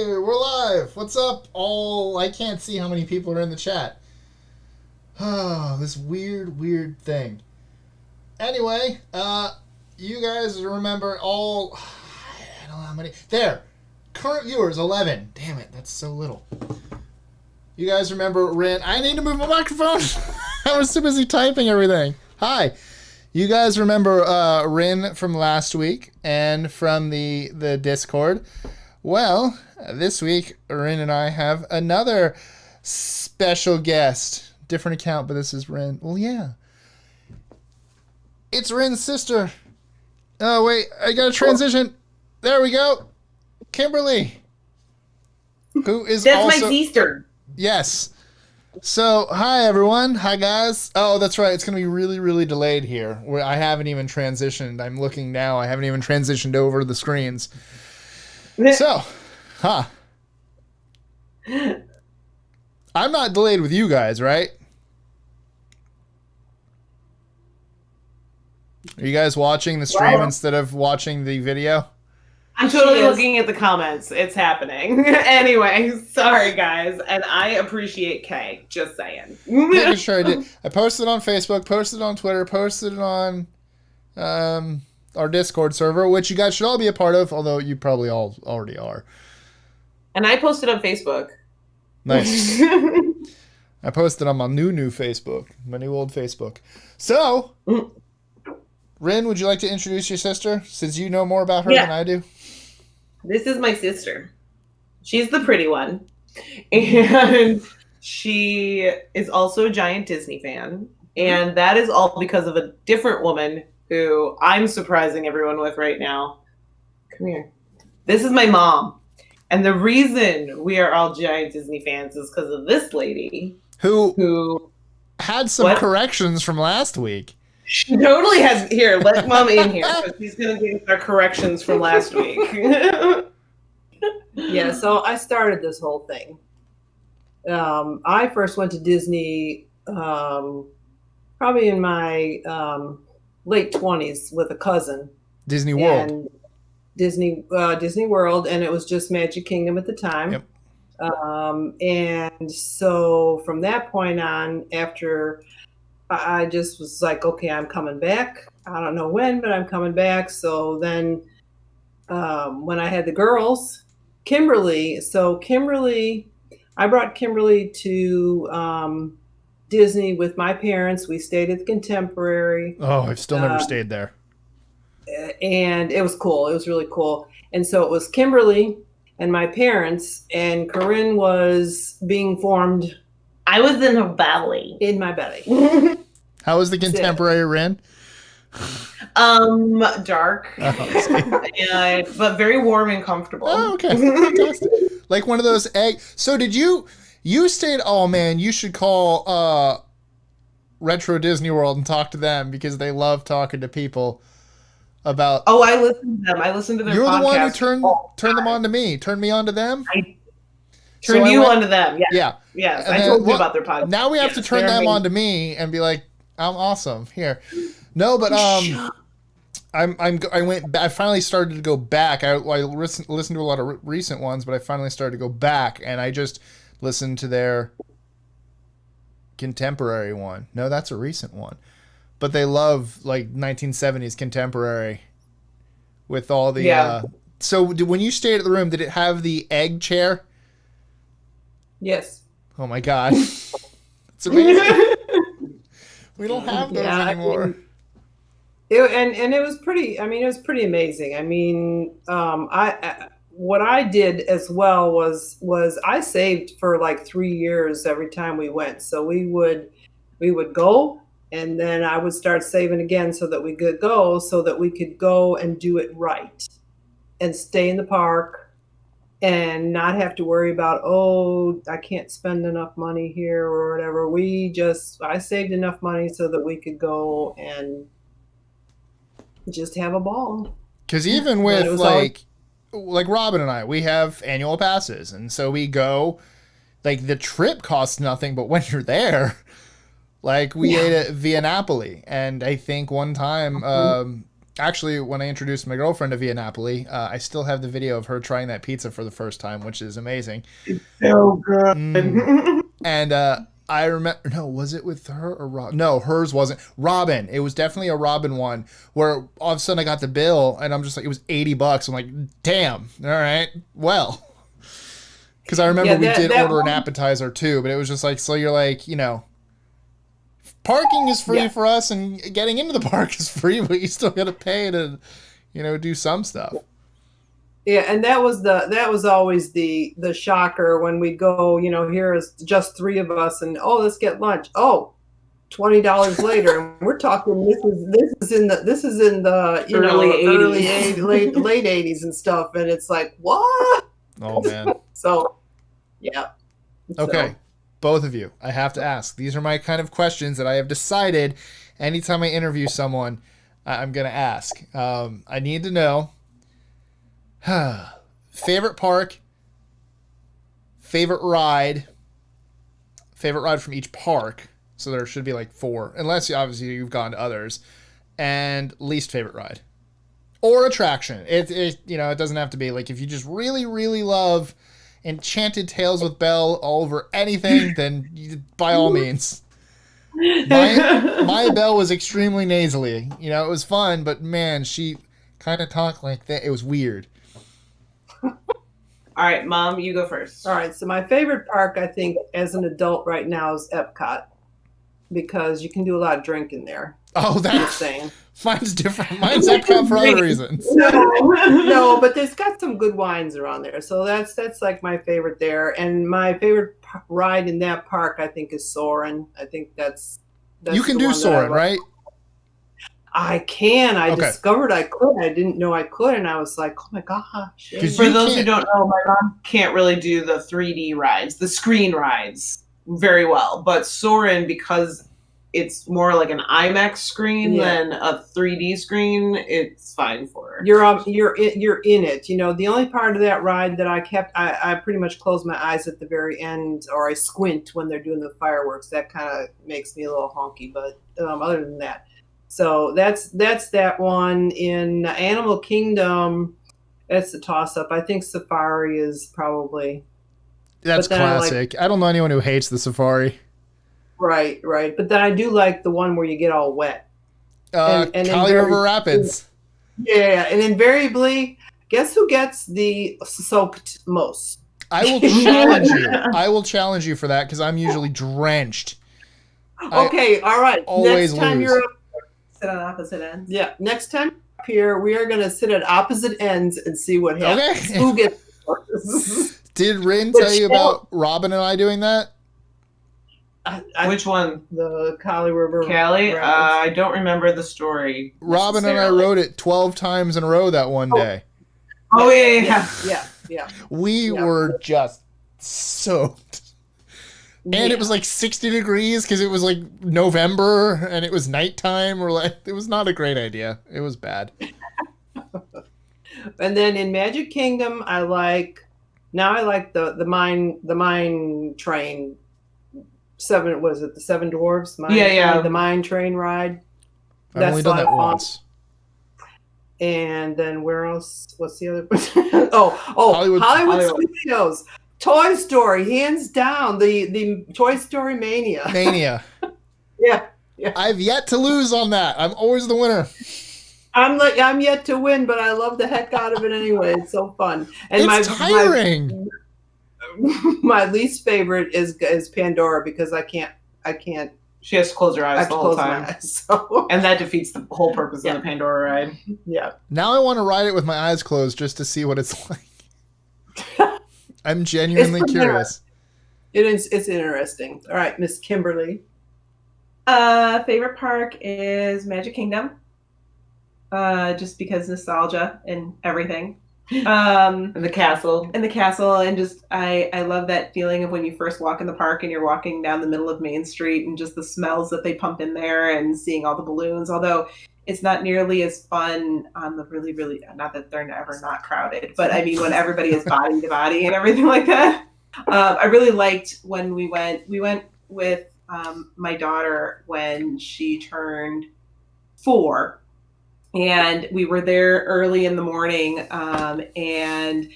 we're live. What's up, all? I can't see how many people are in the chat. Oh, this weird thing. Anyway, you guys remember all... I don't know how many... There! Current viewers, 11. Damn it, that's so little. You guys remember Rin... I need to move my microphone! I was too busy typing everything. Hi. You guys remember Rin from last week and from the Discord? Well, this week, Rin and I have another special guest. Different account, but this is Rin. Well, yeah. It's Rin's sister. Oh, wait. I got to transition. There we go. Kimberly. Who is That's also... my sister. Yes. So, hi, everyone. Hi, guys. Oh, that's right. It's going to be really delayed here. Where I haven't even transitioned. I'm looking now. I haven't even transitioned over the screens. So, I'm not delayed with you guys, right? Are you guys watching the stream instead of watching the video? I'm totally looking at the comments. It's happening. Anyway, sorry, guys. And I appreciate Kay. Just saying. Making sure I did. I posted on Facebook, posted on Twitter, posted on our Discord server, which you guys should all be a part of, although you probably all already are. And I posted on Facebook. Nice. I posted on my new Facebook, my new old Facebook. So, Rin, would you like to introduce your sister, since you know more about her than I do? This is my sister. She's the pretty one. And she is also a giant Disney fan. And that is all because of a different woman who I'm surprising everyone with right now. Come here. This is my mom. And the reason we are all giant Disney fans is because of this lady. Who had some corrections from last week. She totally has. Here, let mom in here, because she's going to give us our corrections from last week. Yeah, so I started this whole thing. I first went to Disney probably in my late 20s with a cousin. Disney World. And Disney World, and it was just Magic Kingdom at the time. Yep. And so from that point on, after... I just was like, okay, I'm coming back. I don't know when, but I'm coming back. So then when I had the girls, Kimberly, I brought Kimberly to Disney with my parents. We stayed at the Contemporary. Oh, I've still never stayed there. And it was cool. It was really cool. And so it was Kimberly and my parents, and Corinne was being formed. I was in her belly. In my belly. How was the Contemporary, Rin? Dark. But very warm and comfortable. Oh, okay. Fantastic. Like one of those So did you stayed, oh man, you should call Retro Disney World and talk to them, because they love talking to people about... Oh, I listened to them. I listened to their podcast. You're the one who turned them on to me. Turned me on to them? Turn you onto them. Yeah. Yeah. Yes, I told you about their podcast. Now we have to turn them on to me and be like, I'm awesome. Here. No, but I finally started to go back. I listened to a lot of recent ones, but I finally started to go back, and I just listened to their Contemporary one. No, that's a recent one. But they love like 1970s Contemporary with all the so when you stayed at the room, did it have the egg chair? Yes. Oh my God. It's amazing. We don't have those anymore. I mean, it was pretty, it was pretty amazing. I mean, what I did as well was I saved for like 3 years every time we went. So we would go, and then I would start saving again so that we could go and do it right and stay in the park. And not have to worry about, oh, I can't spend enough money here or whatever. I saved enough money so that we could go and just have a ball. Because even with like Robin and I, we have annual passes. And so we go, like the trip costs nothing, but when you're there, like we ate at Via Napoli. And I think one time Actually, when I introduced my girlfriend to Via Napoli, I still have the video of her trying that pizza for the first time, which is amazing. So good. And I remember, no, was it with her or Rob? No, hers wasn't. Robin. It was definitely a Robin one where all of a sudden I got the bill and I'm just like, it was $80. I'm like, damn. All right. Well, because I remember we did order an appetizer too, but it was just like, so you're like, you know, parking is free for us and getting into the park is free, but you still got to pay to, you know, do some stuff. Yeah, and that was always the shocker when we go, you know, here is just 3 of us and let's get lunch. Oh, $20 later. And we're talking this is in the you early know 80s. late 80s and stuff, and it's like, what? Oh man. So yeah. Okay. So. Both of you, I have to ask. These are my kind of questions that I have decided anytime I interview someone, I'm going to ask. I need to know favorite park, favorite ride from each park. So there should be like 4, unless obviously you've gone to others, and least favorite ride or attraction. It you know, it doesn't have to be like, if you just really, really love Enchanted Tales with Belle over anything, then by all means. My Belle was extremely nasally. You know, it was fun, but man, she kind of talked like that. It was weird. All right, Mom, you go first. All right, so my favorite park, I think, as an adult right now is Epcot, because you can do a lot of drinking there. Oh, that's insane. Mine's different. Mine's Epcot for other reasons. No, but there's got some good wines around there, so that's like my favorite there. And my favorite ride in that park, I think, is Soarin'. I think that's you can do Soarin', right? I can. I discovered I could. I didn't know I could, and I was like, oh my gosh. For those who don't know, my mom can't really do the 3D rides, the screen rides very well. But Soarin', because it's more like an IMAX screen than a 3D screen, it's fine for her. You're in it. You know, the only part of that ride that I pretty much close my eyes at the very end, or I squint when they're doing the fireworks. That kind of makes me a little honky, but other than that. So that's that one. In Animal Kingdom, that's the toss-up. I think Safari is probably... That's classic. I don't know anyone who hates the Safari. Right. But then I do like the one where you get all wet. And Kali River Rapids. Yeah, and invariably, guess who gets the soaked most? I will challenge you. I will challenge you for that, because I'm usually drenched. Okay, all right. Always next time lose. You're up, sit on opposite ends. Yeah, next time up here, we are going to sit at opposite ends and see what happens. Okay. Who gets first? Did Rin tell you about Robin and I doing that? Which one? The Kali River. Kali? I don't remember the story. Robin and I wrote it 12 times in a row that one day. Oh, yeah. We were just soaked. And it was like 60 degrees because it was like November and it was nighttime. It was not a great idea. It was bad. And then in Magic Kingdom, I like the mine train. The Seven Dwarfs? The mine train ride. I've only done that once. And then where else? What's the other? Hollywood Studios. Toy Story, hands down, the Toy Story mania. Yeah. I've yet to lose on that. I'm always the winner. I'm yet to win, but I love the heck out of it anyway. It's so fun. And it's tiring. My least favorite is Pandora, because I can't. She has to close her eyes the whole time. So. And that defeats the whole purpose of the Pandora ride. Yeah. Now I want to ride it with my eyes closed just to see what it's like. I'm genuinely curious. It's interesting. All right, Miss Kimberly. Favorite park is Magic Kingdom. Just because nostalgia and everything. And the castle. And just I love that feeling of when you first walk in the park and you're walking down the middle of Main Street and just the smells that they pump in there and seeing all the balloons. Although it's not nearly as fun on the really, really, not that they're ever not crowded, but I mean when everybody is body to body and everything like that. I really liked when we went with my daughter when she turned 4. and we were there early in the morning, and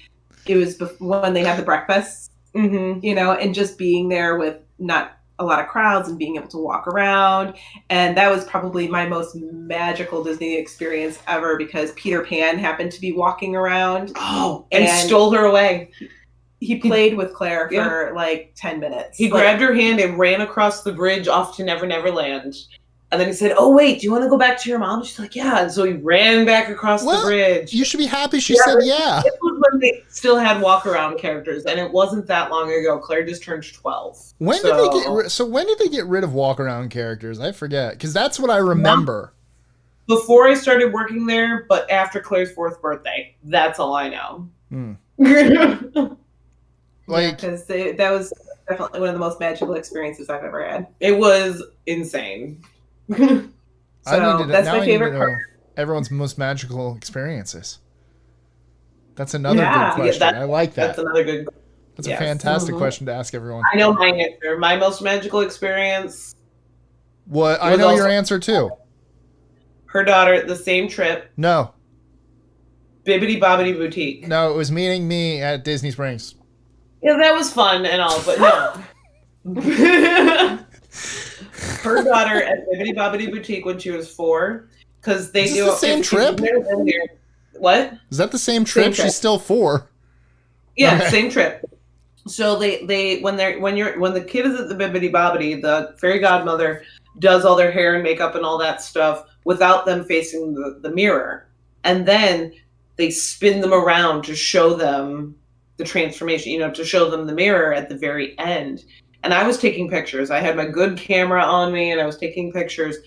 it was when they had the breakfast, you know, and just being there with not a lot of crowds and being able to walk around. And that was probably my most magical Disney experience ever, because Peter Pan happened to be walking around. Oh, and stole her away. He played with Claire for like 10 minutes. He grabbed her hand and ran across the bridge off to Never Never Land. And then he said, "Oh, wait, do you want to go back to your mom?" She's like, "Yeah." And so he ran back across the bridge. You should be happy she said yeah. It was when they still had walk-around characters, and it wasn't that long ago. Claire just turned 12. When did they get rid of walk-around characters? I forget, because that's what I remember. Before I started working there, but after Claire's 4th birthday. That's all I know. Because that was definitely one of the most magical experiences I've ever had. It was insane. So that's my favorite part. Everyone's most magical experiences. That's another good question. I like that. That's another good. That's a fantastic question to ask everyone. I know my answer. My most magical experience. What? I know your answer too. Her daughter, the same trip. No. Bibbidi Bobbidi Boutique. No, it was meeting me at Disney Springs. Yeah, that was fun and all, but no. Her daughter at Bibbidi Bobbidi Boutique when she was 4, because they do the same trip. What? Is that the same trip? She's still 4. Yeah, okay. Same trip. So they when the kid is at the Bibbidi Bobbidi, the fairy godmother does all their hair and makeup and all that stuff without them facing the mirror, and then they spin them around to show them the transformation, you know, to show them the mirror at the very end. And I was taking pictures. I had my good camera on me and I was taking pictures,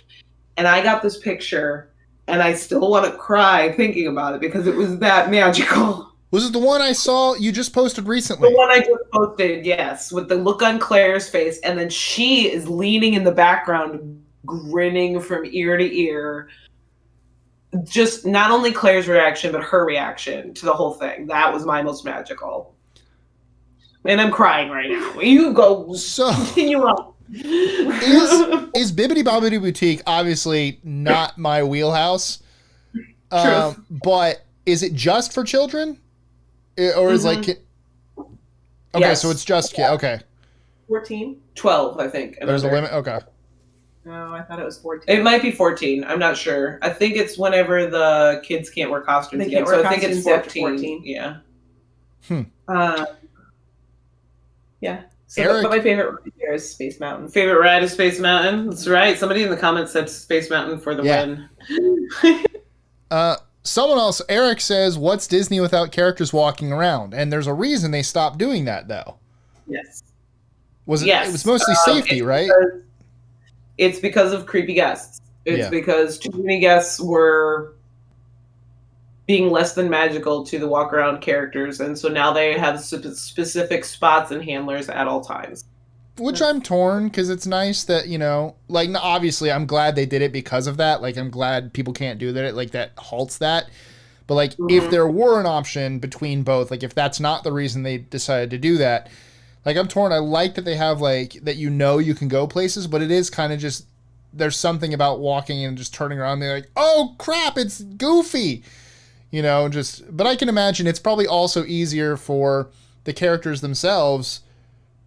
and I got this picture and I still want to cry thinking about it because it was that magical. Was it the one I saw you just posted recently? The one I just posted, yes, with the look on Claire's face, and then she is leaning in the background, grinning from ear to ear. Just not only Claire's reaction, but her reaction to the whole thing. That was my most magical. And I'm crying right now. You go. So continue on. Is Bibbidi Bobbidi Boutique obviously not my wheelhouse? But is it just for children, or is like? Okay, yes. So it's just okay. 14, 12, I think. There's a limit. Okay. No, I thought it was 14. It might be 14. I'm not sure. I think it's whenever the kids can't wear costumes again. So I think it's 14. Yeah. Yeah. So, but my favorite ride here is Space Mountain. Favorite ride is Space Mountain. That's right. Somebody in the comments said Space Mountain for the win. Someone else, Eric says, "What's Disney without characters walking around?" And there's a reason they stopped doing that, though. Yes. Was it? Yes. It was mostly safety, right? It's because of creepy guests. It's because too many guests were being less than magical to the walk-around characters, and so now they have specific spots and handlers at all times. Which I'm torn, because it's nice that, you know, like, obviously I'm glad they did it because of that. Like, I'm glad people can't do that. Like, that halts that. But, like, if there were an option between both, like, if that's not the reason they decided to do that, like, I'm torn. I like that they have, like, that you know you can go places, but it is kind of just, there's something about walking and just turning around and they're like, oh, crap, it's Goofy. You know, just, but I can imagine it's probably also easier for the characters themselves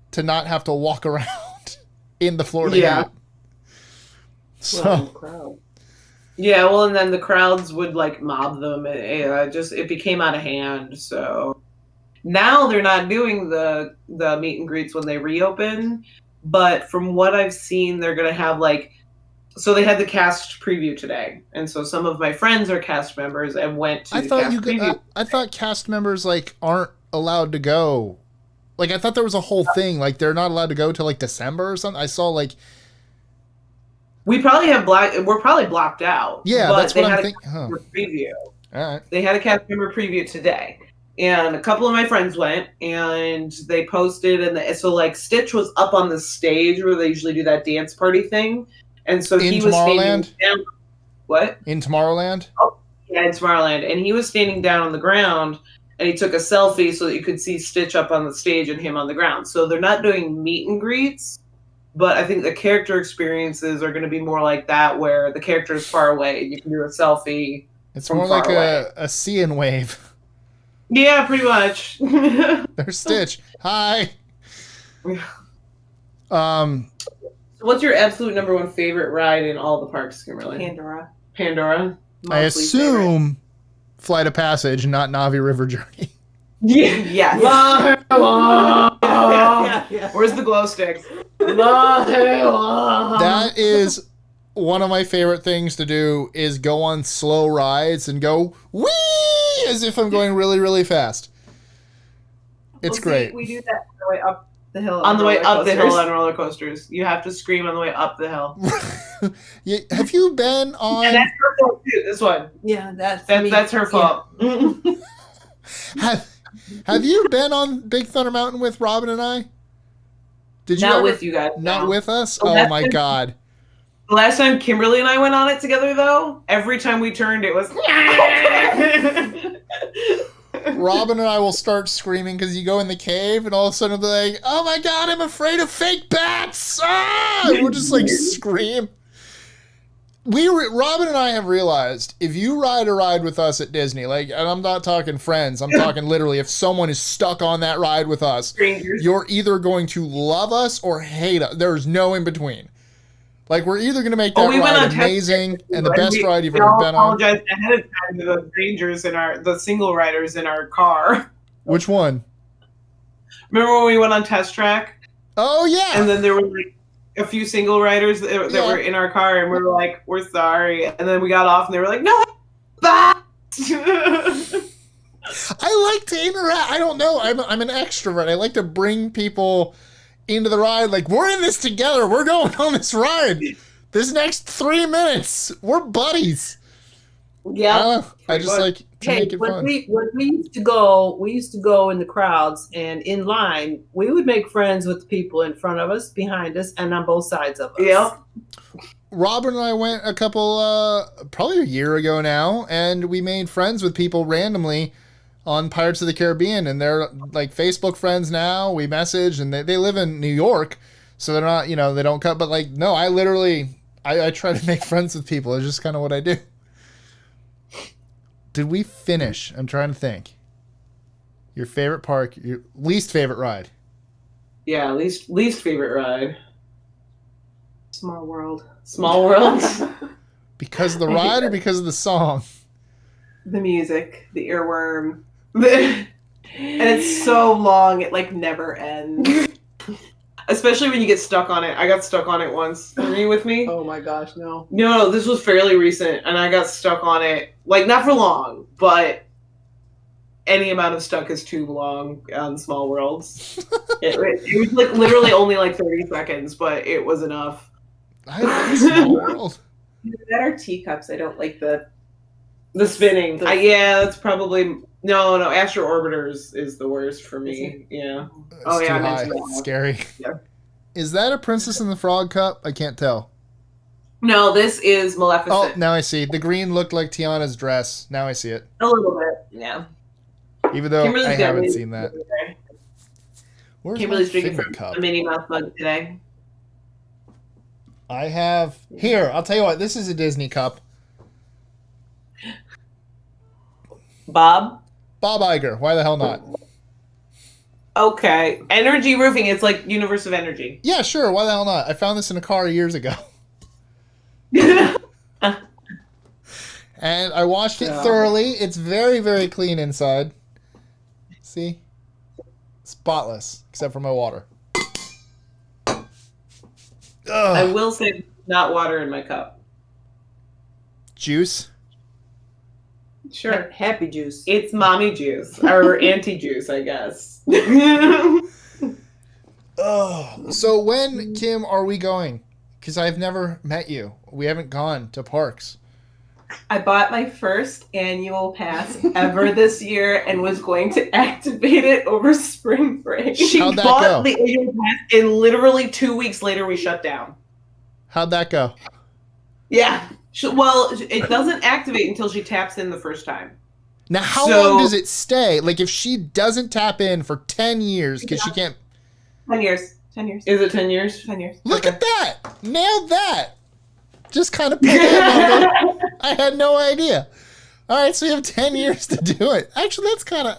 to not have to walk around in the Florida heat. So, yeah, well, and then the crowds would like mob them. It became out of hand. So now they're not doing the meet and greets when they reopen. But from what I've seen, they're gonna have like. So they had the cast preview today, and so some of my friends are cast members and went to the cast preview. I thought cast members like aren't allowed to go. Like I thought there was a whole thing like they're not allowed to go till like December or something. I saw like we're probably blocked out. Yeah, but that's what I'm thinking. Preview. All right. They had a cast member preview today, and a couple of my friends went and they posted, and so like Stitch was up on the stage where they usually do that dance party thing. And so he was standing down. What? In Tomorrowland? Oh, yeah, in Tomorrowland. And he was standing down on the ground, and he took a selfie so that you could see Stitch up on the stage and him on the ground. So they're not doing meet and greets, but I think the character experiences are going to be more like that, where the character is far away and you can do a selfie It's from more far like away. a sea and wave. Yeah, pretty much. There's Stitch. Hi. What's your absolute number one favorite ride in all the parks, Kimberly? Pandora. I Mostly favorite. assume Flight of Passage, not Navi River Journey. Yeah. Yes. Where's the glow sticks? That is one of my favorite things to do is go on slow rides and go whee as if I'm going really, really fast. It's great. We do that on the way up the hill. On the way up the hill on roller coasters. You have to scream on the way up the hill. Have you been on... And that's her fault too, this one. Yeah, that's her fault. Have you been on Big Thunder Mountain with Robin and I? Did you Not ever- with you guys. Not no. with us? Oh, Oh that's my been- God. The last time Kimberly and I went on it together, though, every time we turned, it was. Robin and I will start screaming because you go in the cave and all of a sudden they're like, oh my God, I'm afraid of fake bats. Ah! And we'll just like scream. Robin and I have realized if you ride a ride with us at Disney, like, and I'm not talking friends, I'm talking literally if someone is stuck on that ride with us, Strangers. you're either going to love us or hate us. There's no in between. Like, we're either going to make that we went ride on test amazing and the And best ride you've we ever all been on. apologized ahead of time to the strangers the single riders in our car. Which one? Remember when we went on test track? Oh, yeah. And then there were like a few single riders that Yeah. were in our car, and we were like, we're sorry. And then we got off, and they were like, no, that. I like to interact. I don't know. I'm an extrovert. I like to bring people into the ride. Like, we're in this together. We're going on this ride. This next 3 minutes, we're buddies. Yeah. I just like to make it fun. When we used to go in the crowds and in line, we would make friends with the people in front of us, behind us, and on both sides of us. Yeah. Robin and I went a couple, probably a year ago now, and we made friends with people randomly on Pirates of the Caribbean, and they're like Facebook friends now. We message, and they live in New York, so they're not, they don't cut. But like, no, I literally, I try to make friends with people. It's just kind of what I do. Did we finish? I'm trying to think. Your favorite park, your least favorite ride. Yeah, least favorite ride. Small World. Small World. Because of the ride or because of the song? The music, the earworm. And it's so long, it like never ends. Especially when you get stuck on it. I got stuck on it once. Were you with me? Oh my gosh, no. No, this was fairly recent, and I got stuck on it. Like, not for long, but any amount of stuck is too long on Small Worlds. it was like literally only like 30 seconds, but it was enough. I love Small World. That are teacups. I don't like the spinning. Yeah, that's probably no. Astro Orbiters is the worst for me. Yeah. It's yeah, I too high. mentioned that one. Scary. Yeah. Is that a Princess and the Frog cup? I can't tell. No, this is Maleficent. Oh, now I see. The green looked like Tiana's dress. Now I see it. A little bit. Yeah. Even though Kimberly's I got haven't me- seen that. Where's Kimberly's my drinking Figment from cup? a Minnie Mouse mug today. I have here. I'll tell you what. This is a Disney cup. Bob. Bob Iger. Why the hell not? Okay. Energy Roofing. It's like Universe of Energy. Yeah, sure. Why the hell not? I found this in a car years ago, and I washed it Yeah. thoroughly. It's very, very clean inside. See, spotless except for my water. I Ugh. will say, not water in my cup. Juice. Sure. Happy juice. It's mommy juice or auntie juice, I guess. Oh, so when, Kim, are we going? Because I've never met you. We haven't gone to parks. I bought my first annual pass ever this year and was going to activate it over spring break. She How'd that bought go? the annual pass, and literally 2 weeks later, we shut down. How'd that go? Yeah. Well, it doesn't activate until she taps in the first time. Now, how So- long does it stay? Like, if she doesn't tap in for 10 years, because she can't... 10 years. 10 years. Is it 10 years? 10 years. Look Okay. at that! Nailed that! Just kind of put that number. I had no idea. All right, so you have 10 years to do it. Actually, that's kind of.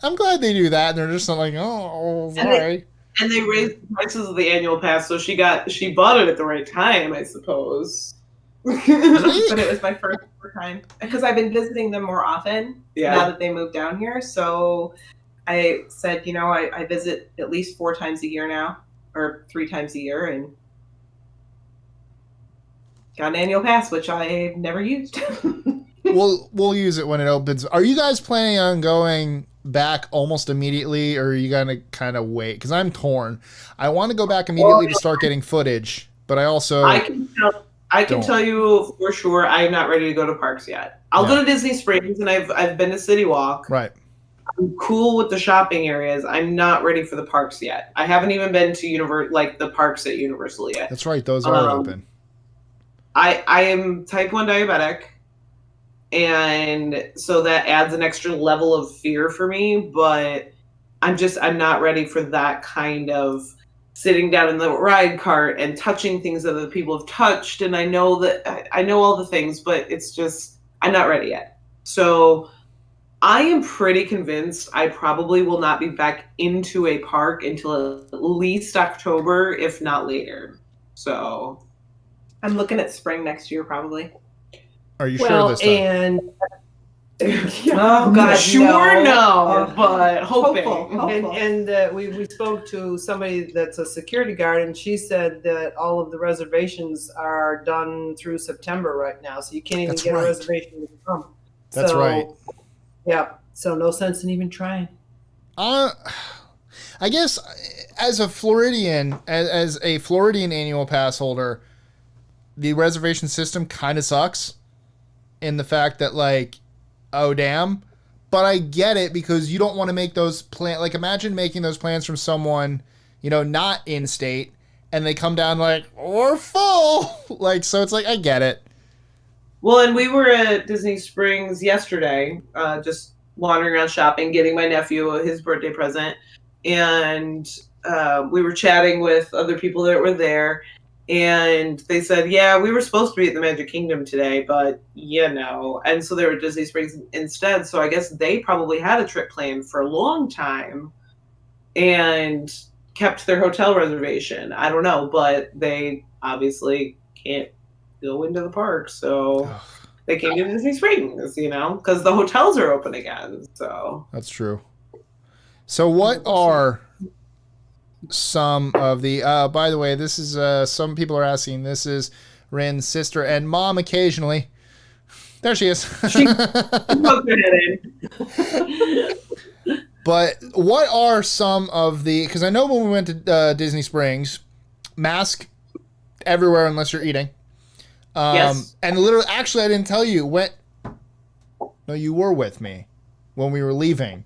I'm glad they do that. And they're just not like, oh, sorry. And they raised the prices of the annual pass, so she bought it at the right time, I suppose. But it was my first time because I've been visiting them more often now that they moved down here. So I said, I visit at least 4 times a year now, or 3 times a year, and got an annual pass, which I've never used. We'll use it when it opens. Are you guys planning on going back almost immediately, or are you gonna kind of wait? Because I'm torn. I want to go back immediately to start getting footage, but I also I can tell you for sure I'm not ready to go to parks yet. I'll go to Disney Springs, and I've been to City Walk. Right. I'm cool with the shopping areas. I'm not ready for the parks yet. I haven't even been to the parks at Universal yet. That's right. Those are open. I am type 1 diabetic, and so that adds an extra level of fear for me, but I'm not ready for that kind of sitting down in the ride cart and touching things that other people have touched. And I know all the things, but it's just, I'm not ready yet. So I am pretty convinced I probably will not be back into a park until at least October, if not later. So I'm looking at spring next year, probably. Are you sure this time? And oh God, sure no, but hoping. Hopeful. And we spoke to somebody that's a security guard, and she said that all of the reservations are done through September right now, so you can't even get a reservation to come. That's right. Yeah, so no sense in even trying. I guess as a Floridian, as a Floridian annual pass holder, the reservation system kind of sucks in the fact that, like, oh damn, but I get it, because you don't want to make those like, imagine making those plans from someone, not in state, and they come down like, we're full. Like, so it's like, I get it. Well, and we were at Disney Springs yesterday, just wandering around shopping, getting my nephew his birthday present, and we were chatting with other people that were there. And they said, yeah, we were supposed to be at the Magic Kingdom today, but and so they were at Disney Springs instead. So I guess they probably had a trip planned for a long time and kept their hotel reservation. I don't know, but they obviously can't go into the park. So they came to Disney Springs, because the hotels are open again. So that's true. So what are some of the by the way, this is some people are asking, this is Rin's sister and mom occasionally. There she is. But what are some of the, because I know when we went to Disney Springs, mask everywhere unless you're eating. Yes. And literally, actually, I didn't tell you, no, you were with me when we were leaving.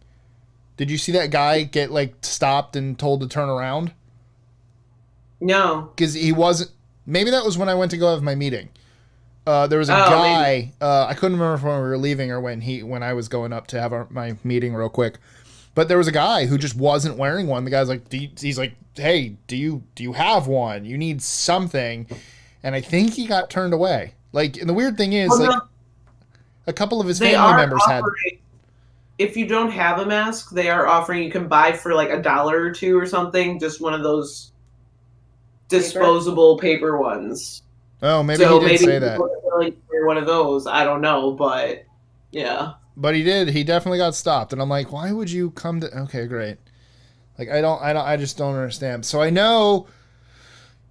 Did you see that guy get, like, stopped and told to turn around? No. Because he wasn't... Maybe that was when I went to go have my meeting. There was a guy... I couldn't remember when we were leaving or when I was going up to have my meeting real quick. But there was a guy who just wasn't wearing one. The guy's like... He's like, hey, do you have one? You need something. And I think he got turned away. Like, and the weird thing is, a couple of his family members had... If you don't have a mask, they are offering, you can buy for like $1 or $2 or something, just one of those disposable paper ones. Oh, maybe he did say that. Like one of those, I don't know, but yeah. But he did. He definitely got stopped, and I'm like, why would you come to? Okay, great. Like, I just don't understand. So I know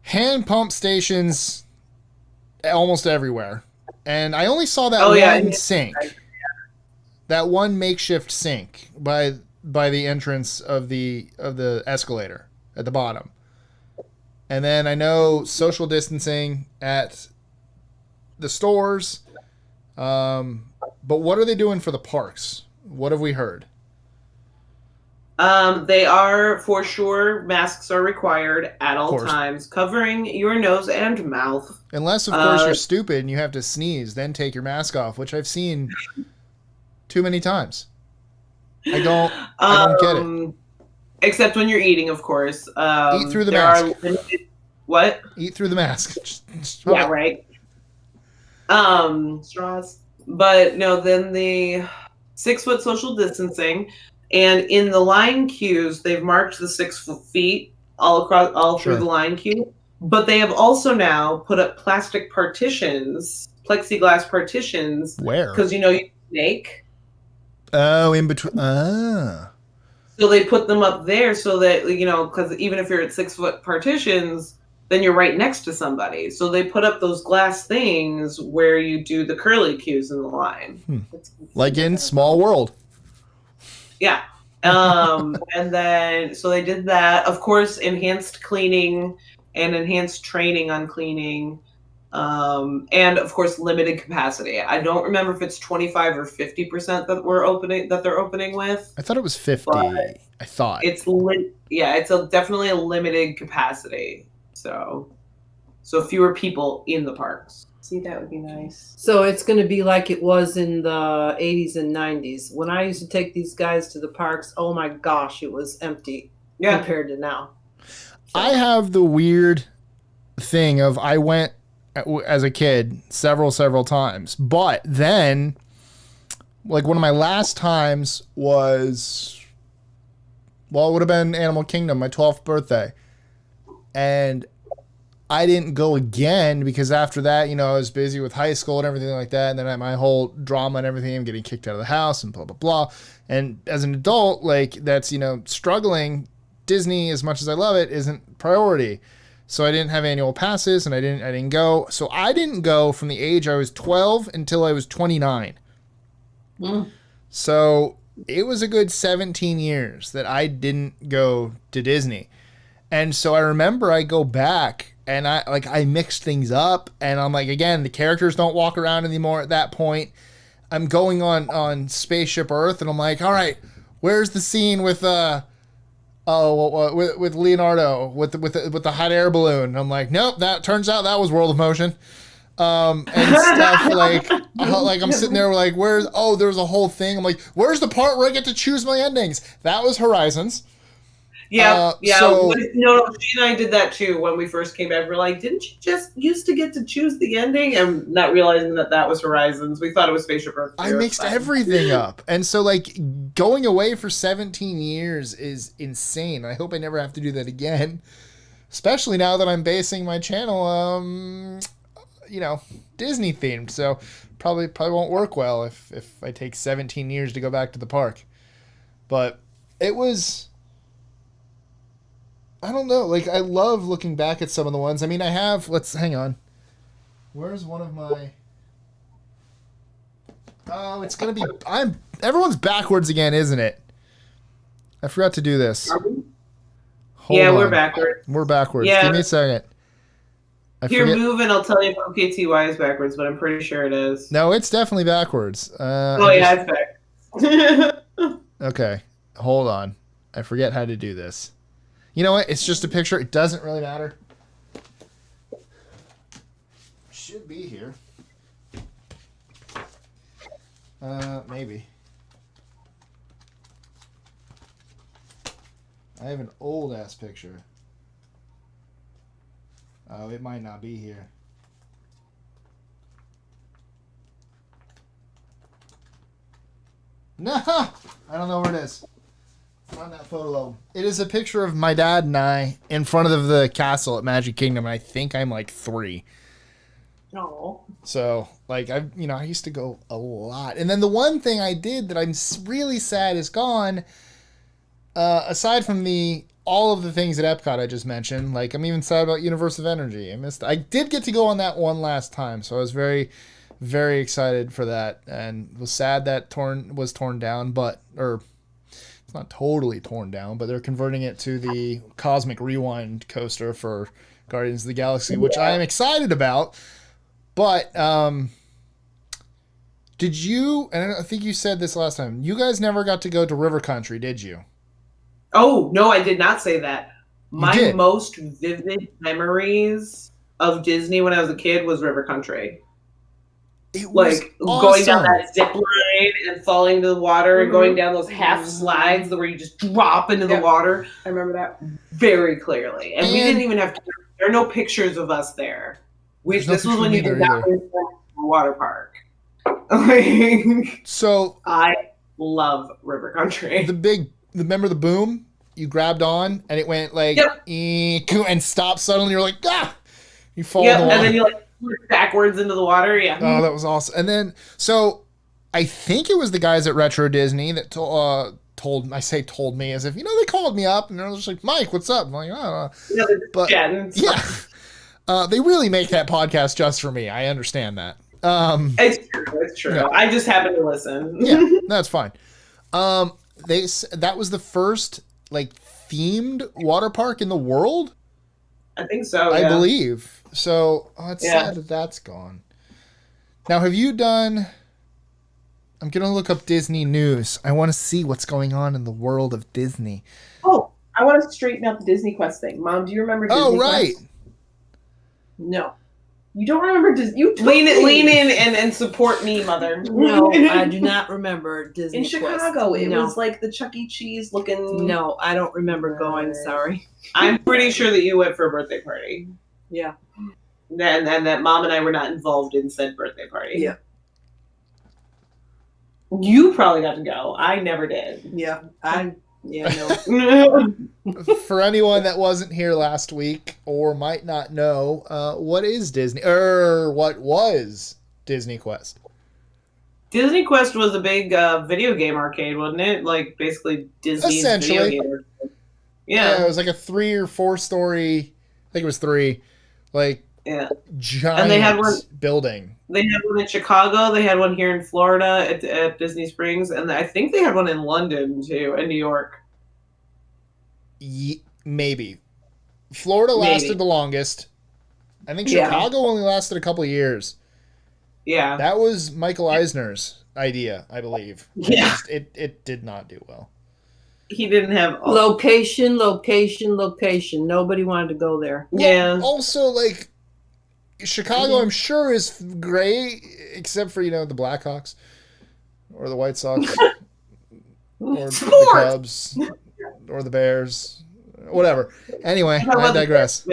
hand pump stations almost everywhere, and I only saw that one sink. That one makeshift sink by the entrance of the escalator at the bottom. And then I know social distancing at the stores. But what are they doing for the parks? What have we heard? They are, for sure, masks are required at all times, covering your nose and mouth. Unless, of course, you're stupid and you have to sneeze, then take your mask off, which I've seen too many times. I don't get it. Except when you're eating, of course. Eat through the mask. What? Eat through the mask. Yeah, right. Straws. But no, then the 6-foot social distancing, and in the line queues, they've marked the 6 feet all through Sure. the line queue. But they have also now put up plastic partitions, plexiglass partitions, Where? because you snake. Oh, in between. Ah. So they put them up there so that because even if you're at 6-foot partitions, then you're right next to somebody. So they put up those glass things where you do the curly cues in the line. Like in Small World. Yeah. And then so they did that. Of course, enhanced cleaning and enhanced training on cleaning. And of course, limited capacity. I don't remember if it's 25 or 50% that they're opening with. I thought it was 50. I thought It's definitely a limited capacity. So fewer people in the parks. See, that would be nice. So it's going to be like it was in the 80s and 90s. When I used to take these guys to the parks, oh my gosh, it was empty compared to now. So. I have the weird thing of I went as a kid several times, but then like one of my last times was, well, it would have been Animal Kingdom, my 12th birthday. And I didn't go again because after that, I was busy with high school and everything like that. And then I had my whole drama and everything, I'm getting kicked out of the house and blah, blah, blah. And as an adult, like that's, struggling, Disney, as much as I love it, isn't priority. So I didn't have annual passes and I didn't go. So I didn't go from the age I was 12 until I was 29. So it was a good 17 years that I didn't go to Disney. And so I remember I go back and I mixed things up and I'm like, again, the characters don't walk around anymore at that point. I'm going on Spaceship Earth and I'm like, all right, where's the scene with Leonardo with the hot air balloon? And I'm like, nope, that turns out that was World of Motion. And stuff like I'm sitting there like, there's a whole thing. I'm like, where's the part where I get to choose my endings? That was Horizons. Yeah. So, no, she and I did that too when we first came back. We're like, didn't you just used to get to choose the ending? And not realizing that was Horizons. We thought it was Spaceship Earth. I mixed everything up. And so like going away for 17 years is insane. I hope I never have to do that again. Especially now that I'm basing my channel Disney themed. So probably won't work well if I take 17 years to go back to the park. But it was, I don't know. Like, I love looking back at some of the ones. I mean, hang on. Where's one of my... Oh, it's going to be... Everyone's backwards again, isn't it? I forgot to do this. Hold on. We're backwards. We're backwards. Yeah. Give me a second. Move and I'll tell you if OKTY is backwards, but I'm pretty sure it is. No, it's definitely backwards. It's backwards. Okay. Hold on. I forget how to do this. You know what? It's just a picture. It doesn't really matter. Should be here. Maybe. I have an old ass picture. Oh, it might not be here. No, I don't know where it is. On that photo album. It is a picture of my dad and I in front of the castle at Magic Kingdom, and I think I'm like 3. Oh. So, like, I used to go a lot. And then the one thing I did that I'm really sad is gone, aside from all of the things at Epcot I just mentioned, like, I'm even sad about Universe of Energy. I did get to go on that one last time, so I was very, very excited for that, and was sad that was torn down, or it's not totally torn down, but they're converting it to the Cosmic Rewind coaster for Guardians of the Galaxy, which I am excited about. But did you, and I think you said this last time, you guys never got to go to River Country, did you? Oh, no, I did not say that. My most vivid memories of Disney when I was a kid was River Country. It was awesome. Going down that zip line and falling into the water and going down those half slides where you just drop into the water. I remember that very clearly. And we didn't even have to, there are no pictures of us there. This was when you did that in the water park. So I love river country. remember the boom? You grabbed on and it went like and stopped suddenly. You're like, ah! You fall in the water. And then you like backwards into the water. Yeah. Oh, that was awesome. And then, so I think it was the guys at Retro Disney that told me as if, they called me up and they're just like, Mike, what's up? I'm like, oh, but yeah, they really make that podcast just for me. I understand that. It's true. Yeah. I just happen to listen. Yeah, that's fine. That was the first like themed water park in the world. I think so. I believe so. It's sad that that's gone. Now, have you done? I'm gonna look up Disney news. I want to see what's going on in the world of Disney. Oh, I want to straighten out the Disney Quest thing. Mom, do you remember Disney Quest? Oh, right. No. You don't remember Disney? You lean in and support me, mother. No, I do not remember Disney in Quest. Chicago. It was like the Chuck E. Cheese looking. No, I don't remember going. Sorry. I'm pretty sure that you went for a birthday party. Yeah. And that Mom and I were not involved in said birthday party. Yeah. You probably got to go. I never did. Yeah. No. For anyone that wasn't here last week or might not know, what is Disney? What was Disney Quest? Disney Quest was a big video game arcade, wasn't it? Like basically Disney's video game arcade. Yeah, it was like a 3 or 4 story. I think it was 3. Like giant and they had one building. They had one in Chicago. They had one here in Florida at Disney Springs, and I think they had one in London too, and New York. Maybe. Florida lasted the longest. I think Chicago only lasted a couple of years. Yeah. That was Michael Eisner's idea, I believe. Yeah. It did not do well. He didn't have location. Nobody wanted to go there. Well, yeah. Also, like Chicago, I'm sure is great, except for the Blackhawks or the White Sox or the Cubs or the Bears, whatever. Anyway, I digress.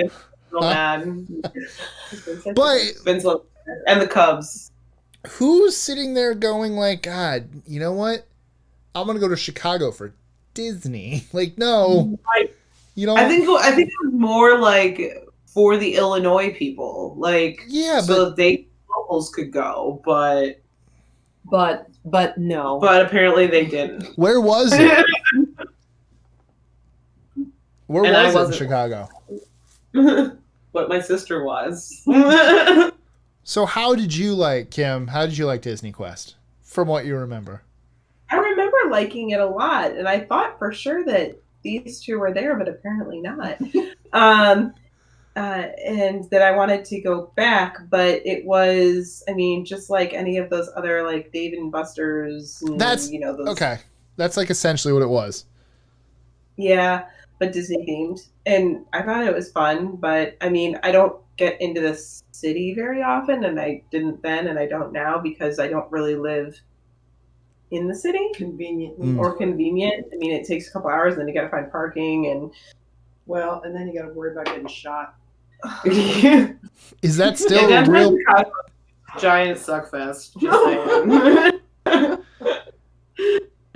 But and the Cubs. Who's sitting there going like, God, you know what? I'm gonna go to Chicago for Disney. Like, no, you know. I think it was more like for the Illinois people, like so they locals could go, but no. But apparently they didn't. Where was it? Where was it in Chicago? But my sister was. So how did you like, Kim? How did you like Disney Quest? From what you remember. I remember liking it a lot, and I thought for sure that these two were there, but apparently not. And that I wanted to go back, but it was, just like any of those other like Dave and Buster's. And, those... okay. That's like essentially what it was. Yeah, but Disney themed, and I thought it was fun. But I don't get into the city very often, and I didn't then, and I don't now because I don't really live in the city. Convenient. It takes a couple hours, and then you got to find parking and. Well, and then you got to worry about getting shot. Is that still a real giant suckfest?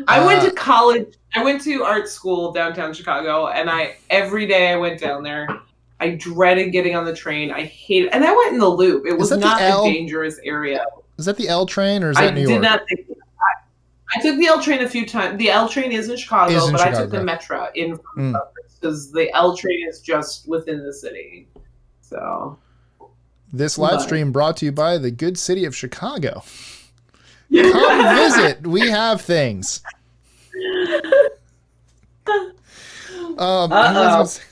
I went to college. I went to art school downtown Chicago, and every day I went down there. I dreaded getting on the train. I hated, and I went in the loop. It was not a dangerous area. Is that the L train or is that New York? I did not think that. I took the L train a few times. The L train is in Chicago, but I took the Metro in because the L train is just within the city. So, this live stream brought to you by the good city of Chicago. Come visit. We have things.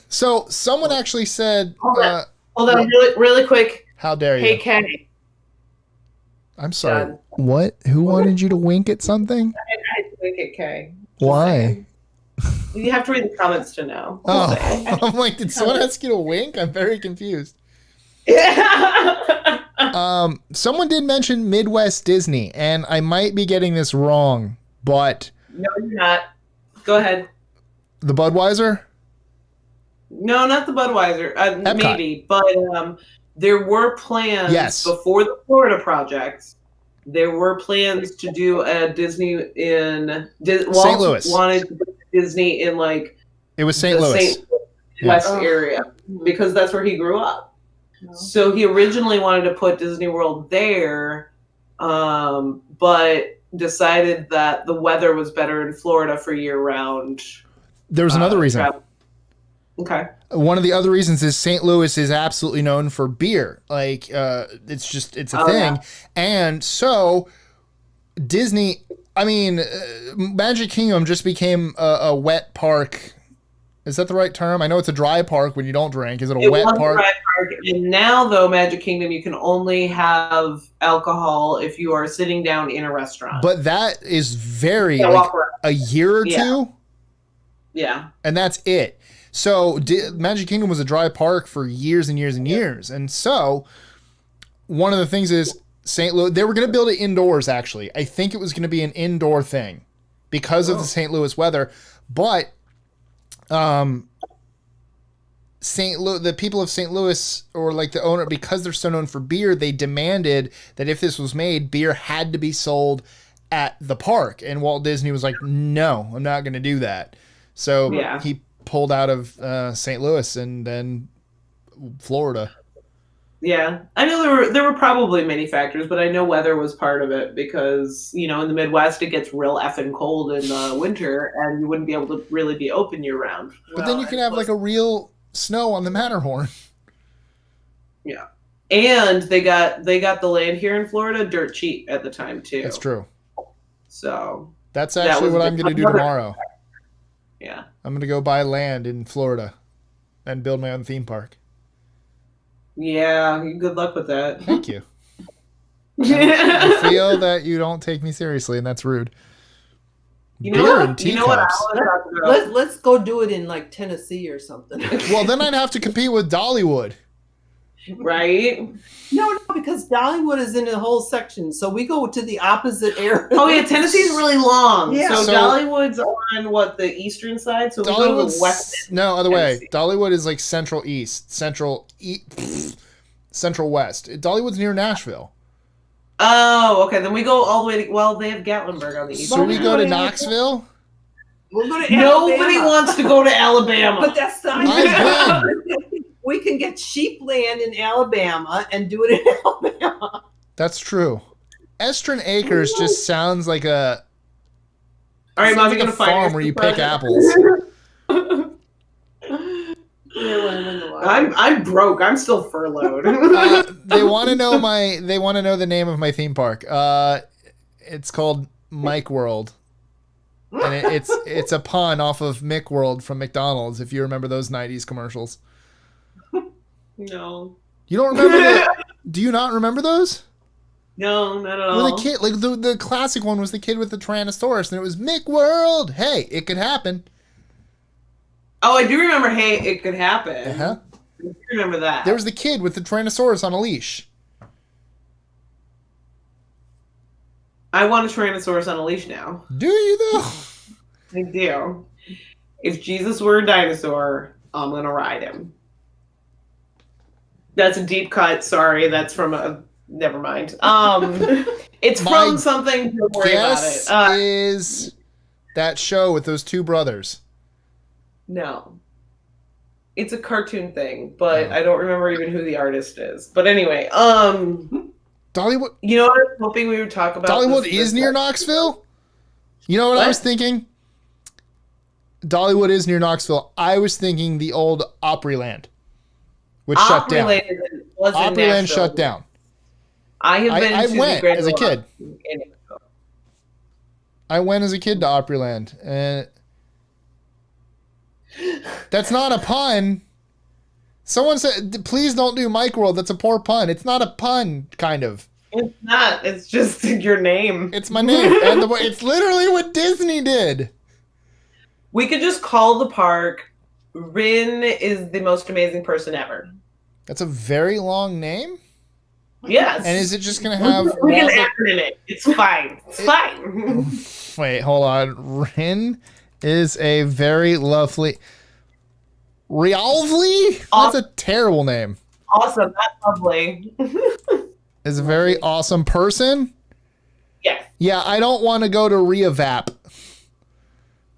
So someone actually said. Hold on, really quick. How dare you? Hey, Kenny. I'm sorry. Done. What? Who wanted you to wink at something? I had to wink at Kay. Why? You have to read the comments to know. Oh, I'm like, did someone ask you to wink? I'm very confused. Yeah. Someone did mention Midwest Disney, and I might be getting this wrong, but no, you're not. Go ahead. The Budweiser? No, not the Budweiser. Maybe, but there were plans before the Florida project there were plans to do a Disney in St. Walt Louis. wanted to do Disney in like It was St. the Louis. St. West area because that's where he grew up. So he originally wanted to put Disney World there, but decided that the weather was better in Florida for year-round. There was another reason. travel. Okay. One of the other reasons is St. Louis is absolutely known for beer. Like, it's a thing. Yeah. And so Disney, Magic Kingdom just became a wet park. Is that the right term? I know it's a dry park when you don't drink. Is it a wet was park? dry park. And now, though, Magic Kingdom, you can only have alcohol if you are sitting down in a restaurant. But that is very, Yeah, like, walk around. a year or Yeah. two, Yeah. and that's it. So Magic Kingdom was a dry park for years and years and years. And so one of the things is St. Louis, they were going to build it indoors, actually. I think it was going to be an indoor thing because of the St. Louis weather. But the people of St. Louis, or like the owner, because they're so known for beer, they demanded that if this was made, beer had to be sold at the park. And Walt Disney was like, no, I'm not going to do that. So Yeah. he pulled out of St. Louis and then Florida. Yeah, I know there were probably many factors, but I know weather was part of it because, in the Midwest it gets real effing cold in the winter and you wouldn't be able to really be open year round. But then you can have like a real snow on the Matterhorn. Yeah. And they got the land here in Florida dirt cheap at the time too. That's true. So That's That actually was what the- I'm going to do tomorrow. yeah. I'm going to go buy land in Florida and build my own theme park. Yeah, good luck with that. Thank you. I feel that you don't take me seriously, and that's rude. You know Beer what? and You know what I teacups. was talking about? Let's go do it in like Tennessee or something. Well, then I'd have to compete with Dollywood. Right? No, because Dollywood is in a whole section, so we go to the opposite area. Oh yeah, Tennessee's really long. Yeah. So, So- Dollywood's on the eastern side, so we go to Dollywood's the west. no other way. Tennessee. Dollywood is like central east, central west. Dollywood's near Nashville. Oh, okay. Then we go all the way to, well, they have Gatlinburg on the east. So side. we go to Knoxville. We'll go to Nobody Alabama. wants to go to Alabama. But that's not. I've We can get sheep land in Alabama and do it in Alabama. That's true. Estrin Acres just sounds like a all right, sounds Mom, like you're a gonna find farm us where you some pick presents. apples. I'm broke. I'm still furloughed. They want to know the name of my theme park. It's called Mike World, and it's a pun off of Mick World from McDonald's. If you remember those '90s commercials, No, you don't remember? Do you not remember those? no, not at Where all. the kid, like the classic one was the kid with the Tyrannosaurus, and it was Mick World. Hey, it could happen. Oh, I do remember. Hey, it could happen. Uh-huh. I do remember that. There was the kid with the Tyrannosaurus on a leash. I want a Tyrannosaurus on a leash now. Do you though? I do. If Jesus were a dinosaur, I'm gonna ride him. That's a deep cut. Sorry, that's from a. Never mind. It's My from something. Don't worry about Guess it. is that show with those two brothers. No. It's a cartoon thing, but Oh. I don't remember even who the artist is. But anyway, Dollywood. you know what I was hoping we would talk about? Dollywood this- is near Knoxville. You know what I What? was thinking? Dollywood is near Knoxville. I was thinking the old Opryland, which shut down. Opryland shut down. I have been I to went the Grand as a Ole kid. Opry in Nashville. I went as a kid to Opryland, and that's not a pun. Someone said, "Please don't do Mike World." That's a poor pun. It's not a pun, kind of. It's not. It's just your name. It's my name, and it's literally what Disney did. We could just call the park Rin is the most amazing person ever. That's a very long name. Yes. And is it just gonna have? we can all the- add it in it. It's fine. It's fine. Wait, hold on. Rin is a very lovely. Rialvly? That's a terrible name. Awesome. That's lovely. Is a very awesome person. Yes. Yeah, I don't want to go to Reavap.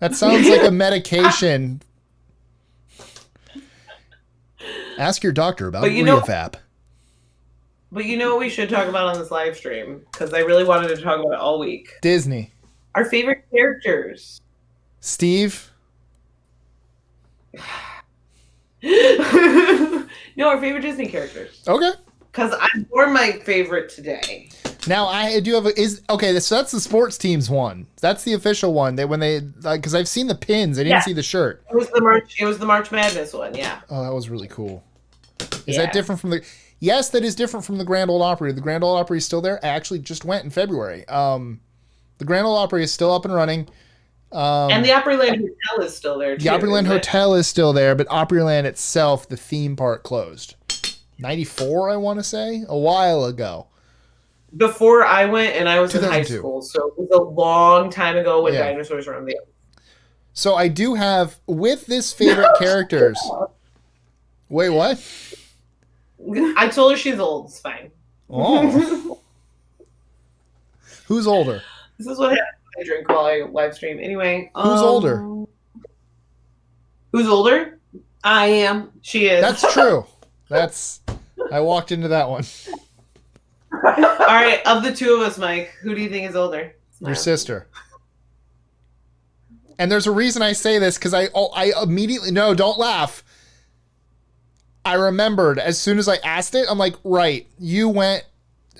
That sounds like a medication. Ask your doctor about Reavap. But you know what we should talk about on this live stream? Because I really wanted to talk about it all week. Disney. Our favorite characters. Steve. No, our favorite Disney characters. Okay. Because I wore my favorite today. Now I do have so that's the sports teams one. That's the official one. Because I've seen the pins, I didn't see the shirt. It was the March Madness one, yeah. Oh, that was really cool. Is that different from the? Yes, that is different from the Grand Ole Opry. The Grand Ole Opry is still there. I actually just went in February. The Grand Ole Opry is still up and running. And the Opryland Hotel is still there too. The Opryland Hotel is still there, but Opryland itself, the theme park closed. 94, I want to say, a while ago. Before I went, and I was in high 2002. school, so it was a long time ago when dinosaurs were on the. So I do have with this favorite characters. Wait, what? I told her she's old. It's fine. Oh. Who's older? This is what happens when I drink while I live stream. Anyway. Who's older? Who's older? I am. She is. That's true. I walked into that one. All right, of the two of us, Mike, who do you think is older? Your sister. And there's a reason I say this, because I immediately, no, don't laugh. I remembered as soon as I asked it, I'm like, right, you went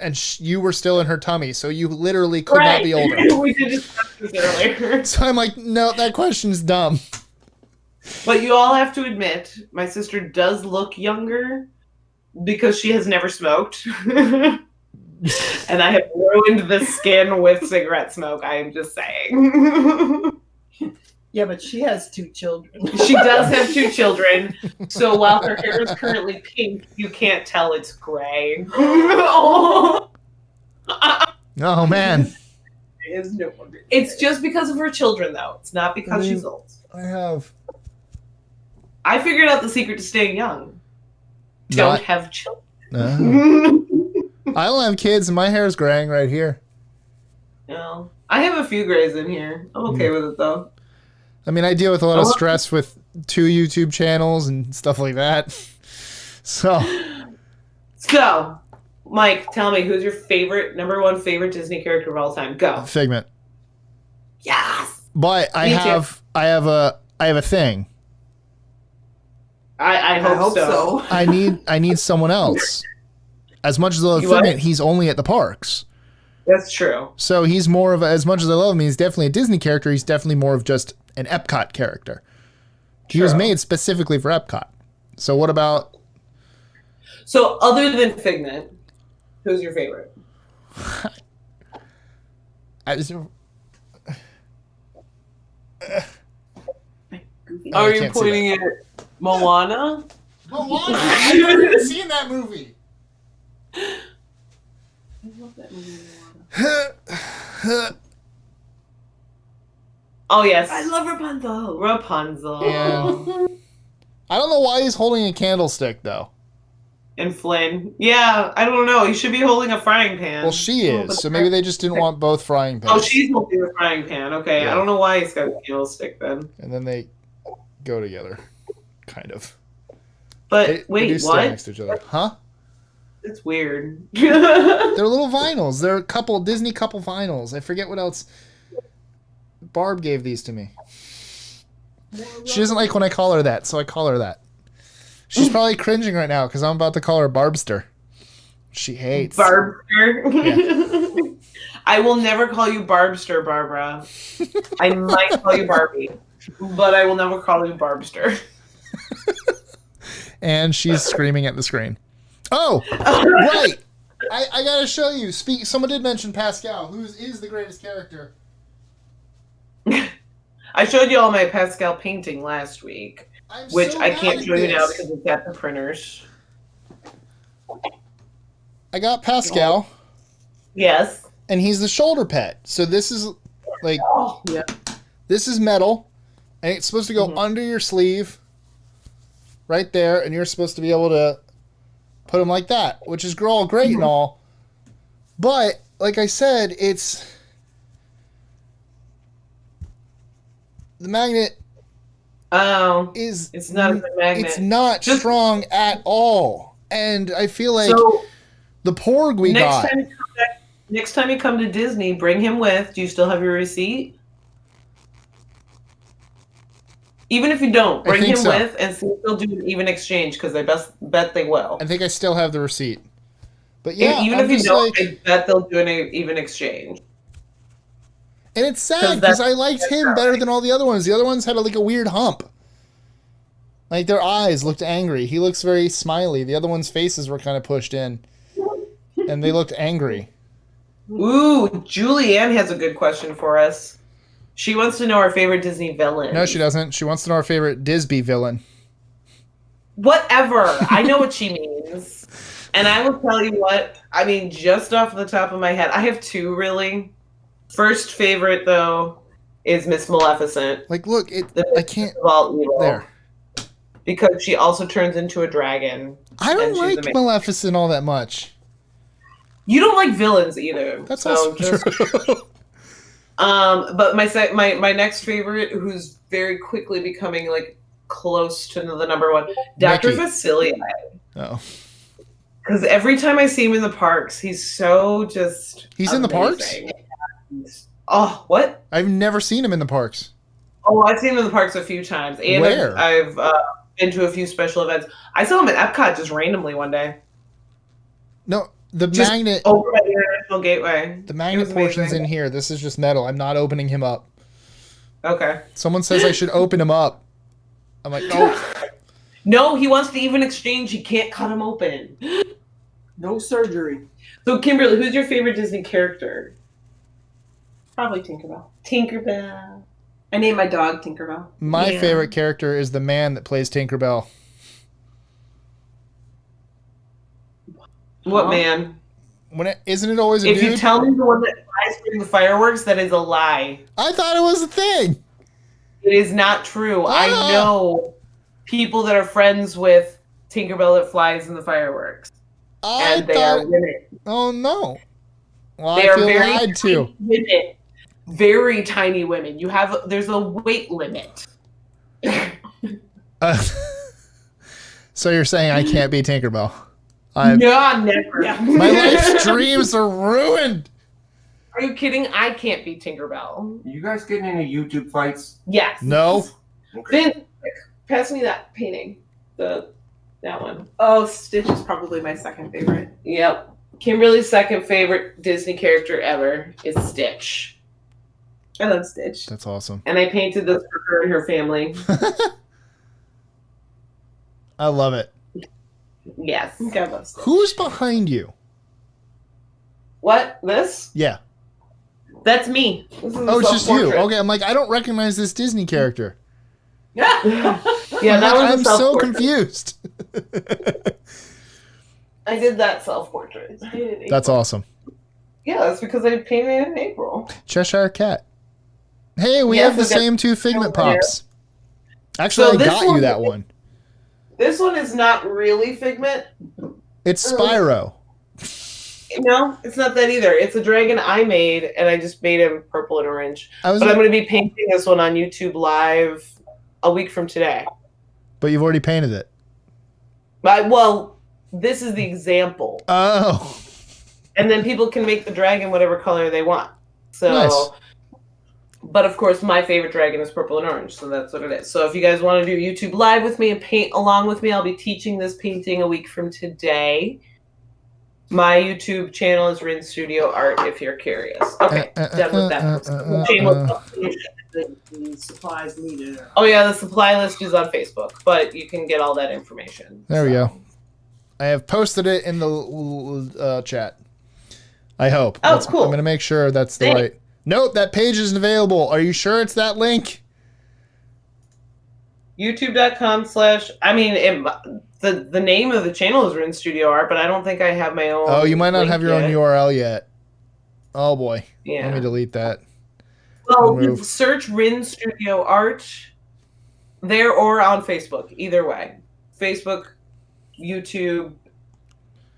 and you were still in her tummy, so you literally could not be older. We did discuss this earlier. So I'm like, no, that question's dumb. But you all have to admit, my sister does look younger because she has never smoked. And I have ruined the skin with cigarette smoke, I am just saying. Yeah, but she has 2 children. She does have 2 children, so while her hair is currently pink, you can't tell it's gray. Oh, Oh, man. is no wonder. It's just because of her children, though. It's not because she's old. I figured out the secret to staying young. Don't have children. I don't have kids, and my hair's graying right here. No. I have a few grays in here. I'm okay with it, though. I mean, I deal with a lot of stress with 2 YouTube channels and stuff like that. So, Mike, tell me, who's your number one favorite Disney character of all time? Go. Figment. Yes. But I have a thing. I hope so. I need someone else. As much as I love Figment, he's only at the parks. That's true. So he's more of as much as I love him, he's definitely a Disney character. He's definitely more of just an Epcot character. He was made specifically for Epcot. So what about? So other than Figment, who's your favorite? Are you pointing at Moana? Moana? I've never even seen that movie. I love that movie, Moana. Oh, yes. I love Rapunzel. Rapunzel. And I don't know why he's holding a candlestick, though. And Flynn. Yeah, I don't know. He should be holding a frying pan. Well, she is, so maybe they just didn't want both frying pans. Oh, she's holding a frying pan. Okay, Yeah. I don't know why he's got a candlestick then. And then they go together, kind of. But They wait, do stay what? next to each other. Huh? It's weird. They're little vinyls. They're Disney couple vinyls. I forget what else. Barb gave these to me. She doesn't like when I call her that, so I call her that. She's probably cringing right now because I'm about to call her Barbster. She hates. Barbster. Yeah. I will never call you Barbster, Barbara. I might call you Barbie, but I will never call you Barbster. And she's screaming at the screen. Oh, right. I gotta show you. Someone did mention Pascal, who is the greatest character. I showed you all my Pascal painting last week, which so I mad can't at show you now this. because it's at the printers. I got Pascal, Yes. and he's the shoulder pet. So this is like, Oh, yeah. this is metal, and it's supposed to go under your sleeve, right there, and you're supposed to be able to put him like that, which is all great and all. But like I said, it's the magnet Oh, is it's not a good magnet. It's not Just- strong at all. And I feel like so the Porg we next got. time you come back, next time you come to Disney, bring him with. Do you still have your receipt? Even if you don't, bring think him so. with and see if they'll do an even exchange because I bet they will. I think I still have the receipt. But yeah, Even I'm if you just don't, like, I bet they'll do an even exchange. and it's sad 'Cause because that's- I liked him better than all the other ones. The other ones had like a weird hump. Like their eyes looked angry. He looks very smiley. The other ones' faces were kind of pushed in, and they looked angry. Ooh, Julianne has a good question for us. She wants to know our favorite Disney villain. No, she doesn't. She wants to know our favorite Diz-ME villain. Whatever. I know what she means. And I will tell you what, I mean, just off the top of my head, I have two really. First favorite, though, is Miss Maleficent. Like, look, I can't. Of all evil. There. Because she also turns into a dragon. I don't And she's like amazing. Maleficent all that much. You don't like villains either. That's so also just, true. But my next favorite, who's very quickly becoming like close to the number one, Dr. Mickey. Facilier. Oh, Because every time I see him in the parks, he's so just. He's in the parks? amazing. Oh, what? I've never seen him in the parks. Oh, I've seen him in the parks a few times, and Where? I've been to a few special events. I saw him at Epcot just randomly one day, No, the Just magnet. over by the International Gateway. The It magnet was portion's amazing. in here. This is just metal. I'm not opening him up. Okay. Someone says I should open him up. I'm like, oh, No, he wants to even exchange. He can't cut him open. No surgery. So, Kimberly, who's your favorite Disney character? Probably Tinkerbell. Tinkerbell. I named my dog Tinkerbell. my Yeah. favorite character is the man that plays Tinkerbell. What Huh? man? Isn't it always a If dude? you tell me the one that flies during the fireworks, that is a lie. I thought it was a thing. It is not true. I Ah. know people that are friends with Tinkerbell that flies in the fireworks, I and they are thought. women. Oh no. Well, They I are feel very lied to. tiny women. Very tiny women. There's a weight limit. Uh, so you're saying I can't be Tinkerbell? I'm, No, never. my life's dreams are ruined. Are you kidding? I can't be Tinkerbell. You guys getting any YouTube fights? Yes. No. Okay. Then pass me that painting. That one. Oh, Stitch is probably my second favorite. Yep. Kimberly's second favorite Disney character ever is Stitch. I love Stitch. That's awesome. And I painted this for her and her family. I love it. Yes. I love Stitch. Who's behind you? What? This? Yeah. That's me. This is a Oh, it's just you. self-portrait. Okay, I'm like, I don't recognize this Disney character. Yeah, I'm that like, was a I'm so self-portrait. confused. I did that self-portrait. That's awesome. Yeah, that's because I painted it in April. Cheshire Cat. Hey, we Yes, have the we got- same two Figment over there. Pops. Actually, So I this got you one- that one. This one is not really Figment. It's Spyro. No, it's not that either. It's a dragon I made, and I just made him purple and orange. I was, But I'm going to be painting this one on YouTube Live a week from today. but you've already painted it. Well, this is the example. Oh, And then people can make the dragon whatever color they want. So, Nice. But of course, my favorite dragon is purple and orange, so that's what it is. So if you guys want to do YouTube Live with me and paint along with me, I'll be teaching this painting a week from today. My YouTube channel is Rin Studio Art if you're curious. Okay, done with that. Shameless The supplies needed. Oh yeah, the supply list is on Facebook, but you can get all that information. There we go. I have posted it in the chat. I hope. Oh, cool. I'm going to make sure that's the Thanks. right. Nope, that page isn't available. Are you sure it's that link? YouTube.com/ I mean, the name of the channel is Rin Studio Art, but I don't think I have my own. Oh, you might not link have your own yet. URL yet. Oh boy. Yeah. Let me delete that. Well, Remove. search Rin Studio Art there or on Facebook. Either way. Facebook, YouTube,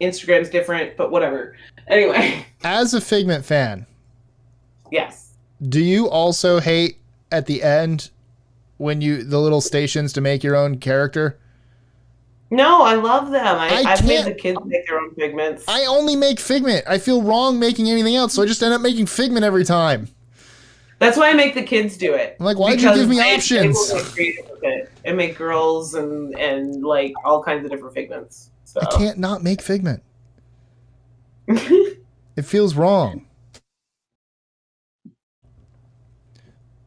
Instagram's different, but whatever. Anyway, As a Figment fan, yes. do you also hate at the end when the little stations to make your own character? No, I love them. I've made can't- the kids make their own pigments. I only make Figment. I feel wrong making anything else, so I just end up making Figment every time. That's why I make the kids do it. I'm like, why'd you Because give me they options? will get creative with it and make girls and like all kinds of different pigments. So I can't not make Figment. It feels wrong.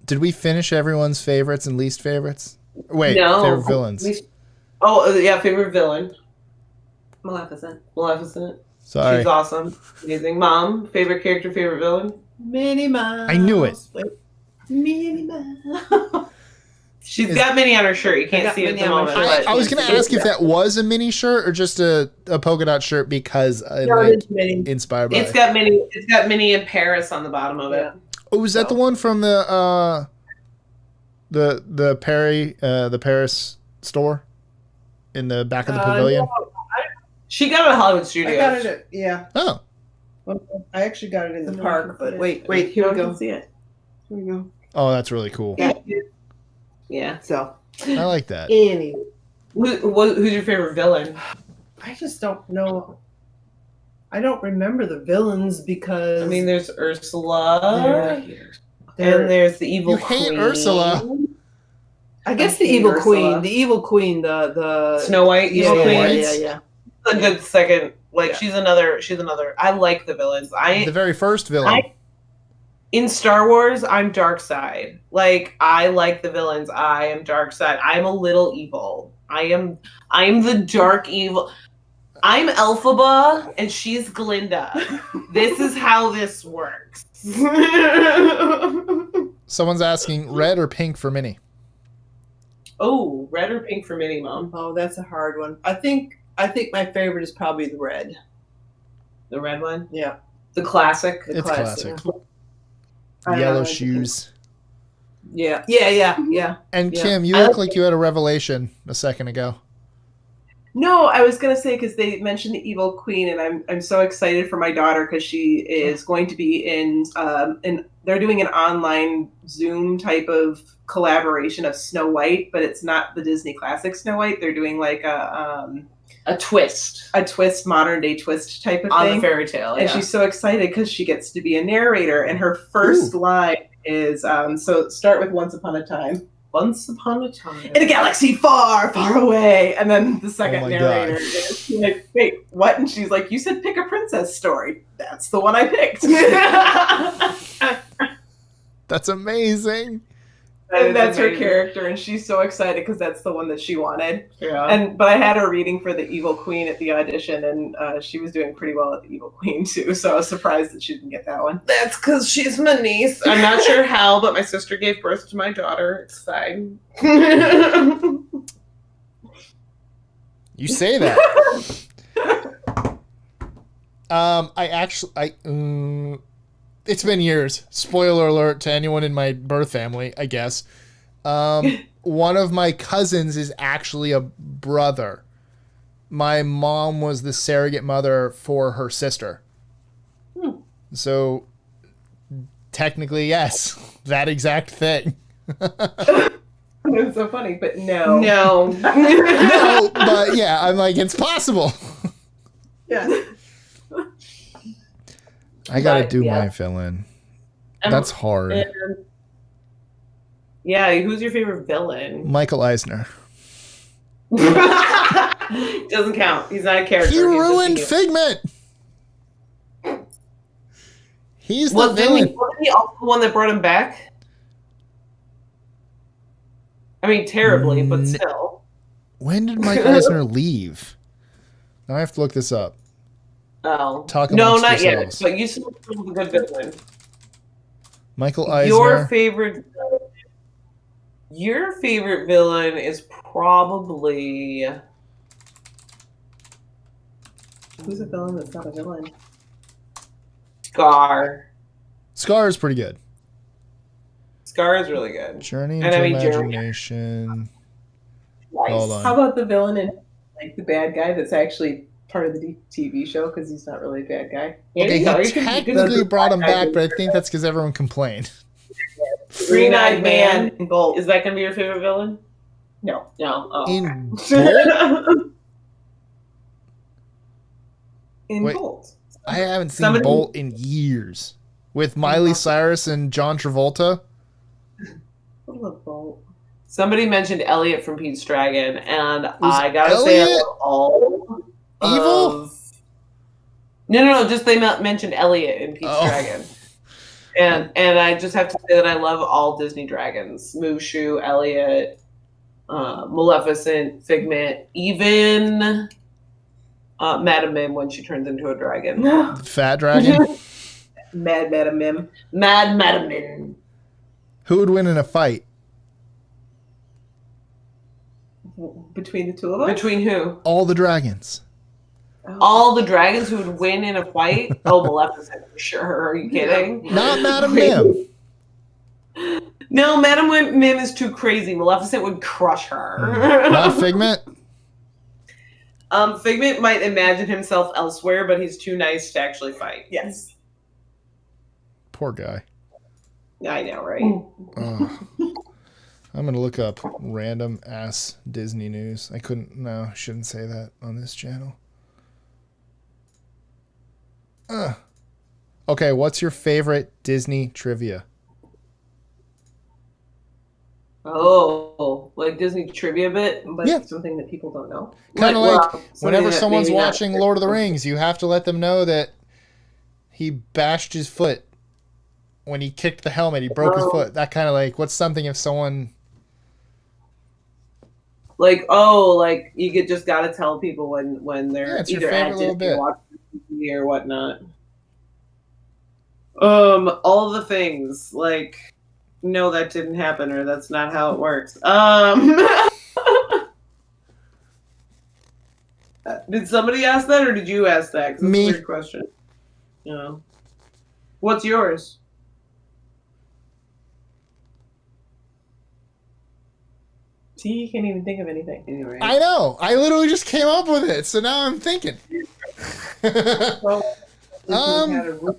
Did we finish everyone's favorites and least favorites? Wait, No. favorite villains. Oh yeah, favorite villain. Maleficent. Maleficent. Sorry. She's awesome. Amazing. Mom, favorite character, favorite villain? Minnie Mouse. I knew it. Minnie Mouse. She's got Minnie on her shirt. You can't got see it at Minnie the on my moment. shirt. but I was going to ask if that was a mini shirt or just a polka dot shirt because I No, like it's Minnie. inspired by It's it. got Minnie. It's got Minnie in Paris on the bottom of it. Yeah. Oh, was that the one from the Paris store in the back of the pavilion? No, She got it at Hollywood I Studios. got it. Yeah, Oh, I actually got it in the park. But wait, Here here we we go. See it. Here we go. oh, that's really cool. Yeah. So I like that. anyway, Who's your favorite villain? I just don't know. I don't remember the villains because I mean, there's Ursula, they're- and there's the evil You hate queen. Ursula. I guess I the hate evil Ursula. queen. The evil queen. The Snow White, Yeah, evil Snow queen. White. yeah. A good second. Like Yeah. she's another. I like the villains. The very first villain. In Star Wars, I'm dark side. Like I like the villains. I am dark side. I'm a little evil. I'm the dark evil. I'm Elphaba and she's Glinda. This is how this works. Someone's asking red or pink for Minnie. Oh, red or pink for Minnie, Mom? Oh, that's a hard one. I think my favorite is probably the red. The red one? Yeah, The classic? the It's classic. I Yellow shoes. Yeah. And Yeah. Kim, you I look like- like you had a revelation a second ago. No, I was gonna say because they mentioned the evil queen, and I'm so excited for my daughter because she is going to be in they're doing an online Zoom type of collaboration of Snow White, but it's not the Disney classic Snow White. They're doing like A twist a twist, modern day twist type of on thing. the fairy tale. And Yeah. she's so excited because she gets to be a narrator, and her first line is so start with "Once upon a time." Once upon a time. In a galaxy far, far away. And then the second Oh my narrator God. is like, wait, what? And she's like, you said pick a princess story. That's the one I picked. That's amazing. And that's her amazing. character, and she's so excited because that's the one that she wanted. Yeah. But I had her reading for the Evil Queen at the audition, and she was doing pretty well at the Evil Queen too. So I was surprised that she didn't get that one. That's because she's my niece. I'm not sure how, but my sister gave birth to my daughter. It's fine. You say that. It's been years. Spoiler alert to anyone in my birth family, I guess. One of my cousins is actually a brother. My mom was the surrogate mother for her sister. So, technically, yes, that exact thing. It's so funny, but no. No. No, but yeah, I'm like, it's possible. Yeah. I gotta But, do yeah. my fill-in. That's hard. And- yeah, who's your favorite villain? Michael Eisner. Doesn't count. He's not a character. He He's just a ruined human. Figment. He's the Wasn't villain. he also the one that brought him back? I mean, terribly, but still. When did Mike Eisner leave? Now I have to look this up. Oh. Talk No, amongst not yourselves. yet. But you said he was a good villain. Michael Eisner. Your favorite villain is probably Who's a villain that's not a villain? Scar. Scar is pretty good. Scar is really good. Journey And into I mean, Jeremy- Imagination. Nice. Hold on. How about the villain and like the bad guy that's actually part of the TV show because he's not really a bad guy? Okay, You he technically brought him back, but I think that's because everyone complained. Green-eyed man. in Bolt. Is that gonna be your favorite villain? No. No. Oh, In okay. Bolt? In Wait. Bolt. I haven't seen Somebody- Bolt in years. With Miley Cyrus and John Travolta. I love Bolt. Somebody mentioned Elliot from Pete's Dragon, and Was I gotta say, I Elliot love all evil? of- No. Just they mentioned Elliot in Pete's Oh. Dragon, and I just have to say that I love all Disney dragons: Mushu, Elliot, Maleficent, Figment, even Madame Mim when she turns into a dragon. Fat Dragon. Mad Madam Mim. Mad Madame Mim. Who would win in a fight? Between the two of us? Between who? All the dragons. All the dragons who would win in a fight? Oh, Maleficent for sure. Are you kidding? Not Madame Mim. No, Madame Mim is too crazy. Maleficent would crush her. Not Figment. Figment might imagine himself elsewhere, but he's too nice to actually fight. Yes. Poor guy. I know, right? Ugh. I'm gonna look up random ass Disney news. I shouldn't say that on this channel. Okay, what's your favorite Disney trivia? Oh, like Disney trivia bit? But Yeah. something that people don't know. Kind of Well, like something whenever that someone's maybe not- watching Lord of the Rings, you have to let them know that he bashed his foot when he kicked the helmet. He broke his foot. That kind of like, what's something if someone... Like you could just gotta tell people when they're Yeah, it's your either favorite at little Disney bit. or watching TV or whatnot. All the things like, no, that didn't happen, or that's not how it works. Did somebody ask that, or did you ask that? 'Cause that's Me. a weird question. Yeah. What's yours? See, you can't even think of anything. Anyway. I know. I literally just came up with it, so now I'm thinking. Well, Um, had a room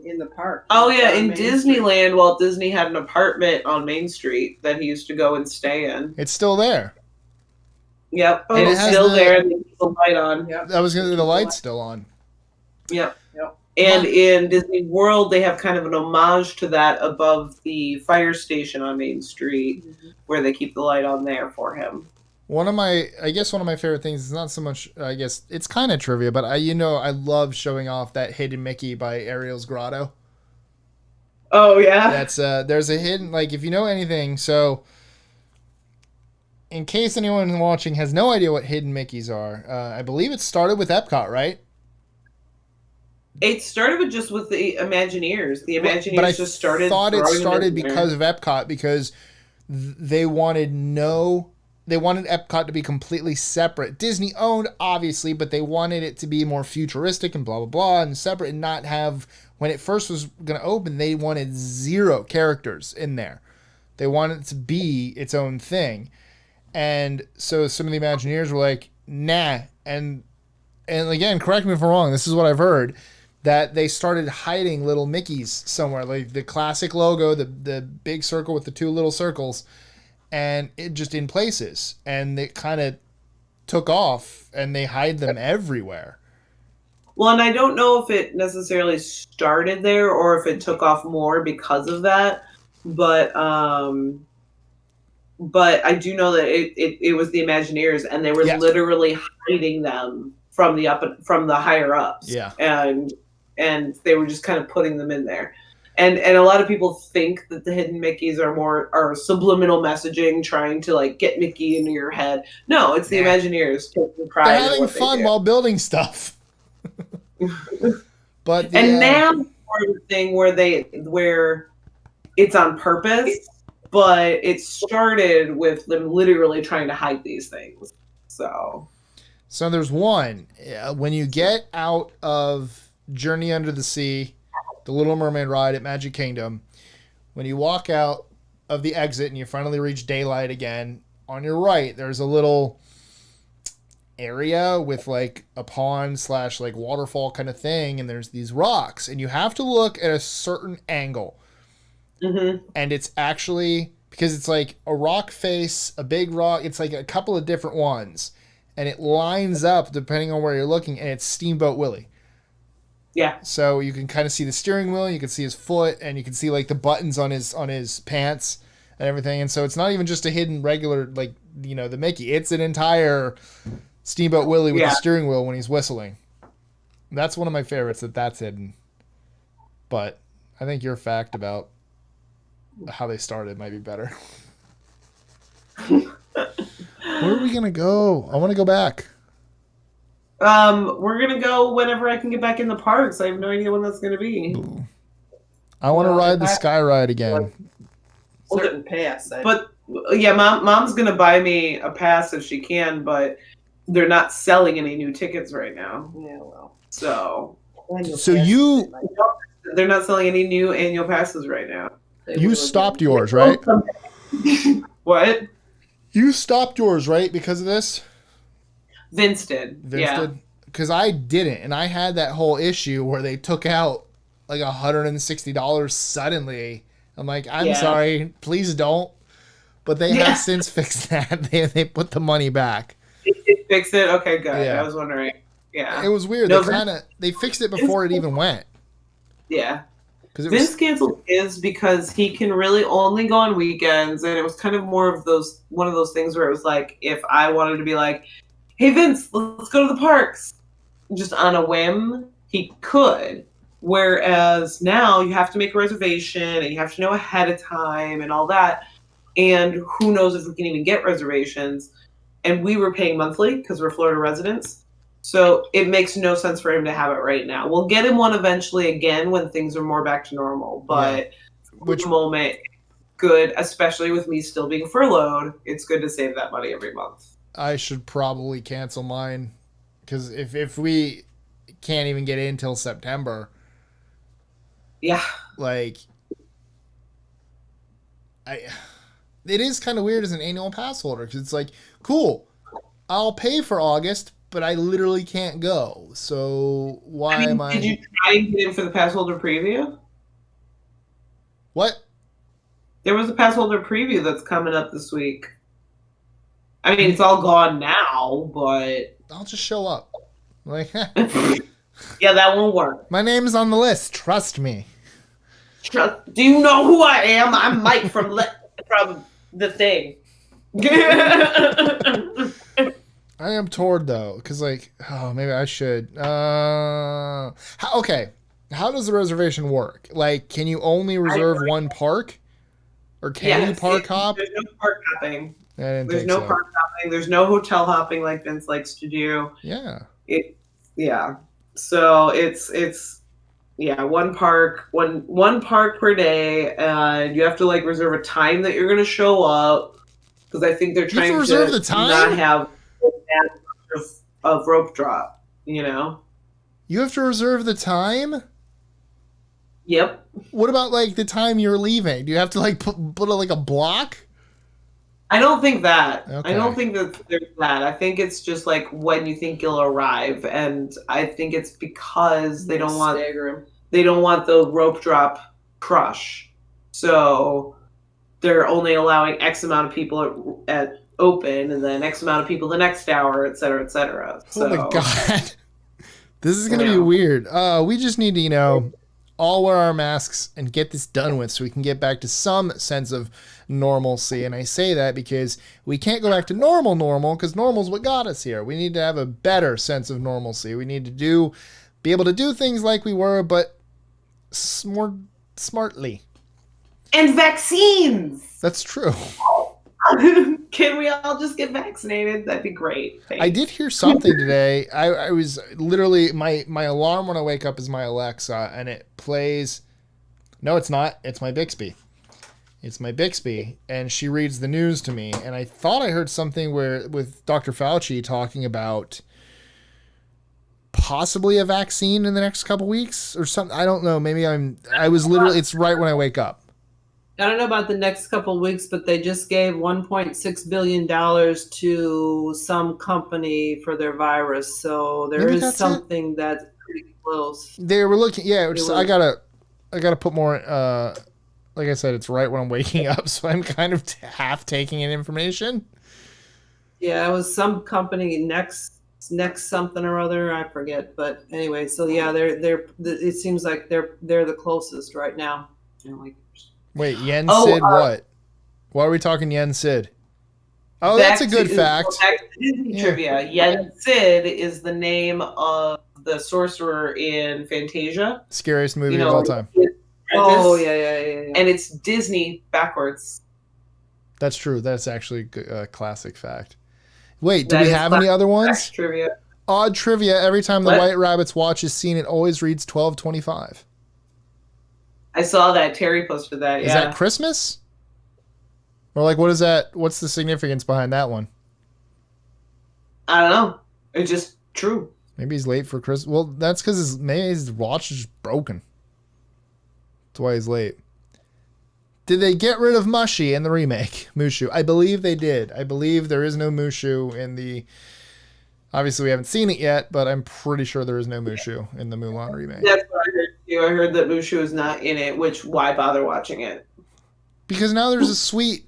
in the park. Oh yeah, On in Main Street. Disneyland, Walt Disney had an apartment on Main Street that he used to go and stay in. It's still there. Yep, Oh, and it it's has still the- there. And they keep the light on. Yep. I was gonna say the light's still on. Yep. Yep. And in Disney World, they have kind of an homage to that above the fire station on Main Street, where they keep the light on there for him. One of my favorite things is not so much, I guess, it's kind of trivia, but I love showing off that Hidden Mickey by Ariel's Grotto. Oh yeah. That's, there's a hidden, like, if you know anything, so, in case anyone watching has no idea what Hidden Mickeys are, I believe it started with Epcot, right? It started with the Imagineers. The Imagineers But I just started. thought it throwing them started in there. because of Epcot, because they wanted Epcot to be completely separate. Disney owned, obviously, but they wanted it to be more futuristic and blah, blah, blah, and separate, and not have, when it first was going to open, they wanted 0 characters in there. They wanted it to be its own thing. And so some of the Imagineers were like, nah. And again, correct me if I'm wrong, this is what I've heard, that they started hiding little Mickeys somewhere, like the classic logo, the big circle with the 2 little circles, and it just in places, and it kind of took off, and they hide them everywhere. Well, and I don't know if it necessarily started there or if it took off more because of that, but I do know that it was the Imagineers, and they were Yes. literally hiding them from the higher ups. Yeah. And they were just kind of putting them in there. And a lot of people think that the hidden Mickeys are subliminal messaging, trying to like get Mickey into your head. No, it's the Nah. Imagineers taking pride They're in having what they fun do. while building stuff. But the, And now it's more of a thing where it's on purpose, but it started with them literally trying to hide these things. So there's one, when you get out of Journey Under the Sea, the Little Mermaid ride at Magic Kingdom, when you walk out of the exit and you finally reach daylight again, on your right, there's a little area with like a pond / like waterfall kind of thing, and there's these rocks, and you have to look at a certain angle. Mm-hmm. and it's actually because it's like a rock face, a big rock. It's like a couple of different ones, and it lines up depending on where you're looking, and it's Steamboat Willie. Yeah. So you can kind of see the steering wheel, you can see his foot, and you can see like the buttons on his pants and everything. And so it's not even just a hidden regular like the Mickey. It's an entire Steamboat Willie with the steering wheel when he's whistling. That's one of my favorites. That's hidden. But I think your fact about how they started might be better. Where are we gonna go? I want to go back. We're gonna go whenever I can get back in the parks. I have no idea when that's gonna be. Ooh. I want to ride the Sky Ride again. Certain pass. But yeah, mom's gonna buy me a pass if she can, but they're not selling any new tickets right now. Yeah, well. So they're not selling any new annual passes right now. You stopped yours, right? What? You stopped yours, right? Because of this? Vince did. Did? Because I didn't, and I had that whole issue where they took out like $160 suddenly. I'm like, I'm sorry, please don't. But they have since fixed that. They put the money back. They fixed it? Okay, good. Yeah. I was wondering. Yeah. It was weird. No, they fixed it before it even went. Yeah. Vince canceled his because he can really only go on weekends, and it was kind of more of one of those things where it was like, if I wanted to be like, hey Vince, let's go to the parks, just on a whim, he could. Whereas now you have to make a reservation and you have to know ahead of time and all that, and who knows if we can even get reservations. And we were paying monthly because we're Florida residents. So it makes no sense for him to have it right now. We'll get him one eventually again when things are more back to normal. But which moment, good, especially with me still being furloughed, it's good to save that money every month. I should probably cancel mine because if we can't even get in till September, like it is kind of weird as an annual pass holder because it's like, cool, I'll pay for August, but I literally can't go. So why am I? Did you try and get in for the pass holder preview? What? There was a pass holder preview that's coming up this week. I mean, it's all gone now, but I'll just show up. Like, yeah, that won't work. My name's on the list. Trust me. Do you know who I am? I'm Mike from the thing. I am torn though, because maybe I should. Okay, how does the reservation work? Like, can you only reserve one park, or can you park hop? There's no park hopping. There's no park hopping. There's no hotel hopping like Vince likes to do. Yeah. So it's one park per day, and you have to reserve a time that you're going to show up, because I think they're trying to reserve the time? not have of rope drop. You have to reserve the time. Yep. What about the time you're leaving? Do you have to put a block? I don't think that. Okay. I don't think that there's that. I think it's just when you think you'll arrive, and I think it's because they don't want the rope drop crush. So they're only allowing X amount of people at open, and then X amount of people the next hour, et cetera, et cetera. So, oh my god, this is gonna be weird. We just need to all wear our masks and get this done with so we can get back to some sense of normalcy. And I say that because we can't go back to normal because normal's what got us here. We need to have a better sense of normalcy. We need to be able to do things like we were, but more smartly. And vaccines. That's true. Can we all just get vaccinated? That'd be great. Thanks. I did hear something today. I was literally, my alarm when I wake up is my Alexa, and it plays. No, it's not. It's my Bixby. It's my Bixby, and she reads the news to me. And I thought I heard something with Dr. Fauci talking about possibly a vaccine in the next couple weeks or something. I don't know. Maybe I was literally. It's right when I wake up. I don't know about the next couple of weeks, but they just gave $1.6 billion to some company for their virus. So there is something that's pretty close. They were looking. Yeah, I gotta put more like I said, it's right when I'm waking up, so I'm kind of half taking in information. Yeah, it was some company next something or other, I forget. But anyway, so yeah, they're it seems like they're the closest right now. Wait, Yen Oh, Sid what? Why are we talking Yen Sid? Oh, back that's a good to- fact. Back to Disney Yeah. trivia. Yen Sid is the name of the sorcerer in Fantasia. Scariest movie You of know, all time. Oh yeah. And it's Disney backwards. That's true. That's actually a classic fact. Wait, do That we is have any other ones? Trivia. Odd trivia. Every time the What? White Rabbit's watch is seen, it always reads 12:25. I saw that. Terry posted that. Is Yeah. that Christmas? Or like, what is that? What's the significance behind that one? I don't know. It's just true. Maybe he's late for Christmas. Well, that's because maybe his watch is just broken. That's why he's late. Did they get rid of Mushy in the remake, Mushu? I believe they did. I believe there is no Mushu in the... Obviously, we haven't seen it yet, but I'm pretty sure there is no Mushu in the Mulan remake. That's what I heard too. I heard that Mushu is not in it, which why bother watching it? Because now there's a sweet...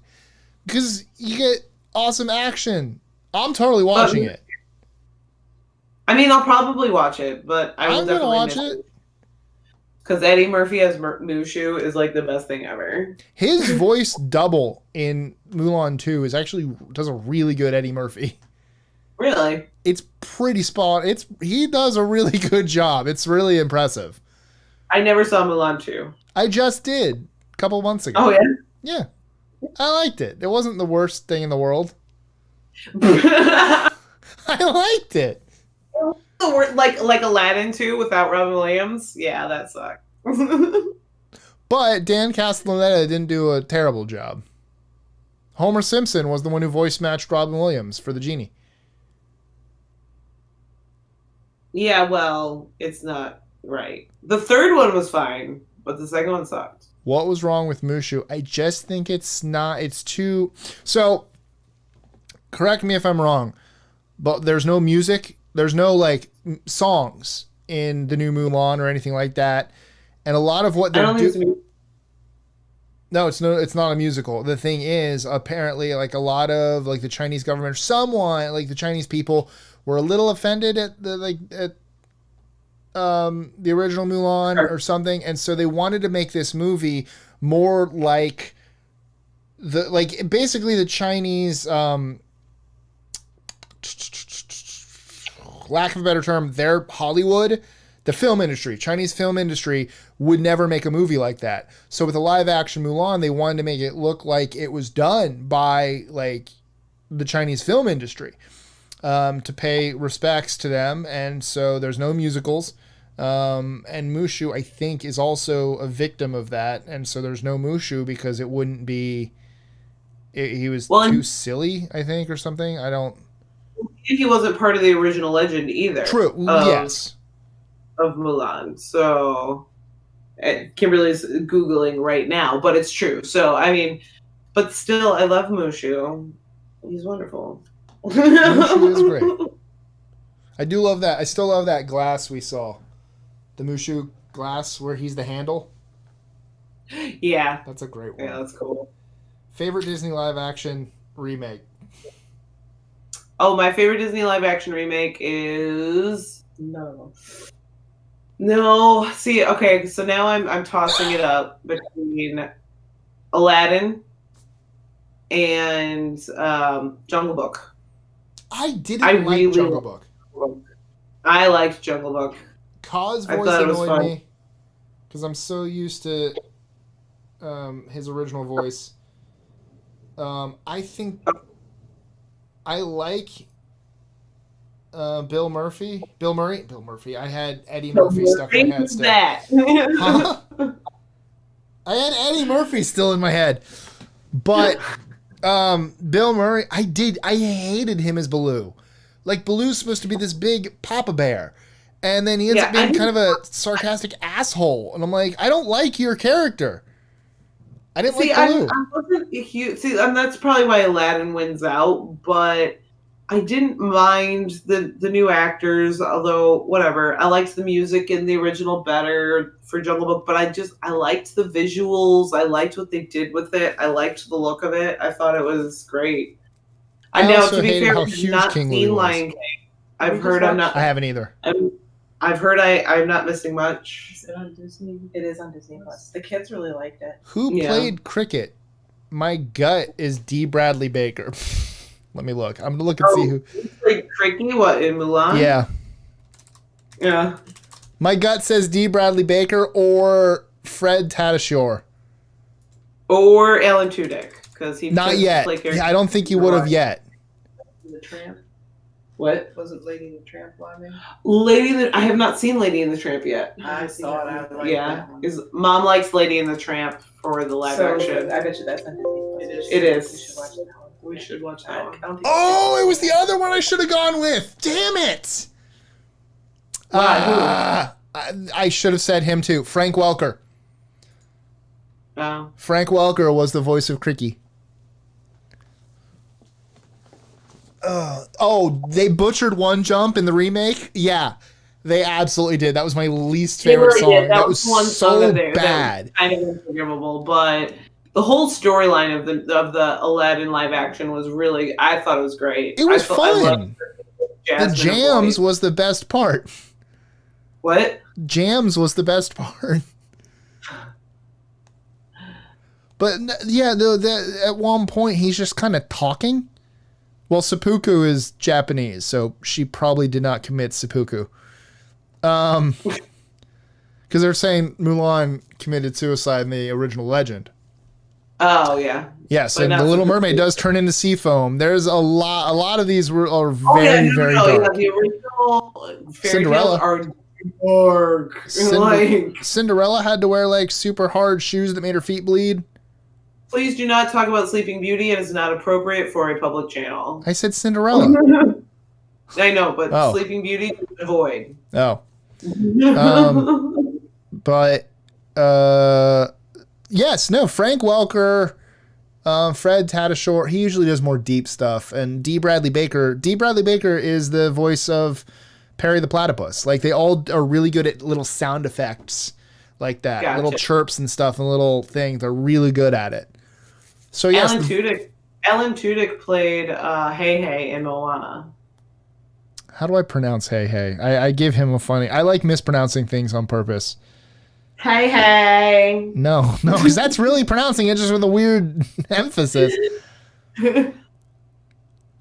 Because you get awesome action. I'm totally watching it. I mean, I'll probably watch it, but I will I'm gonna definitely watch miss it. Because Eddie Murphy as Mushu is like the best thing ever. His voice double in Mulan 2 does a really good Eddie Murphy. Really? It's pretty spot. He does a really good job. It's really impressive. I never saw Mulan 2. I just did a couple months ago. Oh, yeah? Yeah. I liked it. It wasn't the worst thing in the world. The I liked it. word, like Aladdin 2 without Robin Williams? Yeah, that sucked. But Dan Castellaneta didn't do a terrible job. Homer Simpson was the one who voice matched Robin Williams for the genie. Yeah, well, it's not right. The third one was fine, but the second one sucked. What was wrong with Mushu? I just think it's too... So, correct me if I'm wrong, but there's no music. There's no, like, songs in the new Mulan or anything like that. And a lot of what they're doing... No, it's not a musical. The thing is, apparently, like, a lot of, like, the Chinese government, or someone, like, the Chinese people were a little offended at the original Mulan or something, and so they wanted to make this movie more like basically the Chinese, lack of a better term, their Hollywood, the film industry, Chinese film industry would never make a movie like that. So with a live action Mulan, they wanted to make it look like it was done by like the Chinese film industry, to pay respects to them, and so there's no musicals. And Mushu, I think, is also a victim of that, and so there's no Mushu because it wouldn't be. He was too silly, I think, or something. I don't. He wasn't part of the original legend either. True. Yes. Of Mulan. So, Kimberly's Googling right now, but it's true. So, I mean, but still, I love Mushu. He's wonderful. Mushu is great. I do love that. I still love that glass we saw. The Mushu glass where he's the handle. Yeah. That's a great one. Yeah, that's cool. Favorite Disney live action remake? Oh, my favorite Disney live action remake is no. See, okay, so now I'm tossing it up between Aladdin and Jungle Book. I didn't like Jungle Book. I liked Jungle Book. Ka's voice annoyed me because I'm so used to his original voice. I think I like Bill Murray. I had Eddie Murphy stuck in my head still. Huh? I had Eddie Murphy still in my head, but Bill Murray, I hated him as Baloo. Like, Baloo's supposed to be this big Papa Bear, and then he ends up being kind of a sarcastic asshole, and I'm like, I don't like your character. I didn't like Baloo. I wasn't a huge, and that's probably why Aladdin wins out, but I didn't mind the new actors, although whatever. I liked the music in the original better for Jungle Book, but I liked the visuals. I liked what they did with it. I liked the look of it. I thought it was great. I know, also to be hated fair, how I've huge not King Louis seen was. Lion King. I've heard I'm not. I haven't either. I've heard I'm not missing much. Is it on Disney? It is on Disney Plus. The kids really liked it. Who Yeah. played Cricket? My gut is D. Bradley Baker. Let me look. I'm gonna look and see who. Like Cricky, what in Mulan? Yeah, Yeah. my gut says D. Bradley Baker or Fred Tatasciore. Or Alan Tudyk, because he Not chose to yet. play characters. Yeah, I don't think he would have yet. The Tramp. What? Wasn't Lady and the Tramp live? I have not seen Lady and the Tramp yet. I saw it. I like Yeah, that one. because Mom likes Lady and the Tramp for the live So action. good. I bet you that's on Disney Plus. It is. We should watch that one. We should watch I that one. don't think Oh, it was the other one I should have gone with. Damn it! Why? I should have said him too. Frank Welker. Oh. Frank Welker was the voice of Cricky. Oh, they butchered One Jump in the remake? Yeah, they absolutely did. That was my least favorite They song. really did. That was one so song that bad. was kind of unforgivable, but the whole storyline of the Aladdin live action was really. I thought it was great. It was I fun. loved The Jasmine jams voice. was the best part. What? Jams was the best part. But yeah, at one point he's just kind of talking. Well, seppuku is Japanese, so she probably did not commit seppuku. Because they're saying Mulan committed suicide in the original legend. Oh yeah. Yes, But and not the Little seppuku. Mermaid does turn into sea foam. There's a lot of these are very, very Yeah, dark. the original fairy Cinderella. tales are dark. Like, Cinderella had to wear like super hard shoes that made her feet bleed. please do not talk about Sleeping Beauty. It is not appropriate for a public channel. I said Cinderella. I know, but Oh. Sleeping Beauty, avoid. Oh. But yes, no, Frank Welker, Fred Tatasciore, he usually does more deep stuff. And D. Bradley Baker is the voice of Perry the Platypus. Like, they all are really good at little sound effects like that. Gotcha. Little chirps and stuff and little things. They're really good at it. So yes, Alan Tudyk played Hey Hey in Moana. how do I pronounce hey hey? I give him a funny, I like mispronouncing things on purpose. Hey Hey. No, because that's really pronouncing it just with a weird emphasis. I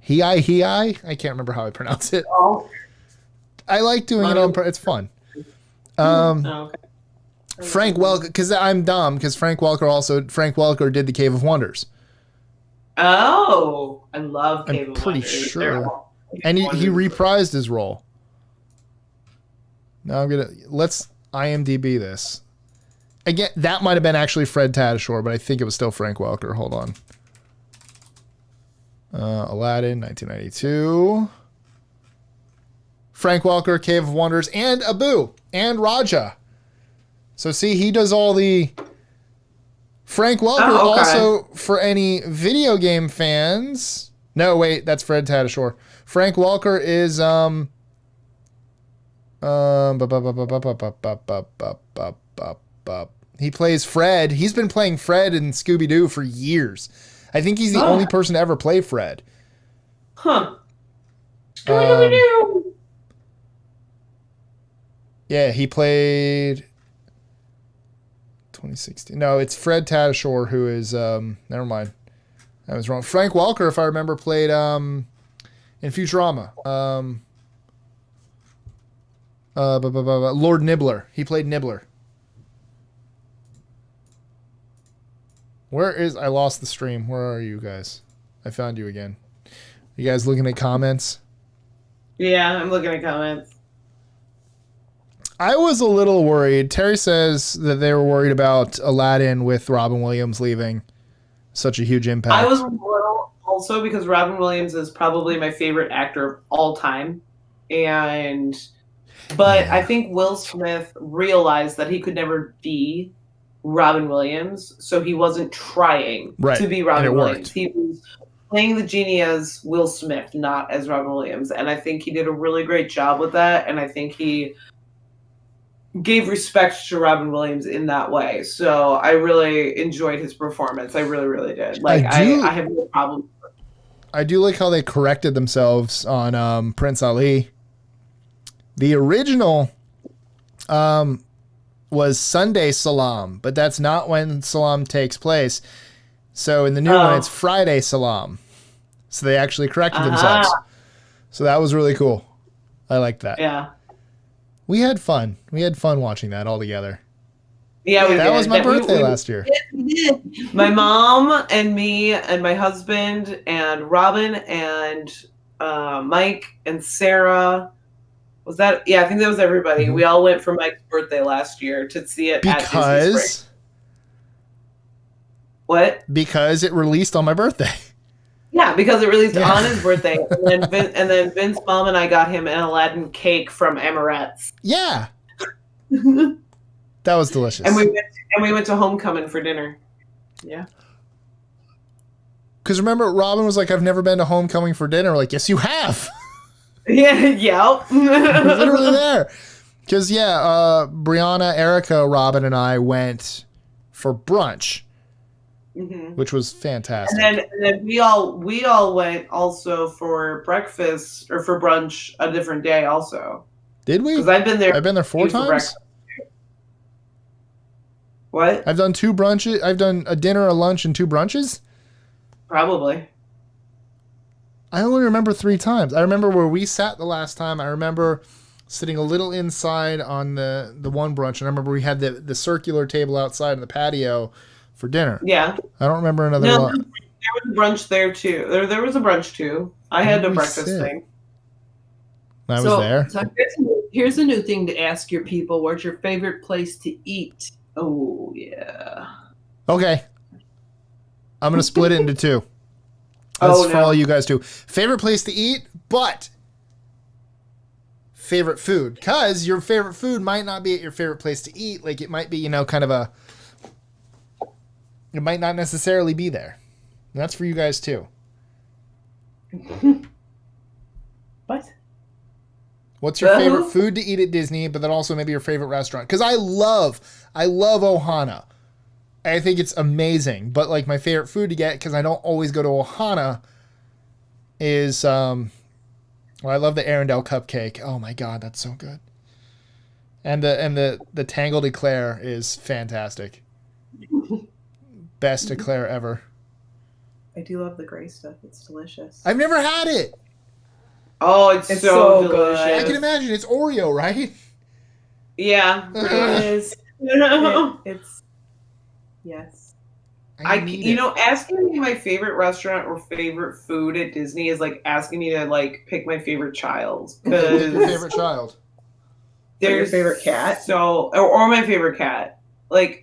can't remember how I pronounce it. Oh, I like doing it on purpose. It's fun. okay. Frank Welker, because I'm dumb, because Frank Welker did the Cave of Wonders. Oh, I love Cave I'm of pretty Wonders. sure. They're all- And he Wonders. reprised his role. Now let's IMDb this. Again, that might have been actually Fred Tatasciore, but I think it was still Frank Welker. Hold on. Aladdin, 1992. Frank Welker, Cave of Wonders, and Abu, and Raja. So see, he does all the... Frank Welker Oh, okay. also, for any video game fans... No, wait, that's Fred Tatasciore. Frank Welker is... He plays Fred. He's been playing Fred in Scooby-Doo for years. I think he's the only person to ever play Fred. Huh. Yeah, he played 2016. No, it's Fred Tatasciore who is never mind. I was wrong. Frank Welker, if I remember, played in Futurama. Lord Nibbler. He played Nibbler. Where is... I lost the stream. Where are you guys? I found you again. You guys looking at comments? Yeah, I'm looking at comments. I was a little worried. Terry says that they were worried about Aladdin with Robin Williams leaving. Such a huge impact. I was a little also because Robin Williams is probably my favorite actor of all time. But I think Will Smith realized that he could never be Robin Williams, so he wasn't trying Right, to be and Robin it Williams. worked. He was playing the genie as Will Smith, not as Robin Williams, and I think he did a really great job with that, and I think he gave respect to Robin Williams in that way. So I really enjoyed his performance. I really, really did. Like I have no problem. I do like how they corrected themselves on Prince Ali. The original was Sunday Salam, but that's not when Salam takes place. So in the new one, it's Friday Salam. So they actually corrected themselves. So that was really cool. I liked that. Yeah. We had fun. We had fun watching that all together. Yeah, that was my birthday last year. We did. My mom and me and my husband and Robin and Mike and Sarah. Was that? Yeah, I think that was everybody. We all went for Mike's birthday last year to see it at Disney Springs. What? Because it released on my birthday. Yeah, because it released on his birthday, and then Vince Mom and I got him an Aladdin cake from Amaret's. Yeah, that was delicious. And we went to Homecoming for dinner. Yeah. Because remember, Robin was like, "I've never been to Homecoming for dinner." We're like, yes, you have. Yeah. Literally there. Because Brianna, Erica, Robin, and I went for brunch. Which was fantastic. And then we all went also for breakfast or for brunch a different day also. Did we? Because I've been there 4 times. What? I've done 2 brunches. I've done a dinner, a lunch, and 2 brunches. Probably. I only remember 3 times. I remember where we sat the last time. I remember sitting a little inside on the one brunch, and I remember we had the circular table outside in the patio for dinner. Yeah. I don't remember another one. There was a brunch there too. There was a brunch too. I had a breakfast thing. I was there. So here's a new thing to ask your people. Where's your favorite place to eat? Oh, yeah. Okay. I'm going to split it into 2. That's for all you guys too. Favorite place to eat, but favorite food. Because your favorite food might not be at your favorite place to eat. Like, it might be, kind of it might not necessarily be there. And that's for you guys too. What? What's your favorite food to eat at Disney, but then also maybe your favorite restaurant? Because I love Ohana. I think it's amazing. But like my favorite food to get, because I don't always go to Ohana, is I love the Arendelle cupcake. Oh my god, that's so good. And the Tangled Eclair is fantastic. Best eclair ever. I do love the gray stuff. It's delicious. I've never had it. Oh, it's so delicious. I can imagine. It's Oreo, right? Yeah, it is. It's yes. Asking me my favorite restaurant or favorite food at Disney is like asking me to like pick my favorite child. What's your favorite child? Your favorite cat? Or my favorite cat. Like,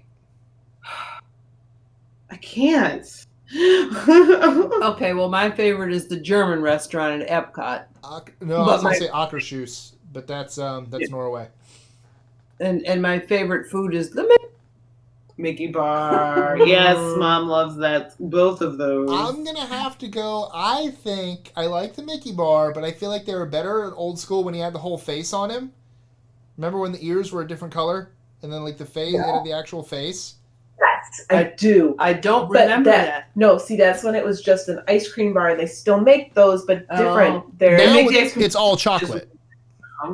I can't. Okay, well, my favorite is the German restaurant at Epcot. I was going to say Akershus, but that's Norway. And my favorite food is the Mickey Bar. Yes, Mom loves that. Both of those. I'm going to have to go. I think I like the Mickey Bar, but I feel like they were better at old school when he had the whole face on him. Remember when the ears were a different color? And then like the face, it had the actual face? Yes, I do. I don't remember that. No, see, that's when it was just an ice cream bar. They still make those, but different. It's all chocolate.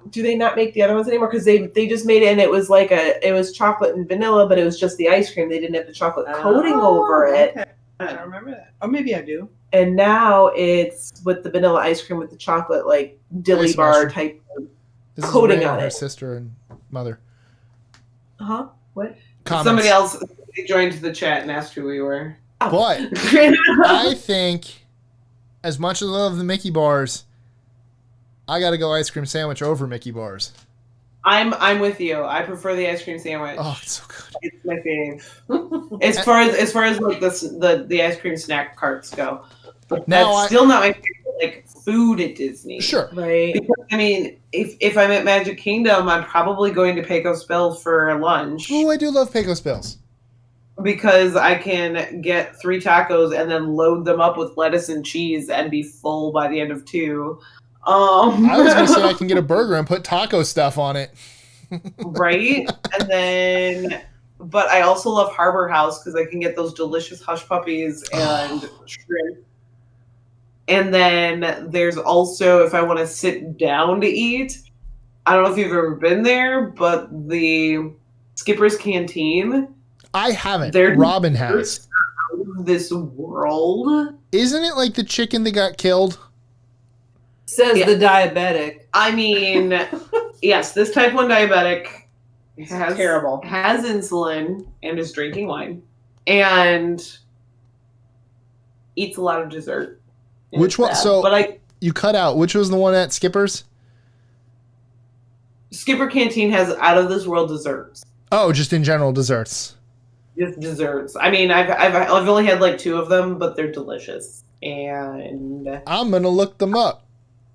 Do they not make the other ones anymore? Because they just made it, and it was like it was chocolate and vanilla, but it was just the ice cream. They didn't have the chocolate coating over it. Okay. I don't remember that. Or maybe I do. And now it's with the vanilla ice cream with the chocolate, like dilly bar type coating on it. Her sister and mother. Huh? What? Comments. Somebody else joined the chat and asked who we were. But I think, as much as I love the Mickey bars, I got to go ice cream sandwich over Mickey bars. I'm with you. I prefer the ice cream sandwich. Oh, it's so good. It's my fave. as far as like the ice cream snack carts go, but that's still not my favorite like food at Disney. Sure, right? Because, I mean, if I'm at Magic Kingdom, I'm probably going to Pecos Bill for lunch. Oh, I do love Pecos Bills. because I can get 3 tacos and then load them up with lettuce and cheese and be full by the end of 2. I was gonna say I can get a burger and put taco stuff on it. Right? And then, but I also love Harbor House because I can get those delicious hush puppies and shrimp. And then there's also, if I want to sit down to eat, I don't know if you've ever been there, but the Skipper's Canteen. I haven't. They're Robin has. out of this world. Isn't it like the chicken that got killed? Says Yeah. the diabetic. I mean, yes, this type 1 diabetic It's has terrible. has insulin and is drinking wine and eats a lot of dessert. And Which it's one? bad. So but you cut out. Which was the one at Skipper's? Skipper Canteen has out of this world desserts. Oh, just in general desserts. Just desserts. I mean, I've only had like 2 of them, but they're delicious. And I'm gonna look them up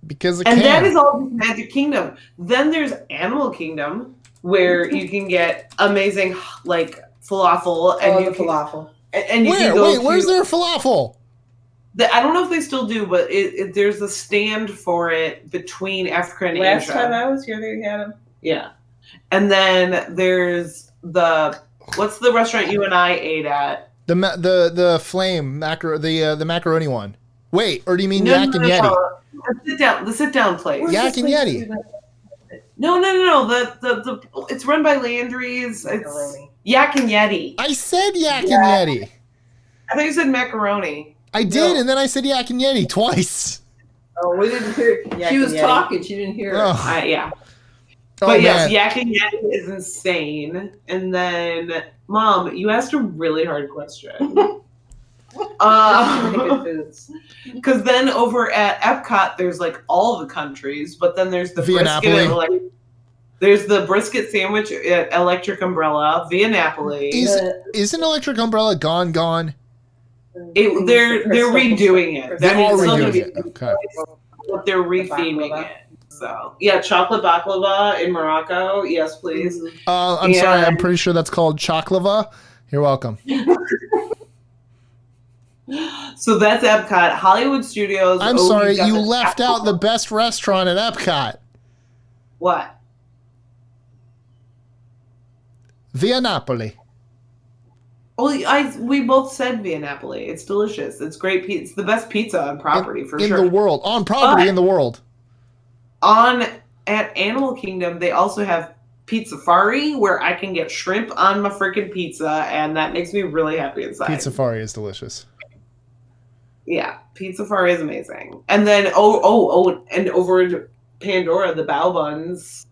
because I and can. that is all Magic Kingdom. Then there's Animal Kingdom, where you can get amazing like falafel and Oh, you the can, falafel. and you can Where? go Wait, where's to, their falafel? I don't know if they still do, but there's a stand for it between Africa and Last Asia. time I was here, they had them. Yeah. And then there's what's the restaurant you and I ate at? The flame the macaroni one. Wait, or do you mean Yak and Yeti? The sit down place. Yak and Yeti. No. The it's run by Landry's. It's Macaroni. Yak and Yeti. I said Yak and Yeti. I thought you said macaroni. I did, and then I said Yak and Yeti twice. Oh, we didn't hear. Yak She and was Yeti. talking. She didn't hear. Oh, Yeah. oh, But yes, man. Yak and Yeti is insane. And then, Mom, you asked a really hard question. Too many good foods. Because then over at Epcot, there's like all the countries, but then there's the Via brisket. Napoli. There's the brisket sandwich at Electric Umbrella, Via Napoli. Isn't Electric Umbrella gone? They're redoing it. They're I mean, all it's still gonna redoing be- it. Okay. But they're retheming baklava. it. So yeah, chocolate baklava in Morocco. Yes, please. I'm sorry. I'm pretty sure that's called choklava. You're welcome. So that's Epcot. Hollywood Studios. I'm oh, sorry. you've got You the left out the best restaurant at Epcot. What? Via Napoli. Well, we both said Via Napoli. It's delicious. It's great pizza. It's the best pizza on property for in sure. the world. On property But- in the world. At Animal Kingdom, they also have Pizza Safari, where I can get shrimp on my freaking pizza, and that makes me really happy inside. Pizza Safari is delicious. Yeah, Pizza Safari is amazing. And then and over in Pandora, the bao buns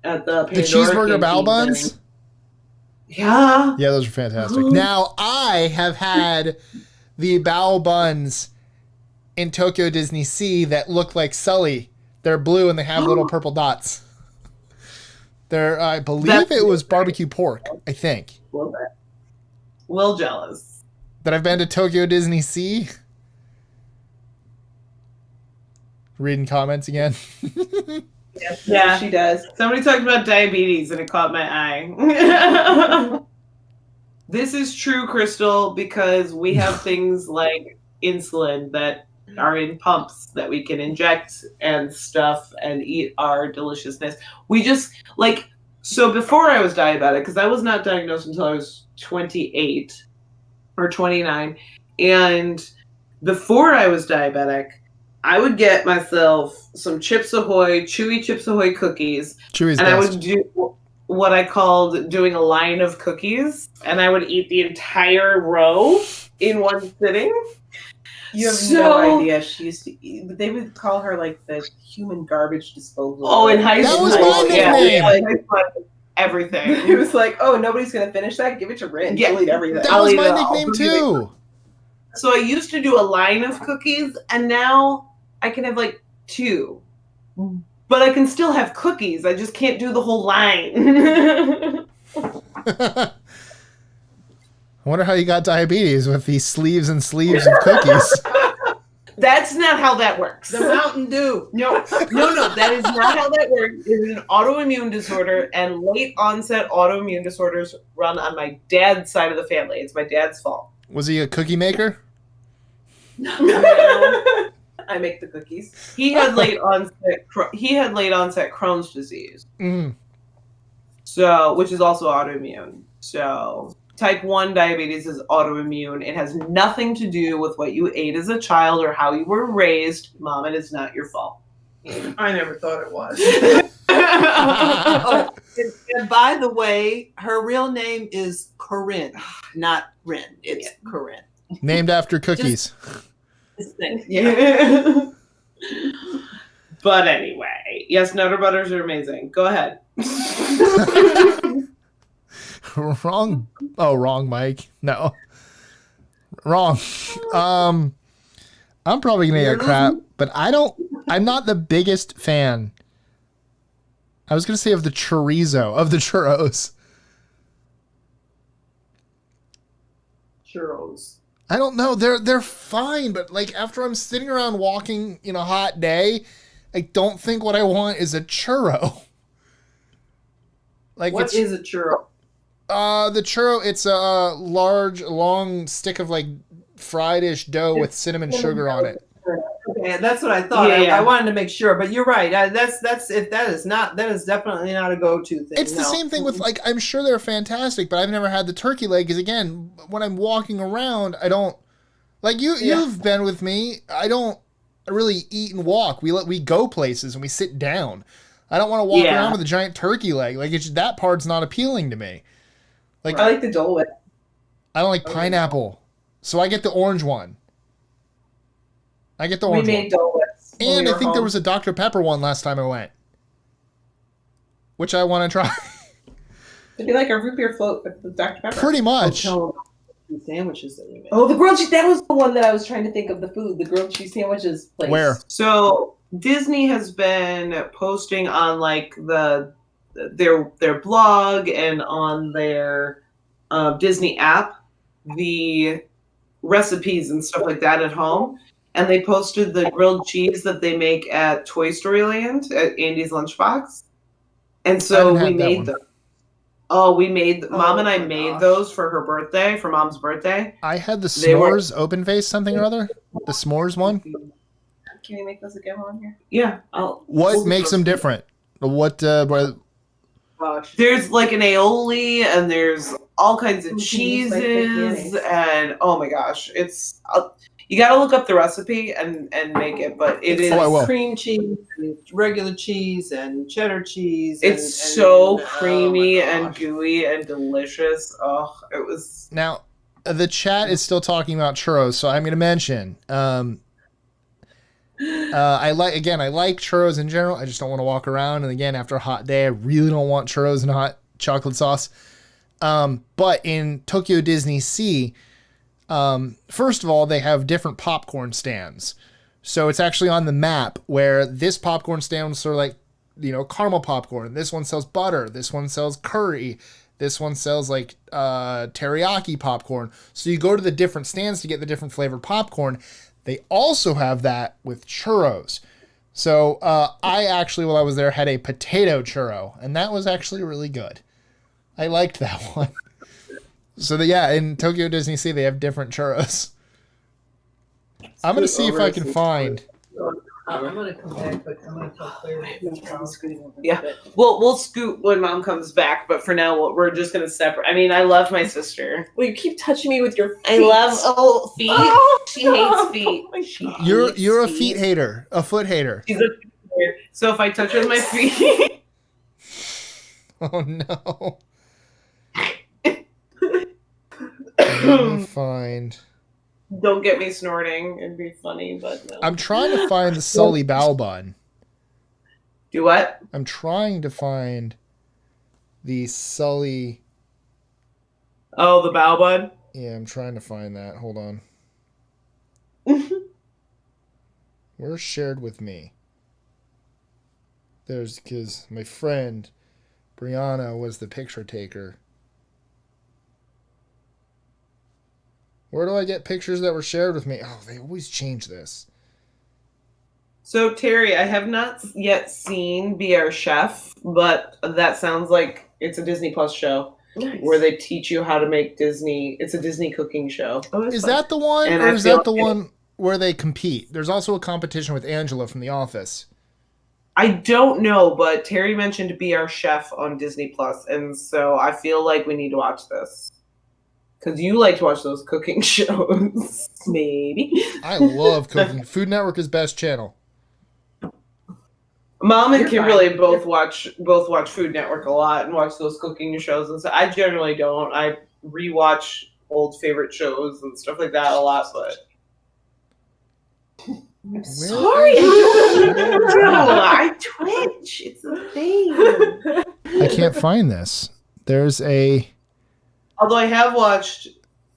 at the Pandora The cheeseburger bao canteen buns? thing. Yeah. Yeah, those are fantastic. Now, I have had the bao buns in Tokyo Disney Sea that look like Sully. They're blue and they have little purple dots. I believe it was barbecue pork, I think. Well jealous. That I've been to Tokyo Disney Sea. Reading comments again. Yeah. She does. Somebody talked about diabetes and it caught my eye. This is true, Crystal, because we have things like insulin that are in pumps that we can inject and stuff and eat our deliciousness. We just so before I was diabetic, because I was not diagnosed until I was 28 or 29. And before I was diabetic, I would get myself some Chips Ahoy, chewy Chips Ahoy cookies, Chewy's and I best. would do what I called doing a line of cookies, and I would eat the entire row in one sitting. You have So- no idea. She used to eat. They would call her like the human garbage disposal. Oh, in high That school. was my nickname. Everything. It was like, oh, nobody's gonna finish that. Give it to Rin. Yeah. She'll eat everything. That I'll was eat my it all. nickname too. So I used to do a line of cookies, and now I can have like 2. But I can still have cookies. I just can't do the whole line. I wonder how you got diabetes with these sleeves and sleeves of cookies. That's not how that works. The Mountain Dew. No, that is not how that works. It is an autoimmune disorder, and late onset autoimmune disorders run on my dad's side of the family. It's my dad's fault. Was he a cookie maker? No, I make the cookies. He had late onset Crohn's disease. Mm. So, which is also autoimmune. So, type 1 diabetes is autoimmune. It has nothing to do with what you ate as a child or how you were raised. Mom, it is not your fault. I never thought it was. Oh, and by the way, her real name is Corinne, not Rin. It's Corinne. Named after cookies. This thing. Yeah. But anyway, yes, Nutter Butters are amazing. Go ahead. Wrong. Oh, wrong, Mike. No. Wrong. I'm probably gonna get crap, but I'm not the biggest fan. I was gonna say of the chorizo, of the churros. Churros. I don't know. They're fine, but like after I'm sitting around walking in a hot day, I don't think what I want is a churro. Like What is a churro? the churro, it's a large, long stick of like fried-ish dough with cinnamon sugar on it. Okay, that's what I thought. Yeah. I wanted to make sure, but you're right. That is definitely not a go-to thing. It's the same thing with like, I'm sure they're fantastic, but I've never had the turkey leg because again, when I'm walking around, I don't like you've been with me. I don't really eat and walk. We go places and we sit down. I don't want to walk around with a giant turkey leg. Like that part's not appealing to me. Like I like the Dole Whip. I don't like pineapple, so I get the orange one. I get the orange We made one. Dole Whips. when And we I were think there home. was a Dr. Pepper one last time I went, which I want to try. It'd be like a root beer float with Dr. Pepper. Pretty much. The sandwiches that we made. Oh, the grilled cheese. That was the one that I was trying to think of, the food. The grilled cheese sandwiches place. Where? So Disney has been posting on like their blog and on their Disney app the recipes and stuff like that at home. And they posted the grilled cheese that they make at Toy Story Land at Andy's Lunchbox. And so we made them. Oh, Mom and I made those for her birthday, for Mom's birthday. I had the s'mores open face something or other. The s'mores one. Can we make those again on here? Yeah. What makes them different? What? Gosh. There's like an aioli and there's all kinds of You can use, like, cheeses mayonnaise. and oh my gosh, it's you got to look up the recipe and make it, but it is Oh, I will. Cream cheese and regular cheese and cheddar cheese. it's and, so oh creamy my and gosh. gooey and delicious. Oh, it was Now, the chat is still talking about churros, so I'm going to mention. I like churros in general. I just don't want to walk around, and again, after a hot day, I really don't want churros and hot chocolate sauce. But in Tokyo Disney Sea, first of all, they have different popcorn stands. So it's actually on the map where this popcorn stand was sort of like, caramel popcorn. This one sells butter. This one sells curry. This one sells like teriyaki popcorn. So you go to the different stands to get the different flavored popcorn. They also have that with churros. So I actually, while I was there, had a potato churro, and that was actually really good. I liked that one. So in Tokyo Disney Sea, they have different churros. I'm going to see if I can find. I'm going to come back, but I'm going to tell Claire. Yeah. We'll scoot when Mom comes back, but for now we're just gonna separate. I mean, I love my sister. Well, you keep touching me with your feet. I love feet. Oh, She hates feet. She You're a hates feet hater, a foot hater. She's a feet hater. So if I touch her with my feet, Oh no. Let me find. don't get me snorting. It'd be funny, but no. I'm trying to find the Sully Bao Bun. Do what? I'm trying to find the Sully. Oh, the bow bud. Yeah, I'm trying to find that. Hold on. Where's shared with me? There's because my friend Brianna was the picture taker. Where do I get pictures that were shared with me? Oh, they always change this. So Terry, I have not yet seen Be Our Chef, but that sounds like it's a Disney Plus show where they teach you how to make Disney. It's a Disney cooking show. Is that the one, And or I is feel that the like one where they compete? There's also a competition with Angela from The Office. I don't know, but Terry mentioned Be Our Chef on Disney Plus, and so I feel like we need to watch this. Because you like to watch those cooking shows. Maybe. I love cooking. Food Network is best channel. Mom and You're Kimberly fine. both watch Food Network a lot and watch those cooking shows, and so I generally don't. I rewatch old favorite shows and stuff like that a lot, but I'm sorry, I don't know. I twitch. It's a thing. I can't find this. There's a although I have watched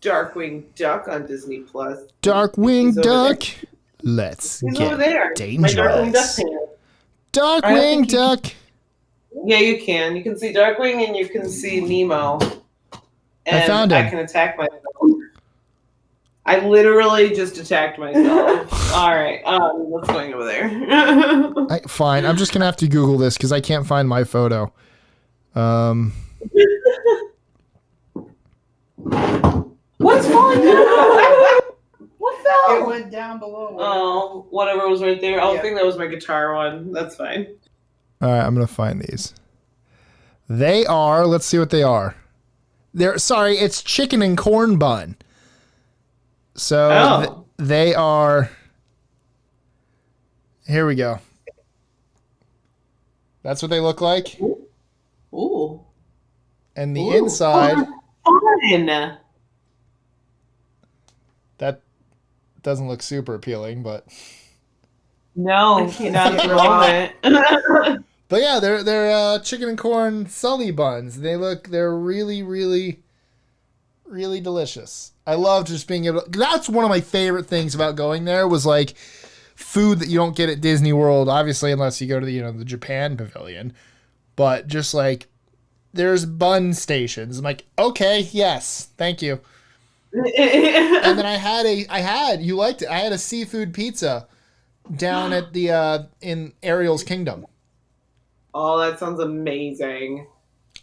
Darkwing Duck on Disney Plus. Darkwing He's over Duck. there. Let's He's over there. get My Darkwing Duck dangerous. fan. I don't Darkwing think you- Duck. Yeah, you can. You can see Darkwing and you can see Nemo. And I found him. I can attack myself. I literally just attacked myself. All right, what's going over there? Fine. I'm just gonna have to Google this because I can't find my photo. What's falling down? What It fell? went down below. Oh, whatever was right there. I Yeah. think that was my guitar one. That's fine. All right, I'm gonna find these. They are. Let's see what they are. It's chicken and corn bun. So Oh. they are. Here we go. That's what they look like, Ooh. and the Ooh. inside. Fun. That doesn't look super appealing, but No, not at the moment. but yeah, they're chicken and corn Sully buns. They're really really really delicious. I love just being able to, that's one of my favorite things about going there was like food that you don't get at Disney World, obviously, unless you go to the Japan pavilion. But just like there's bun stations. I'm like, okay, yes, thank you. And then I had you liked it. I had a seafood pizza down at the in Ariel's Kingdom. Oh, that sounds amazing.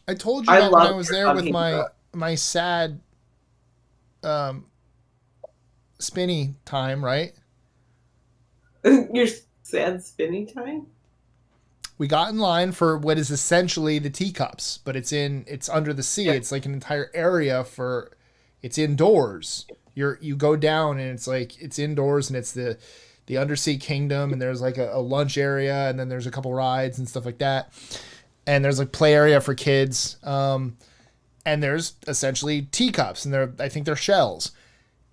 I told you I that when I love was there bun with pizza. my sad spinny time, right? Your sad spinny time? We got in line for what is essentially the teacups, but it's under the sea. Yeah. It's like an entire area it's indoors. You go down and it's indoors and it's the undersea kingdom, and there's like a lunch area, and then there's a couple rides and stuff like that. And there's like play area for kids. And there's essentially teacups, and I think they're shells.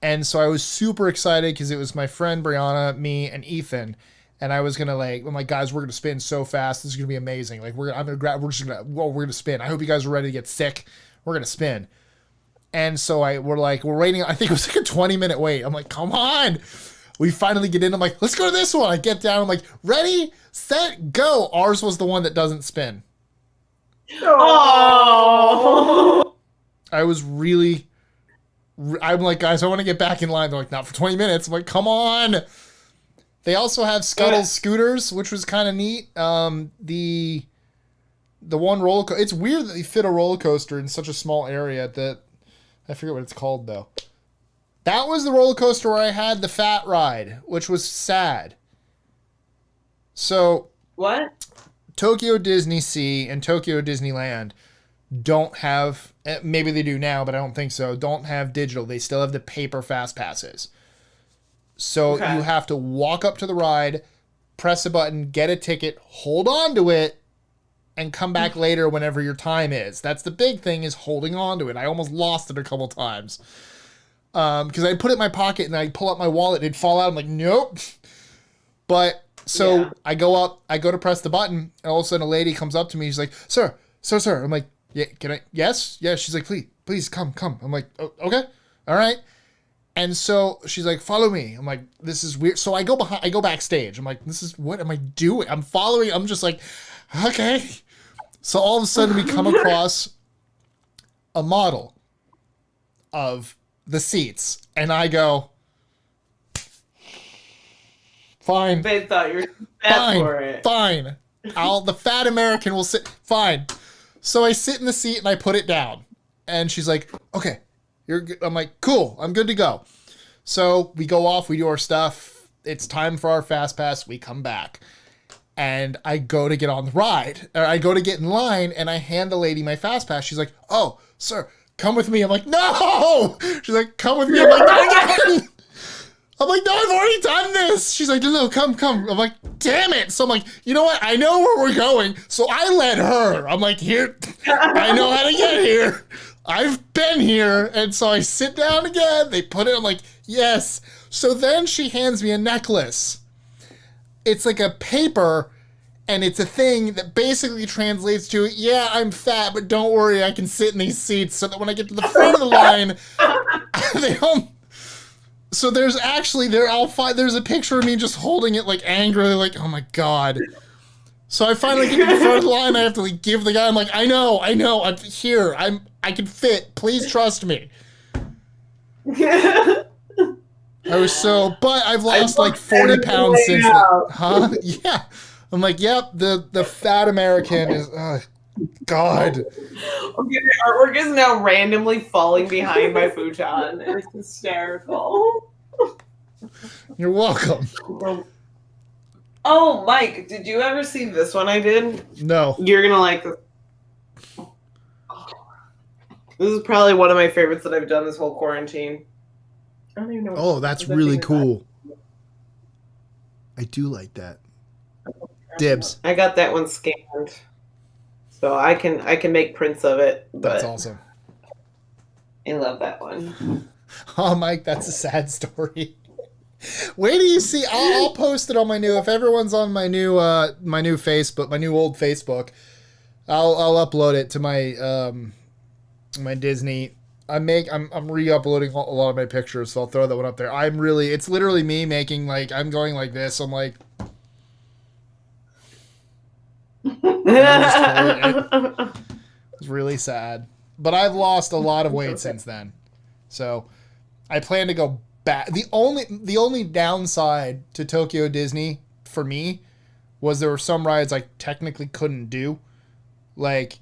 And so I was super excited because it was my friend Brianna, me, and Ethan. And I was gonna I'm like, guys, we're gonna spin so fast. This is gonna be amazing. Like we're gonna spin. I hope you guys are ready to get sick. We're gonna spin. And so we're waiting. I think it was like a 20-minute wait. I'm like, come on. We finally get in. I'm like, let's go to this one. I get down. I'm like, ready, set, go. Ours was the one that doesn't spin. Oh. I was really. I'm like, guys, I want to get back in line. They're like, not for 20 minutes. I'm like, come on. They also have Scuttle's scooters, which was kind of neat. The one roller coaster. It's weird that they fit a roller coaster in such a small area. That I forget what it's called though. That was the roller coaster where I had the fat ride, which was sad. So What? Tokyo Disney Sea and Tokyo Disneyland don't have, maybe they do now, but I don't think so, don't have digital. They still have the paper fast passes. So Okay. you have to walk up to the ride, press a button, get a ticket, hold on to it, and come back later whenever your time is. That's the big thing, is holding on to it. I almost lost it a couple times. Because I'd put it in my pocket and I'd pull out my wallet, it'd fall out. I'm like, nope. But so Yeah. I go to press the button, and all of a sudden a lady comes up to me. She's like, sir. I'm like, yeah, can I? Yes. Yeah. She's like, please come. I'm like, oh, okay. All right. And so she's like, follow me. I'm like, this is weird. So I go backstage. I'm like, what am I doing? I'm following. I'm just like, okay. So all of a sudden we come across a model of the seats, and I go, Fine. They thought you were bad for it. Fine. The fat American will sit. Fine. So I sit in the seat and I put it down. And she's like, okay, you're good. I'm like, cool, I'm good to go. So we go off, we do our stuff. It's time for our fast pass. We come back. And I go to get on the ride. Or I go to get in line and I hand the lady my fast pass. She's like, oh, sir, come with me. I'm like, no. She's like, come with me. I'm like, not again. I'm like, no, I've already done this. She's like, no, come. I'm like, damn it. So I'm like, you know what? I know where we're going. So I led her. I'm like, here, I know how to get here. I've been here. And so I sit down again. They put it. I'm like, yes. So then she hands me a necklace. It's like a paper, and it's a thing that basically translates to, yeah, I'm fat, but don't worry, I can sit in these seats so that when I get to the front of the line, they don't. So there's actually, there's a picture of me just holding it like angrily, like, oh my God. So I finally get to the front of the line, I have to like give the guy, I'm like, I know, I'm here, I can fit, please trust me. I was so, but I've lost like 40 pounds since then. Huh? Yeah. I'm like, yep, the fat American is, God. Okay, the artwork is now randomly falling behind my futon. It's hysterical. You're welcome. Oh, Mike, did you ever see this one I did? No. You're gonna like this. This is probably one of my favorites that I've done this whole quarantine. I don't even know. Oh, that's really cool. I do like that. Dibs. I got that one scanned, so I can make prints of it. That's awesome. I love that one. Oh, Mike, that's a sad story. Wait till you see. I'll post it on my new. If everyone's on my new Facebook, my new old Facebook, I'll upload it to my my Disney. I'm re-uploading a lot of my pictures, so I'll throw that one up there. It's literally me making like, I'm going like this. I'm like, it's really sad, but I've lost a lot of weight since then. So I plan to go back. The only downside to Tokyo Disney for me was there were some rides I technically couldn't do. Like,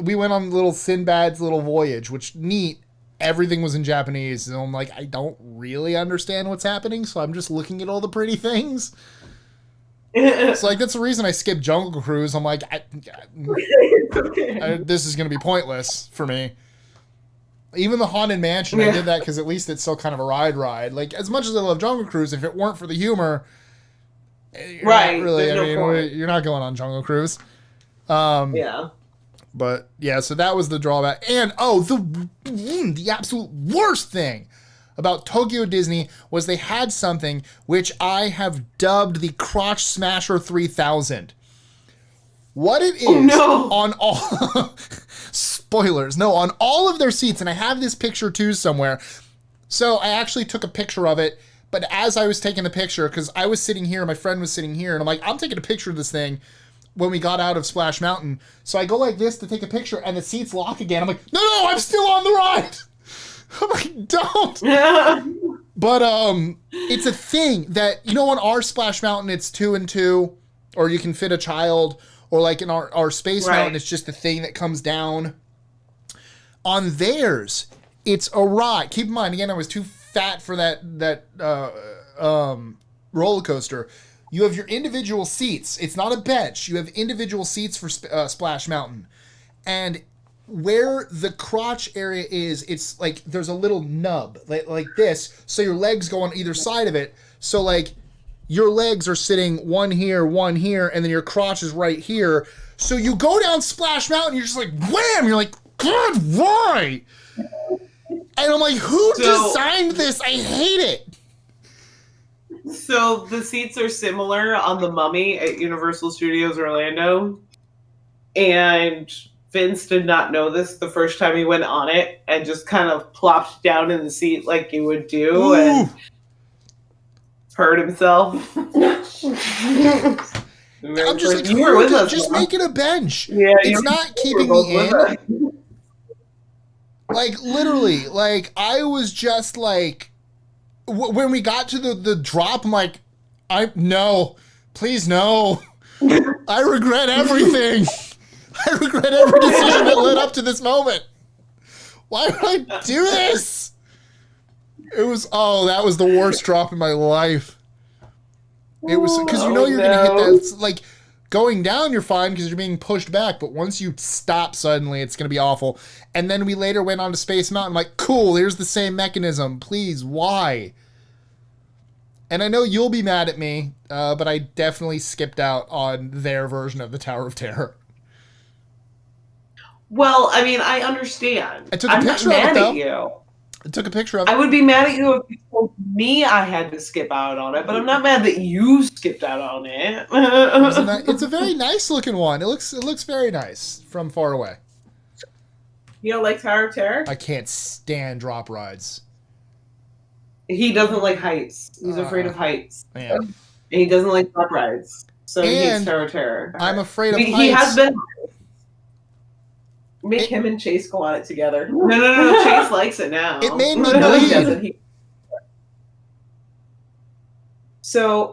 we went on little Sinbad's little voyage, which neat. Everything was in Japanese. And I'm like, I don't really understand what's happening. So I'm just looking at all the pretty things. So like, that's the reason I skipped Jungle Cruise. I'm like, this is going to be pointless for me. Even the Haunted Mansion, I did that because at least it's still kind of a ride. Like, as much as I love Jungle Cruise, if it weren't for the humor, right? Really, you're not going on Jungle Cruise. Yeah. But yeah, so that was the drawback. And the absolute worst thing about Tokyo Disney was they had something which I have dubbed the Crotch Smasher 3000. What it is on all spoilers, on all of their seats, and I have this picture too somewhere. So I actually took a picture of it, but as I was taking the picture, because I was sitting here, my friend was sitting here, and I'm like, I'm taking a picture of this thing. When we got out of Splash Mountain. So I go like this to take a picture and the seats lock again. I'm like, no, I'm still on the ride. I'm like, don't. But it's a thing that, on our Splash Mountain, it's 2 and 2, or you can fit a child, or like in our Space Mountain, it's just a thing that comes down. On theirs, it's a ride. Keep in mind, again, I was too fat for that roller coaster. You have your individual seats. It's not a bench. You have individual seats for Splash Mountain. And where the crotch area is, it's like there's a little nub like this. So your legs go on either side of it. So like your legs are sitting one here, and then your crotch is right here. So you go down Splash Mountain, you're just like, wham! You're like, God, why? And I'm like, who designed this? I hate it. So the seats are similar on the Mummy at Universal Studios Orlando, and Vince did not know this the first time he went on it, and just kind of plopped down in the seat like you would do, and hurt himself. I'm just like, you were with us, just make it a bench. Yeah, it's not keeping me in. Like, literally, like, I was just like, when we got to the drop, I'm like, No. Please, no. I regret everything. I regret every decision that led up to this moment. Why would I do this? That was the worst drop in my life. It was, because you're going to hit that. It's like, going down, you're fine because you're being pushed back, but once you stop suddenly, it's going to be awful. And then we later went on to Space Mountain. I'm like, cool, here's the same mechanism. Please, why? And I know you'll be mad at me, but I definitely skipped out on their version of the Tower of Terror. Well, I mean, I understand. I took a picture of it, though. I'm not mad at you. I took a picture of it. I would be mad at you if you told me I had to skip out on it, but I'm not mad that you skipped out on it. It's a very nice looking one. It looks very nice from far away. You don't like Tower of Terror? I can't stand drop rides. He doesn't like heights. He's afraid of heights. Man. And he doesn't like drop rides. So he hates Tower of Terror. I'm afraid of heights. He has been. Make him and Chase go on it together. No. Chase likes it now. It made me bleed. So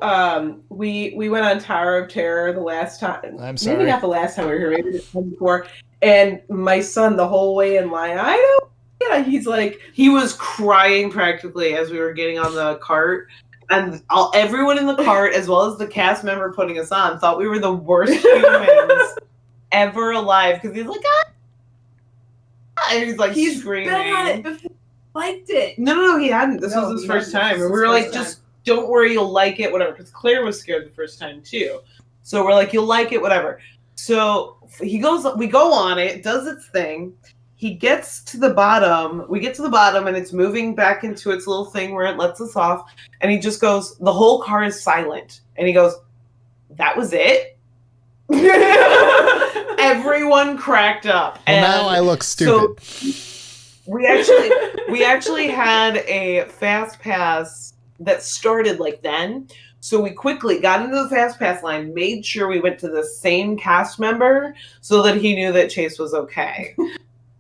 we went on Tower of Terror the last time. I'm sorry. Maybe not the last time we were here. Maybe the time before. And my son, the whole way in line, I don't. Yeah, he's like, he was crying practically as we were getting on the cart. And everyone in the cart, as well as the cast member putting us on, thought we were the worst humans ever alive. Because he's like, and he's like, He's screaming. been on it before. Liked it. No, he hadn't. This was his first time. And we were like, just don't worry, you'll like it, whatever. Because Claire was scared the first time, too. So we're like, you'll like it, whatever. So we go on it, does its thing. He gets to the bottom. We get to the bottom, and it's moving back into its little thing where it lets us off. And he just goes, the whole car is silent. And he goes, that was it? Everyone cracked up. Well, now I look stupid. So we actually had a fast pass that started like then. So we quickly got into the fast pass line, made sure we went to the same cast member so that he knew that Chase was okay.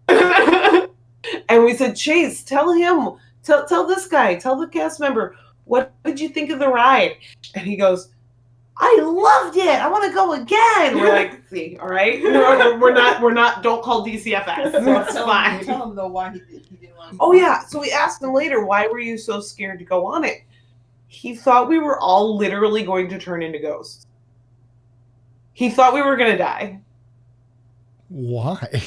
And we said, Chase, tell him, tell this guy, tell the cast member, what did you think of the ride? And he goes, I loved it. I want to go again. We're like, see, all right, we're not. Don't call DCFS. It's fine. Tell him though why he didn't want to. Oh yeah. So we asked him later, why were you so scared to go on it? He thought we were all literally going to turn into ghosts. He thought we were going to die. Why?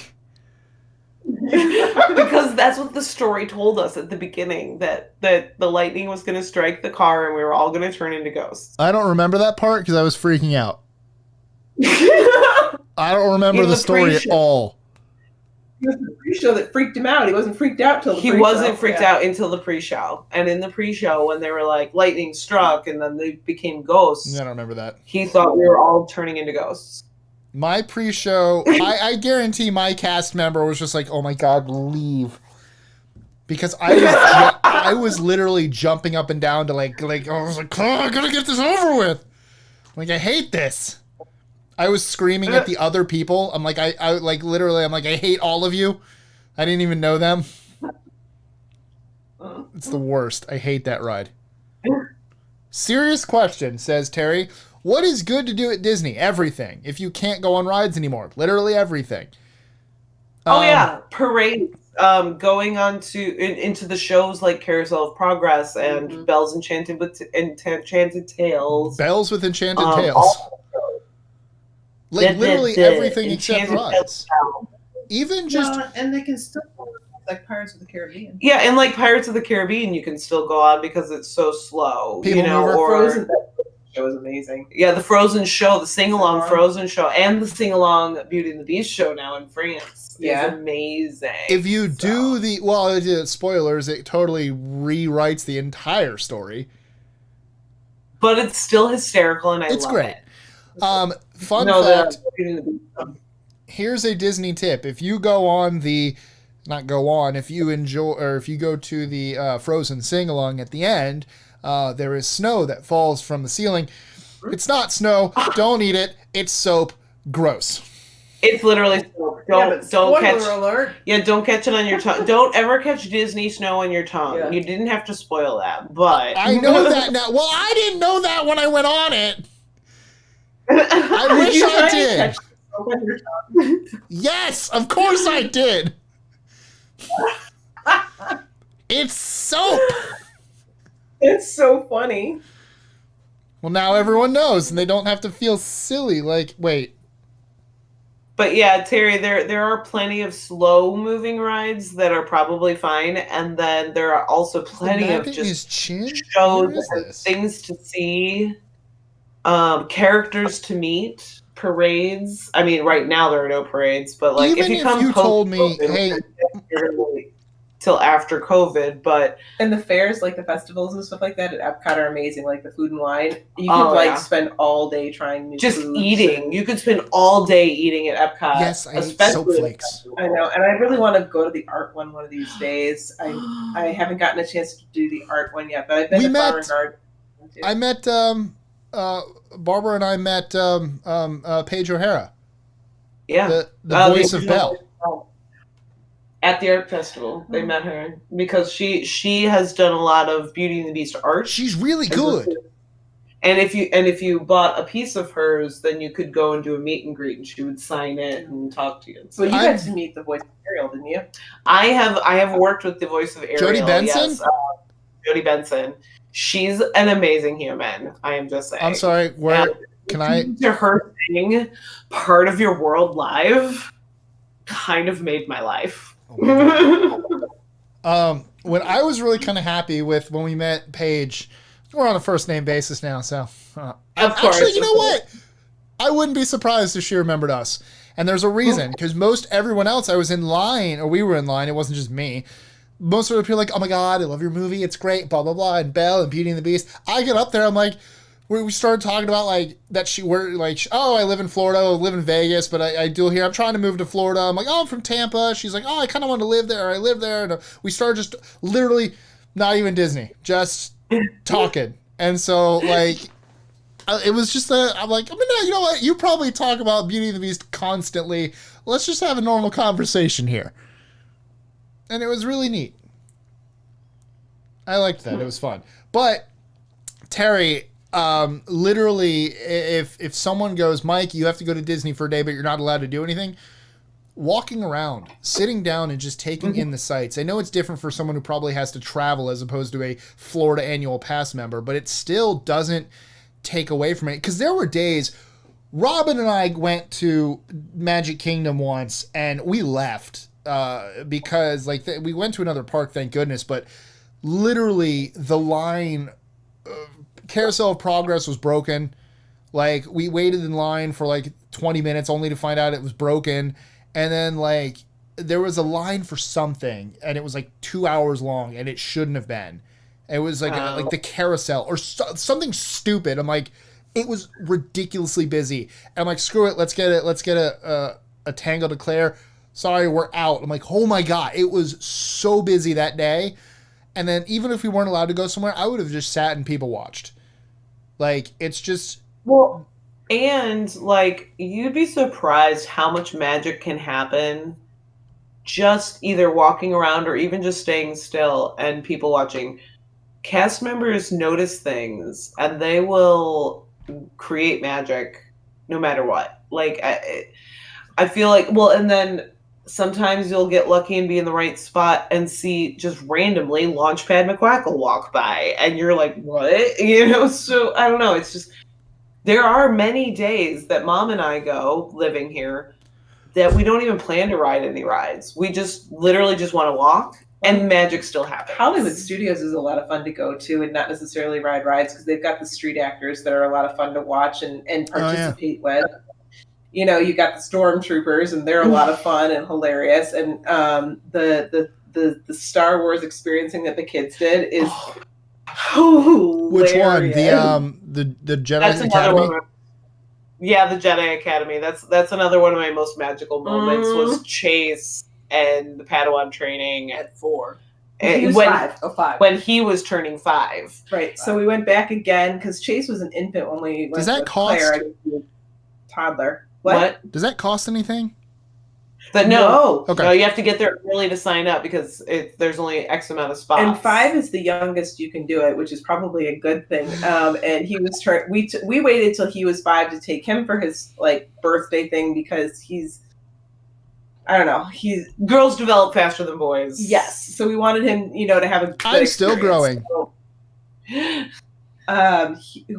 Because that's what the story told us at the beginning, that the lightning was going to strike the car and we were all going to turn into ghosts. I don't remember that part because I was freaking out. I don't remember the story at all. It was the pre-show that freaked him out. He wasn't freaked out till the He pre-show. wasn't freaked out until the pre-show. And in the pre-show, when they were like, lightning struck and then they became ghosts, I don't remember that. he thought we were all turning into ghosts. My pre-show, I guarantee my cast member was just like, oh my God, leave. Because I was literally jumping up and down to like, I was like, oh, I gotta get this over with. Like, I hate this. I was screaming at the other people. I'm like, I like literally, I'm like, I hate all of you. I didn't even know them. It's the worst. I hate that ride. Serious question, says Terry. What is good to do at Disney? Everything. If you can't go on rides anymore. Literally everything. Oh yeah, parades. Going on into the shows like Carousel of Progress and Bells Enchanted with Enchanted Tales. Bells with Enchanted Tales. Like literally everything except rides. Even just and they can still go like Pirates of the Caribbean. Yeah, and like Pirates of the Caribbean, you can still go on because it's so slow. People Mover. Or Frozen. That show was amazing. Yeah, the Frozen show, the sing-along Frozen show, and the sing-along Beauty and the Beast show now in France. Yeah. Is amazing. If you do spoilers, it totally rewrites the entire story. But it's still hysterical, and it's love great. it. Fun fact. Here's a Disney tip. If you if you enjoy, or if you go to the Frozen sing-along at the end, there is snow that falls from the ceiling. It's not snow. Don't eat it. It's soap. Gross. It's literally soap. don't spoiler catch alert. don't catch it on your tongue. Don't ever catch Disney snow on your tongue. Yeah. You didn't have to spoil that, but I know that now. Well, I didn't know that when I went on it. I wish You I try to did. catch snow on your tongue? Yes, of course I did. It's soap. It's so funny. Well, now everyone knows, and they don't have to feel silly. Like, wait. But yeah, Terry, there are plenty of slow moving rides that are probably fine, and then there are also plenty of just shows and things to see, characters to meet, parades. I mean, right now there are no parades, but like Even if you come told me, hey, you're gonna wait till after COVID, but And the fairs, like the festivals and stuff like that at Epcot are amazing. Like the food and wine, you could spend all day trying new just foods eating. and- You could spend all day eating at Epcot. yes, I ate especially soap flakes. I know, and I really want to go to the art one of these days. I haven't gotten a chance to do the art one yet, but I've been We to met- Flower and Garden. too. I met Barbara and I met Paige O'Hara, Yeah. the voice of Belle. At the art festival, they met her because she has done a lot of Beauty and the Beast art. She's really good. And if you bought a piece of hers, then you could go and do a meet and greet, and she would sign it and talk to you. So you I'm- got to meet the voice of Ariel, didn't you? I have worked with the voice of Ariel. Jodie Benson? Yes, Jodie Benson. She's an amazing human. I am just saying. I'm sorry. Where can I? To her sing "Part of Your World" live kind of made my life. When I was really kind of happy with when we met Paige, we're on a first name basis now, so Of course. Actually, you know what? I wouldn't be surprised if she remembered us. And there's a reason, because most everyone else I was in line, or we were in line, it wasn't just me. Most of the people are like, oh my God, I love your movie, it's great, blah, blah, blah, and Belle and Beauty and the Beast. I get up there, I'm like, we started talking about like that we're like, oh, I live in Florida, I live in Vegas, but I do here. I'm trying to move to Florida. I'm like, oh, I'm from Tampa. She's like, oh, I kind of want to live there. I live there. And we started just literally, not even Disney, just talking. And so like, it was just I'm like, I mean, you know what? You probably talk about Beauty and the Beast constantly. Let's just have a normal conversation here. And it was really neat. I liked that. It was fun. But Terry, literally, if someone goes, Mike, you have to go to Disney for a day, but you're not allowed to do anything, walking around, sitting down and just taking in the sights. I know it's different for someone who probably has to travel as opposed to a Florida annual pass member, but it still doesn't take away from it. Because there were days, Robin and I went to Magic Kingdom once and we left because like we went to another park, thank goodness, but literally the line Carousel of Progress was broken. Like we waited in line for like 20 minutes only to find out it was broken. And then like there was a line for something and it was like 2 hours long and it shouldn't have been. It was like like the carousel or something stupid. I'm like, it was ridiculously busy. And I'm like, screw it. Let's get a Tangled Eclair. Sorry, we're out. I'm like, oh my God. It was so busy that day. And then even if we weren't allowed to go somewhere, I would have just sat and people watched. Like, it's just... Well, and, like, you'd be surprised how much magic can happen just either walking around or even just staying still and people watching. Cast members notice things, and they will create magic no matter what. Like, I feel like... Well, and then sometimes you'll get lucky and be in the right spot and see just randomly Launchpad McQuackle walk by and you're like, what? You know, so I don't know. It's just, there are many days that Mom and I go living here that we don't even plan to ride any rides. We just literally just want to walk and magic still happens. Hollywood Studios is a lot of fun to go to and not necessarily ride rides because they've got the street actors that are a lot of fun to watch and participate with. You know, you got the stormtroopers, and they're a lot of fun and hilarious. And the Star Wars experiencing that the kids did is hilarious. Which one? The Jedi That's another Academy? one. Yeah, the Jedi Academy. That's another one of my most magical moments was Chase and the Padawan training At 4. And He was when, 5. Oh, 5. when he was turning 5. Right. So we went back again because Chase was an infant when we went Does that with cost? Claire, I think he was a toddler. What? Does that cost anything? But no, Okay. no, you have to get there early to sign up because there's only X amount of spots. And 5 is the youngest you can do it, which is probably a good thing. And he was we waited till he was 5 to take him for his like birthday thing because I don't know. Girls develop faster than boys. Yes. So we wanted him, to have a good I'm still experience. growing. So,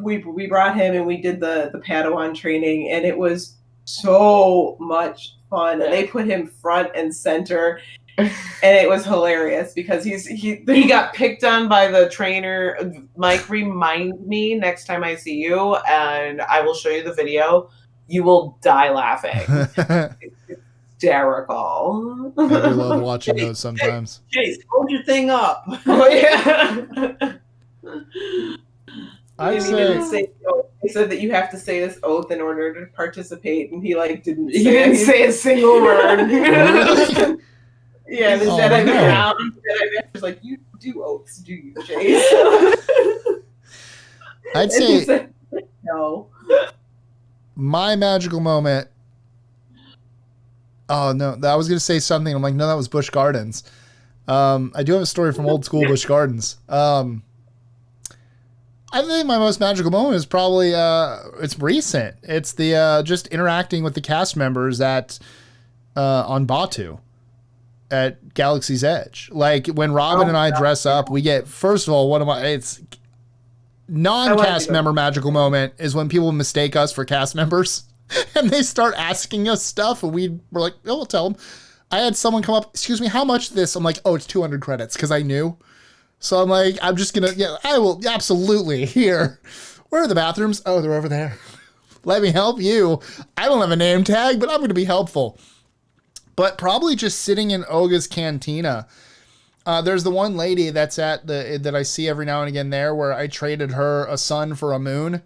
we brought him and we did the Padawan training, and it was so much fun. And they put him front and center, and it was hilarious because he got picked on by the trainer. Mike, remind me next time I see you, and I will show you the video. You will die laughing. Hysterical. I do love watching those sometimes. Chase, hold your thing up. Oh yeah. I he said that you have to say this oath in order to participate, and he didn't. He didn't say a single word. Really? Yeah, the Oh, Jedi no. around. Was like, you do oaths, do you, Chase? I'd And he say said, no. my magical moment. Oh no, I was gonna say something. I'm like, no, that was Busch Gardens. I do have a story from old school Busch Gardens. I think my most magical moment is probably it's recent. It's the just interacting with the cast members on Batu at Galaxy's Edge. Like when Robin and I dress up, we get, first of all, it's non-cast member magical moment is when people mistake us for cast members and they start asking us stuff and we're like, oh, we'll tell them. I had someone come up, excuse me, how much this? I'm like, oh, it's 200 credits because I knew. So I'm like, I'm just going to, yeah, I will absolutely. Here. Where are the bathrooms? Oh, they're over there. Let me help you. I don't have a name tag, but I'm going to be helpful. But probably just sitting in Oga's Cantina. There's the one lady that's that I see every now and again there where I traded her a sun for a moon.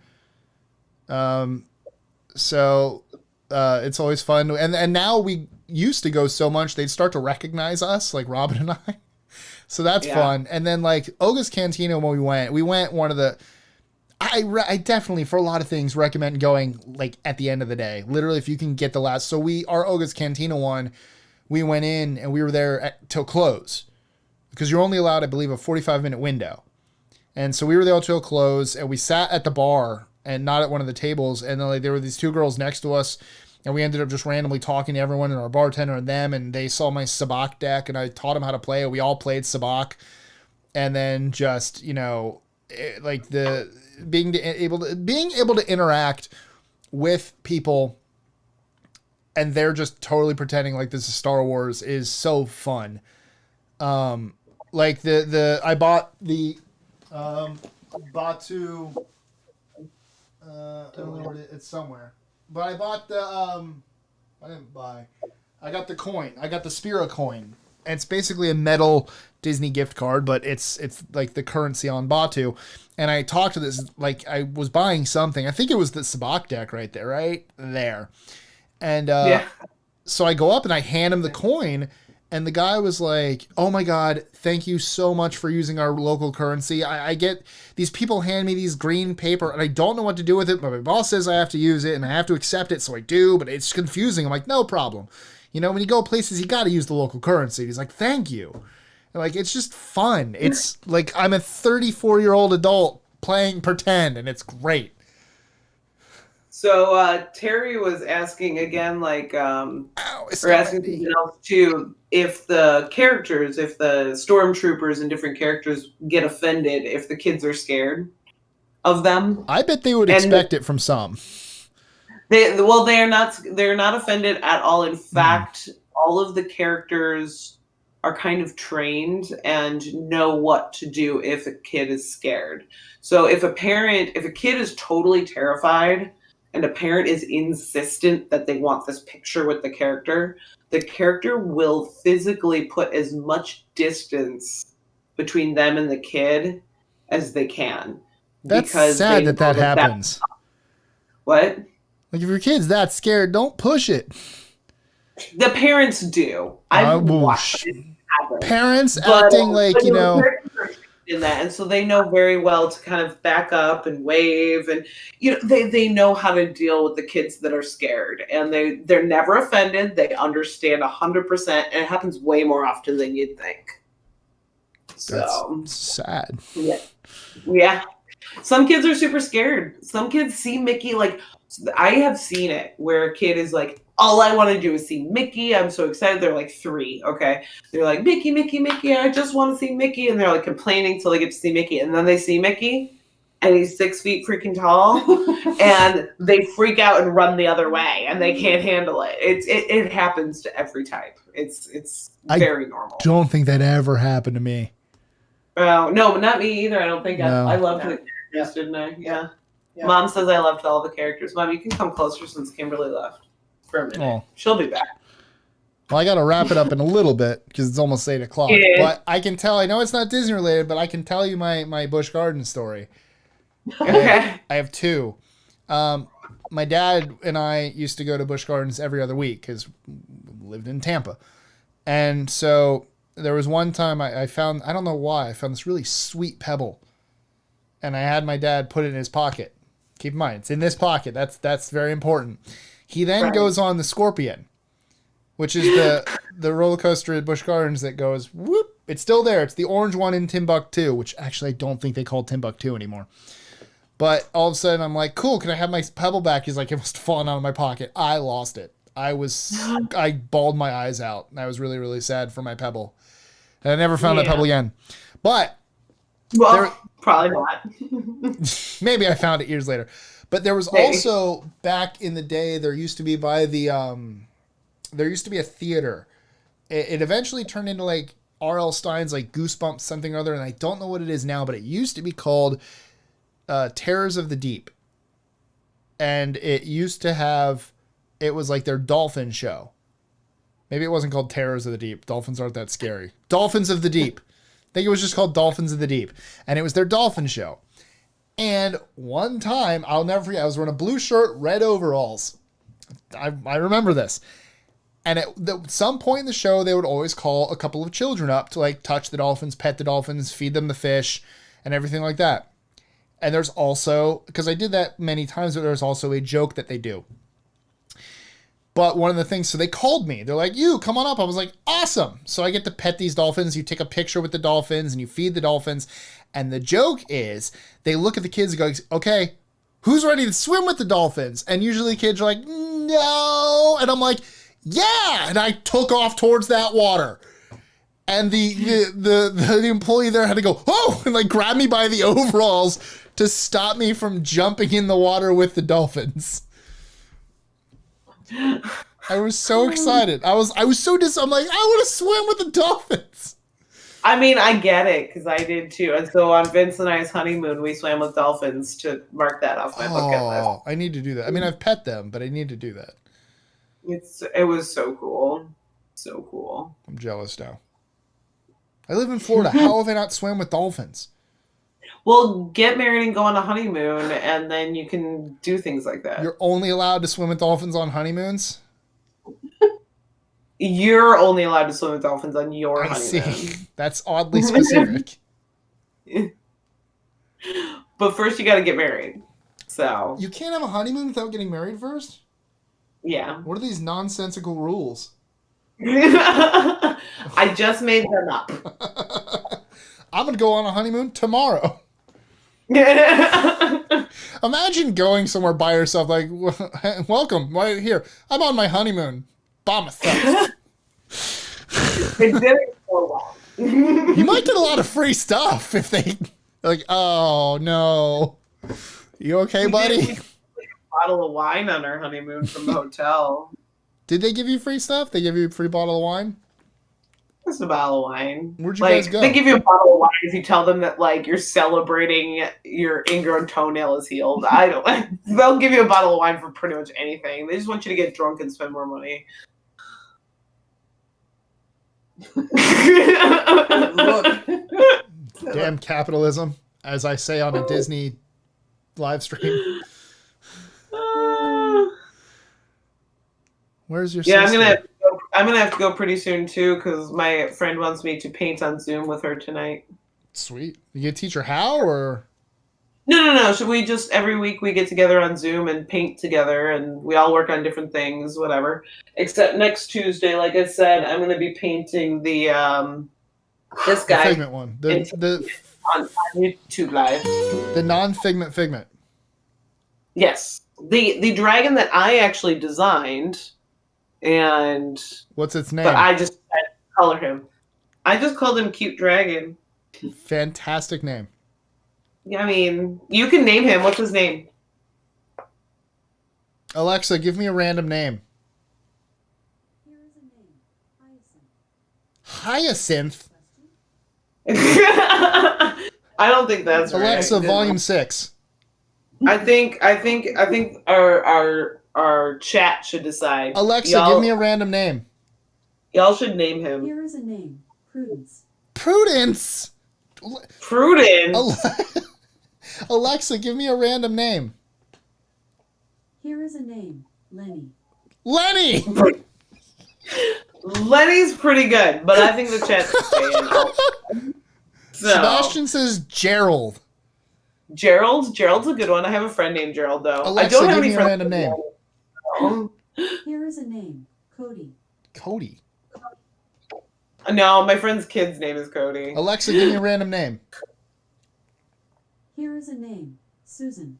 So it's always fun. And now we used to go so much, they'd start to recognize us, like Robin and I. So that's fun. And then like Oga's Cantina, when we went one of the, I definitely for a lot of things recommend going like at the end of the day, literally if you can get the last. So our Oga's Cantina one, we went in and we were there till close because you're only allowed, I believe, a 45-minute window. And so we were there till close and we sat at the bar and not at one of the tables. And then like there were these two girls next to us. And we ended up just randomly talking to everyone and our bartender and them. And they saw my Sabacc deck and I taught them how to play it. We all played Sabacc. And then just, like being able to interact with people and they're just totally pretending like this is Star Wars is so fun. Like I bought the Batu. I don't know where it's somewhere. But I bought I got the coin. I got the Spira coin. And it's basically a metal Disney gift card, but it's like the currency on Batu. And I talked to this, like I was buying something. I think it was the Sabacc deck right there, right? There. And so I go up and I hand him the coin. And the guy was like, oh my God, thank you so much for using our local currency. I get these people hand me these green paper and I don't know what to do with it, but my boss says I have to use it and I have to accept it. So I do, but it's confusing. I'm like, no problem. When you go places, you got to use the local currency. He's like, thank you. And like, it's just fun. It's like, I'm a 34-year-old adult playing pretend and it's great. So Terry was asking again, like, or asking something else too, if the stormtroopers and different characters get offended if the kids are scared of them. I bet they would expect it from some. They're not offended at all. In fact, all of the characters are kind of trained and know what to do if a kid is scared. So if a kid is totally terrified and a parent is insistent that they want this picture with the character will physically put as much distance between them and the kid as they can. That's sad that happens. What? Like if your kid's that scared, don't push it. The parents do. I've watched it happen. Parents acting like, in that, and so they know very well to kind of back up and wave, and they know how to deal with the kids that are scared, and they're never offended. They understand 100%, and it happens way more often than you'd think. So That's sad. yeah. Some kids are super scared. Some kids see Mickey, like, I have seen it where a kid is like, all I want to do is see Mickey. I'm so excited. They're like 3, okay? They're like, Mickey, Mickey, Mickey, I just want to see Mickey. And they're like complaining till they get to see Mickey. And then they see Mickey, and he's 6 feet freaking tall. And they freak out and run the other way, and they can't handle it. It happens to every type. It's very normal. Don't think that ever happened to me. Oh, no, but not me either. I don't think No. I loved the characters, didn't I? Yeah. Mom says I loved all the characters. Mom, you can come closer since Kimberly left for a minute. Oh. She'll be back. Well, I got to wrap it up in a little bit because it's almost 8 o'clock. Yeah. But I can tell, I know it's not Disney related, but I can tell you my Busch Garden story. Okay. I have 2. My dad and I used to go to Busch Gardens every other week because we lived in Tampa. And so there was one time I found, I don't know why, I found this really sweet pebble. And I had my dad put it in his pocket. Keep in mind, it's in this pocket. That's very important. He then goes on the Scorpion, which is the roller coaster at Busch Gardens that goes whoop. It's still there. It's the orange one in Timbuktu, which actually I don't think they call Timbuktu anymore. But all of a sudden I'm like, cool, can I have my pebble back? He's like, it must have fallen out of my pocket. I lost it. I bawled my eyes out. I was really, really sad for my pebble. And I never found that pebble again. But probably not. Maybe I found it years later. But there was also, back in the day, there used to be by the there used to be a theater. It eventually turned into like R.L. Stein's like Goosebumps something or other, and I don't know what it is now, but it used to be called Terrors of the Deep. And it used to have, it was like their dolphin show. Maybe it wasn't called Terrors of the Deep. Dolphins aren't that scary. Dolphins of the Deep. I think it was just called Dolphins of the Deep. And it was their dolphin show. And one time, I'll never forget, I was wearing a blue shirt, red overalls. I remember this. And at some point in the show, they would always call a couple of children up to like touch the dolphins, pet the dolphins, feed them the fish, and everything like that. And there's also, because I did that many times, but there's also a joke that they do. But one of the things, so they called me. They're like, you, come on up. I was like, awesome. So I get to pet these dolphins. You take a picture with the dolphins and you feed the dolphins. And the joke is they look at the kids and go, okay, who's ready to swim with the dolphins? And usually the kids are like, no. And I'm like, yeah. And I took off towards that water. And the employee there had to go, oh, and like grab me by the overalls to stop me from jumping in the water with the dolphins. I was so excited. I was so I'm like, I want to swim with the dolphins. I mean, I get it because I did too. And so on Vince and I's honeymoon, we swam with dolphins to mark that off my bucket list. Oh, I need to do that. I mean, I've pet them, but I need to do that. It was so cool. So cool. I'm jealous now. I live in Florida. How have I not swam with dolphins? Well, get married and go on a honeymoon, and then you can do things like that. You're only allowed to swim with dolphins on honeymoons? You're only allowed to swim with dolphins on your honeymoon. See. That's oddly specific. But first you got to get married. So You can't have a honeymoon without getting married first? Yeah. What are these nonsensical rules? I just made them up. I'm going to go on a honeymoon tomorrow. Imagine going somewhere by yourself like, welcome, right here. I'm on my honeymoon. Bomb myself. It didn't go well. You might get a lot of free stuff if they like, oh no. You okay, buddy? We did a bottle of wine on our honeymoon from the hotel. Did they give you free stuff? They give you a free bottle of wine? Just a bottle of wine. Where'd you guys go? They give you a bottle of wine if you tell them that like you're celebrating your ingrown toenail is healed. They'll give you a bottle of wine for pretty much anything. They just want you to get drunk and spend more money. Look. Damn capitalism, as I say on a Disney live stream. Where's your sister? Yeah, I'm gonna have to go pretty soon too because my friend wants me to paint on Zoom with her tonight. Sweet. You get to teach her how, or? No. So we just every week we get together on Zoom and paint together, and we all work on different things, whatever. Except next Tuesday, like I said, I'm going to be painting the this The guy Figment one. on YouTube Live. The non-Figment Figment. Yes, the dragon that I actually designed, and What's its name? but I just had to color him. I just called him Cute Dragon. Fantastic name. Yeah, I mean, you can name him. What's his name? Alexa, give me a random name. Here is a name. Hyacinth. Hyacinth? I don't think that's right. Alexa, volume 6. I think our chat should decide. Alexa, Y'all- give me a random name. Y'all should name him Here is a name. Prudence. Prudence! Prudence. Alexa, give me a random name. Here is a name. Lenny. Lenny! Lenny's pretty good, but I think the chat's saying. So, Sebastian says Gerald. Gerald's a good one. I have a friend named Gerald though. Alexa, I don't have give any me a friends. random name. Here is a name. Cody. Cody. No, my friend's kid's name is Cody. Alexa, give me a random name. Here is a name. Susan.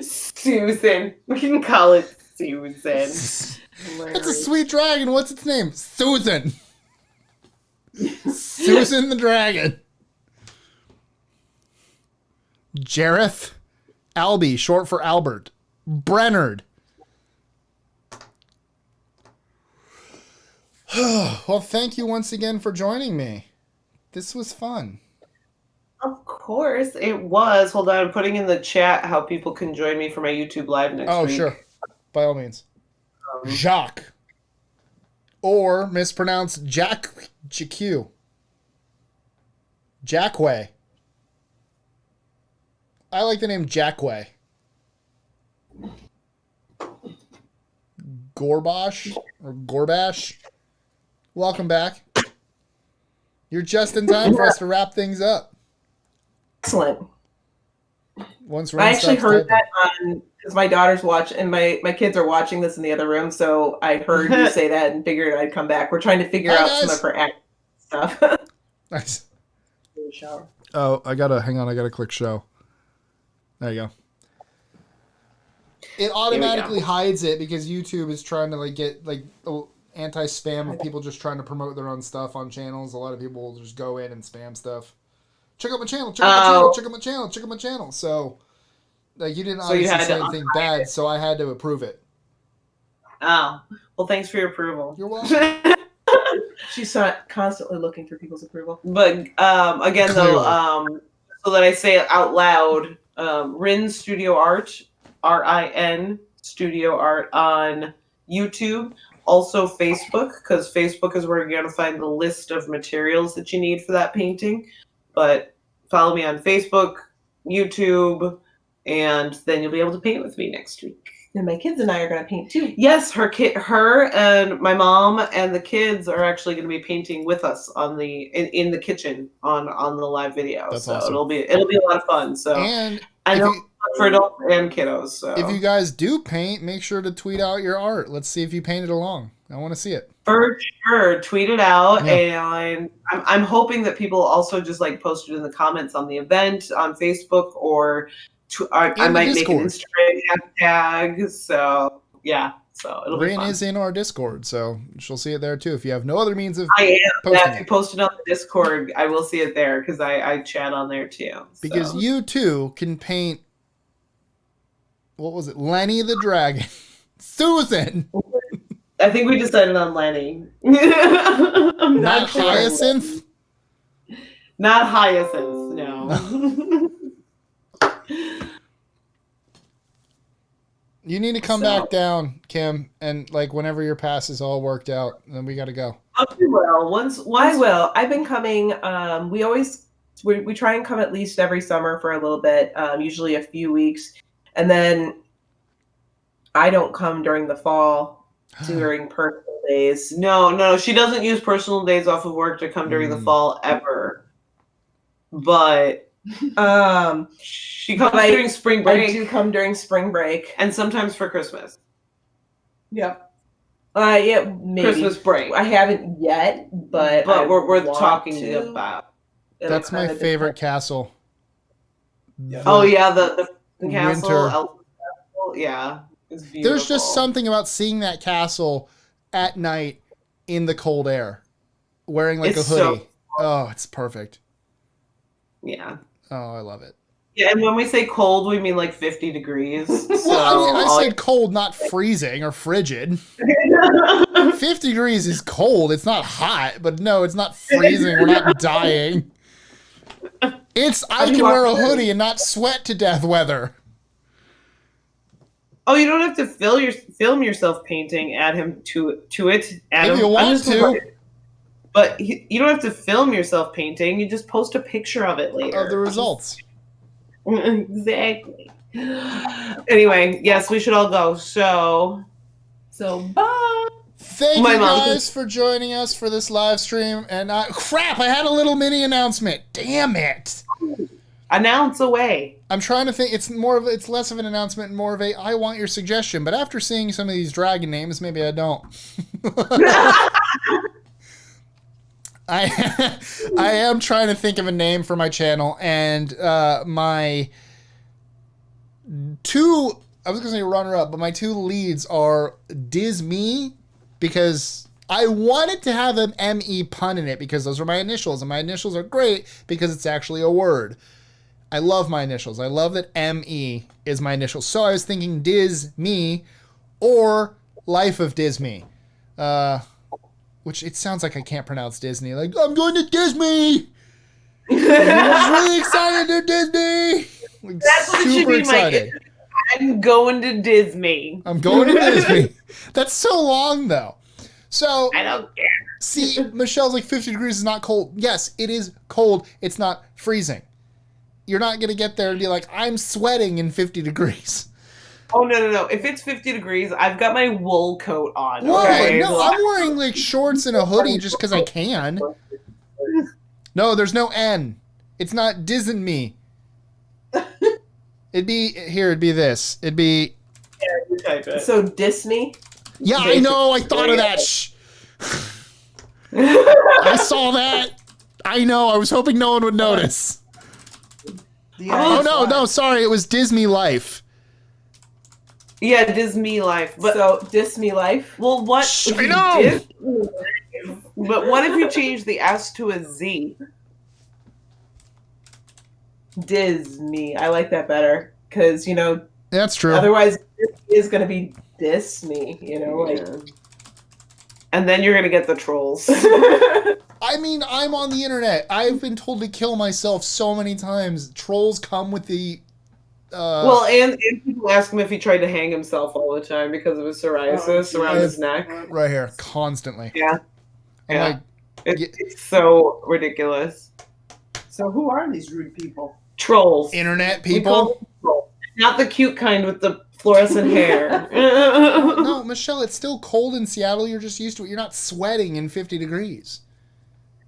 Susan. We can call it Susan. That's a sweet dragon. What's its name? Susan. Susan the dragon. Jareth. Albie, short for Albert. Brennard. Well, thank you once again for joining me. This was fun. Of course it was. Hold on, I'm putting in the chat how people can join me for my YouTube live next week. Oh, sure. By all means. Jacques. Or mispronounced Jack GQ. Jackway. I like the name Jackway. Gorbash or Gorbash. Welcome back. You're just in time for us to wrap things up. Excellent. Once I Ren actually stops heard typing. that on because my daughter's watching and my kids are watching this in the other room, so I heard you say that and figured I'd come back. We're trying to figure Hi, out some guys. of her act stuff. Nice. Oh, I gotta click show. There you go. It automatically hides it because YouTube is trying to get anti-spam of people just trying to promote their own stuff on channels. A lot of people will just go in and spam stuff. Check out my channel, check out my channel, check out my channel, check out my channel. So you didn't So you obviously had say to anything bad, so I had to approve it. Oh, well, thanks for your approval. You're welcome. She's constantly looking for people's approval. But again, Clearly. though, so that I say it out loud, Rin Studio Art, RIN Studio Art on YouTube. Also Facebook, because Facebook is where you're going to find the list of materials that you need for that painting. But follow me on Facebook, YouTube, and then you'll be able to paint with me next week. And my kids and I are going to paint too. Yes, her and my mom and the kids are actually going to be painting with us on in the kitchen on the live video. That's so awesome. it'll be a lot of fun. So And I if know you, for adults and kiddos. So if you guys do paint, make sure to tweet out your art. Let's see if you painted along. I want to see it. for sure, tweet it out, Yeah. and I'm hoping that people also just post it in the comments on the event on Facebook or I the might make an Discord. Instagram hashtag. So yeah, so it'll be Rin fun. is in our Discord, so she'll see it there too. If you have no other means of I am. posting Yeah, if you it. post it on the Discord, I will see it there because I chat on there too. So. Because you too can paint. What was it? Lenny the Dragon. Susan. I think we decided on Lenny. I'm Not not sure. Hyacinth. Not Hyacinth, no. You need to come So- back down, Kim, and whenever your pass is all worked out, then we got to go. We will. I will. I've been coming. We try and come at least every summer for a little bit, usually a few weeks, and then I don't come during the fall during personal days. No, she doesn't use personal days off of work to come during the fall ever. But she comes during spring break. I do come during spring break. And sometimes for Christmas. Yep. Yeah, maybe. Christmas break. I haven't yet, but we're want talking to. about. That's my favorite castle. Oh yeah, the castle. Winter. Elf castle. Yeah, it's beautiful. There's just something about seeing that castle at night in the cold air, wearing like It's a hoodie. so- Oh, it's perfect. Yeah. Oh, I love it. Yeah, and when we say cold, we mean like 50 degrees. So Well, I said cold, not freezing or frigid. 50 degrees is cold. It's not hot, but no, it's not freezing. We're not dying. It's I can wear a hoodie and not sweat to death weather. Oh, you don't have to film yourself painting. Add him to it. Add If him. you want to. But you don't have to film yourself painting. You just post a picture of it later. Of the results. Exactly. Anyway, yes, we should all go. So Bye. Thank My you mom. guys for joining us for this live stream. And crap, I had a little mini announcement. Damn it. announce away. I'm trying to think. It's less of an announcement and more of a I want your suggestion. But after seeing some of these dragon names, maybe I don't. I am trying to think of a name for my channel, and my two, I was going to say runner-up, but my two leads are Diz-ME, because I wanted to have an M-E pun in it, because those are my initials, and my initials are great because it's actually a word. I love my initials. I love that M-E is my initials. So I was thinking Diz-ME or Life of Diz-ME. Which it sounds like I can't pronounce Disney. Like, I'm going to Diz-ME! I was really excited to Disney! Like, That's what it should super be, excited. Mike. I'm going to Diz-ME. I'm going to Disney. That's so long, though. So, I don't care. see, Michelle's like 50 degrees is not cold. Yes, it is cold. It's not freezing. You're not going to get there and be like, I'm sweating in 50 degrees. Oh, no. If it's 50 degrees, I've got my wool coat on. What? Okay? No, I'm wearing like shorts and a hoodie just because I can. No, there's no N. It's not Diz-ME. It'd be this. It'd be. Yeah, you type it. So Diz-ME. Yeah, I know. I thought of that. Shh. I saw that. I know. I was hoping no one would notice. Oh no! Sorry, it was Diz-ME Life. Yeah, Diz-ME Life. But So Diz-ME Life. well, what? Shh, if I you know. did- But what if you change the S to a Z? Diz-ME. I like that better because That's true. otherwise it is going to be Diz-ME. And then you're gonna get the trolls. I mean, I'm on the internet. I've been told to kill myself so many times. Trolls come with the. Well, and people ask him if he tried to hang himself all the time because of his psoriasis around his neck. Right here, constantly. Yeah. I'm Yeah. like, It's so ridiculous. So who are these rude people? Trolls. internet We call people. them trolls. Not the cute kind with the fluorescent hair. No, Michelle, it's still cold in Seattle. You're just used to it. You're not sweating in 50 degrees.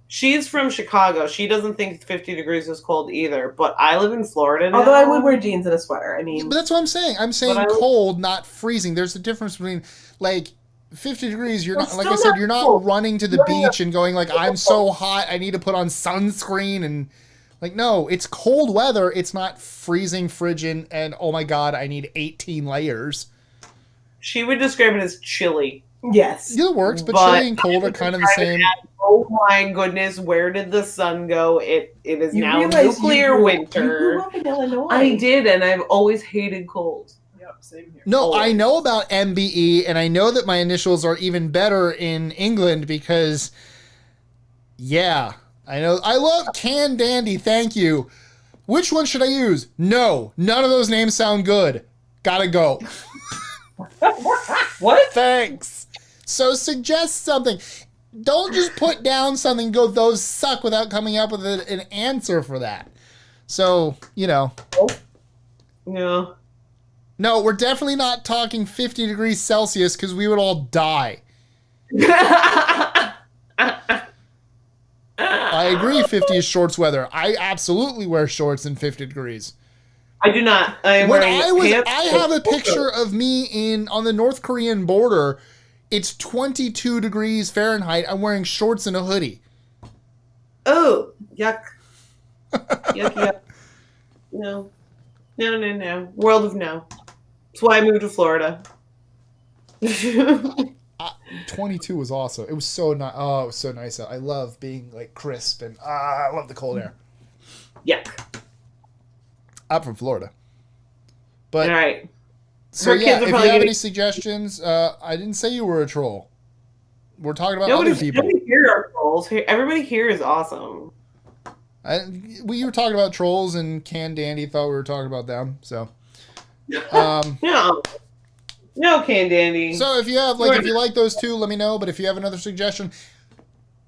She's from Chicago. She doesn't think 50 degrees is cold either. But I live in Florida now. Although I would wear jeans and a sweater. I But mean, that's what I'm saying. I'm saying But I- cold, not freezing. There's a difference between, like, 50 degrees. You're Well, not, like I still said, you're not cold. running to the beach and going, like, I'm so hot, I need to put on sunscreen. And, like, no, it's cold weather. It's not freezing, frigid, and, oh my God, I need 18 layers. She would describe it as chilly. yes. Yeah, it works, but But chilly and cold are kind of the same. Oh my goodness, where did the sun go? It is You now realize nuclear you grew winter. up in Illinois. I did, and I've always hated cold. Yep, same here. No, Oh. I know about MBE, and I know that my initials are even better in England because, yeah, I know. I love Can Dandy, thank you. Which one should I use? No, none of those names sound good. Gotta go. What? Thanks. So suggest something. Don't just put down something and go, those suck, without coming up with an answer for that. So, Yeah. No, we're definitely not talking 50 degrees Celsius because we would all die. I agree 50 is shorts weather. I absolutely wear shorts in 50 degrees. I do not. I am When wearing pants. I have a picture of me on the North Korean border. It's 22 degrees Fahrenheit. I'm wearing shorts and a hoodie. Oh, yuck. Yuck, yuck. No. No, no, no. World of no. That's why I moved to Florida. 22 was awesome. It was so nice. Oh, it was so nice out. I love being like crisp and I love the cold air. Yuck. I'm from Florida. But All right. so Her yeah, kids are if you probably have gonna- any suggestions, I didn't say you were a troll. We're talking about Nobody other people. here are trolls. Everybody here is awesome. You were talking about trolls, and Can Dandy thought we were talking about them. So, No. No, Candandy. so if you have if you like those two, let me know. But if you have another suggestion,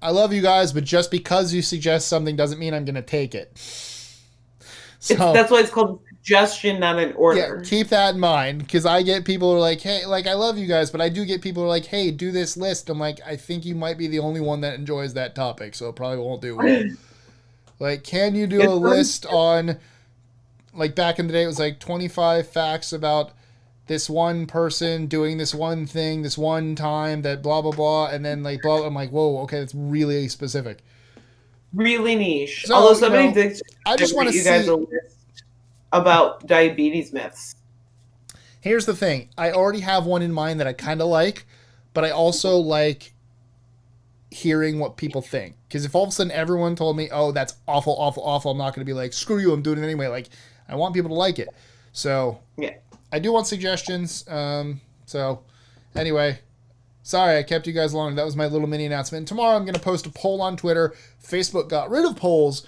I love you guys, but just because you suggest something doesn't mean I'm going to take it. So That's why it's called suggestion, not an order. yeah, keep that in mind because I get people who are like, hey, like I love you guys, but I do get people who are like, hey, do this list. I'm like, I think you might be the only one that enjoys that topic, so it probably won't do well. Like, can you do a list on, like back in the day, it was like 25 facts about this one person doing this one thing, this one time that blah, blah, blah, and then like blah, I'm like, whoa, okay, that's really specific. Really niche. So, Although somebody you know, did I just want to you guys see. a list about diabetes myths. Here's the thing. I already have one in mind that I kind of like, but I also like hearing what people think. Because if all of a sudden everyone told me, oh, that's awful, awful, awful, I'm not going to be like, screw you, I'm doing it anyway. Like, I want people to like it. So, Yeah. I do want suggestions. So, anyway, sorry I kept you guys long. That was my little mini announcement. Tomorrow I'm going to post a poll on Twitter. Facebook got rid of polls,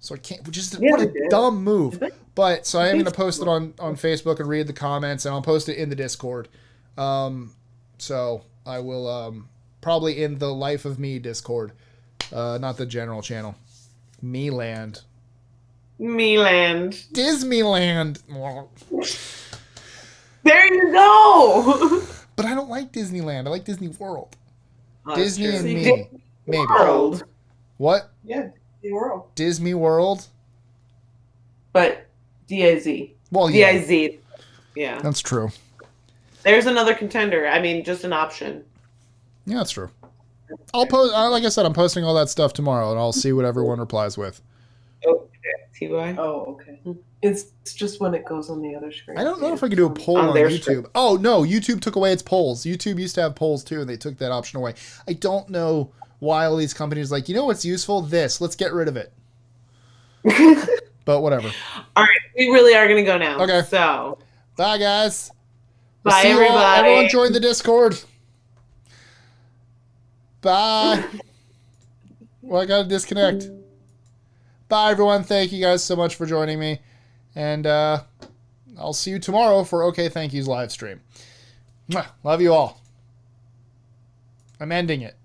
so I can't, which is what they a did. dumb move. But, so I am going to post it on Facebook and read the comments, and I'll post it in the Discord. So, I will probably in the Life of Me Discord, not the general channel. Meland. Meland. Disneyland. There you go. But I don't like Disneyland. I like Disney World. Oh, Disney that's and true. me. Maybe. World. What? Yeah, Disney World. Disney World? But D-I-Z. Well, yeah. D-I-Z. Yeah. That's true. There's another contender. I mean, just an option. Yeah, that's true. I'll post, like I said, I'm posting all that stuff tomorrow, and I'll see what everyone replies with. Oh, T-Y. Oh, okay. It's just when it goes on the other screen. I don't know if I can do a poll On on their YouTube. screen. Oh, no, YouTube took away its polls. YouTube used to have polls, too, and they took that option away. I don't know why all these companies are like, you know what's useful? This. Let's get rid of it. But whatever. All right, we really are going to go now. Okay. So, Bye, guys. We'll bye, see you all. everybody. Everyone join the Discord. Bye. Well, I got to disconnect. Bye, everyone. Thank you guys so much for joining me. And I'll see you tomorrow for OK Thank Yous live stream. Mwah. Love you all. I'm ending it.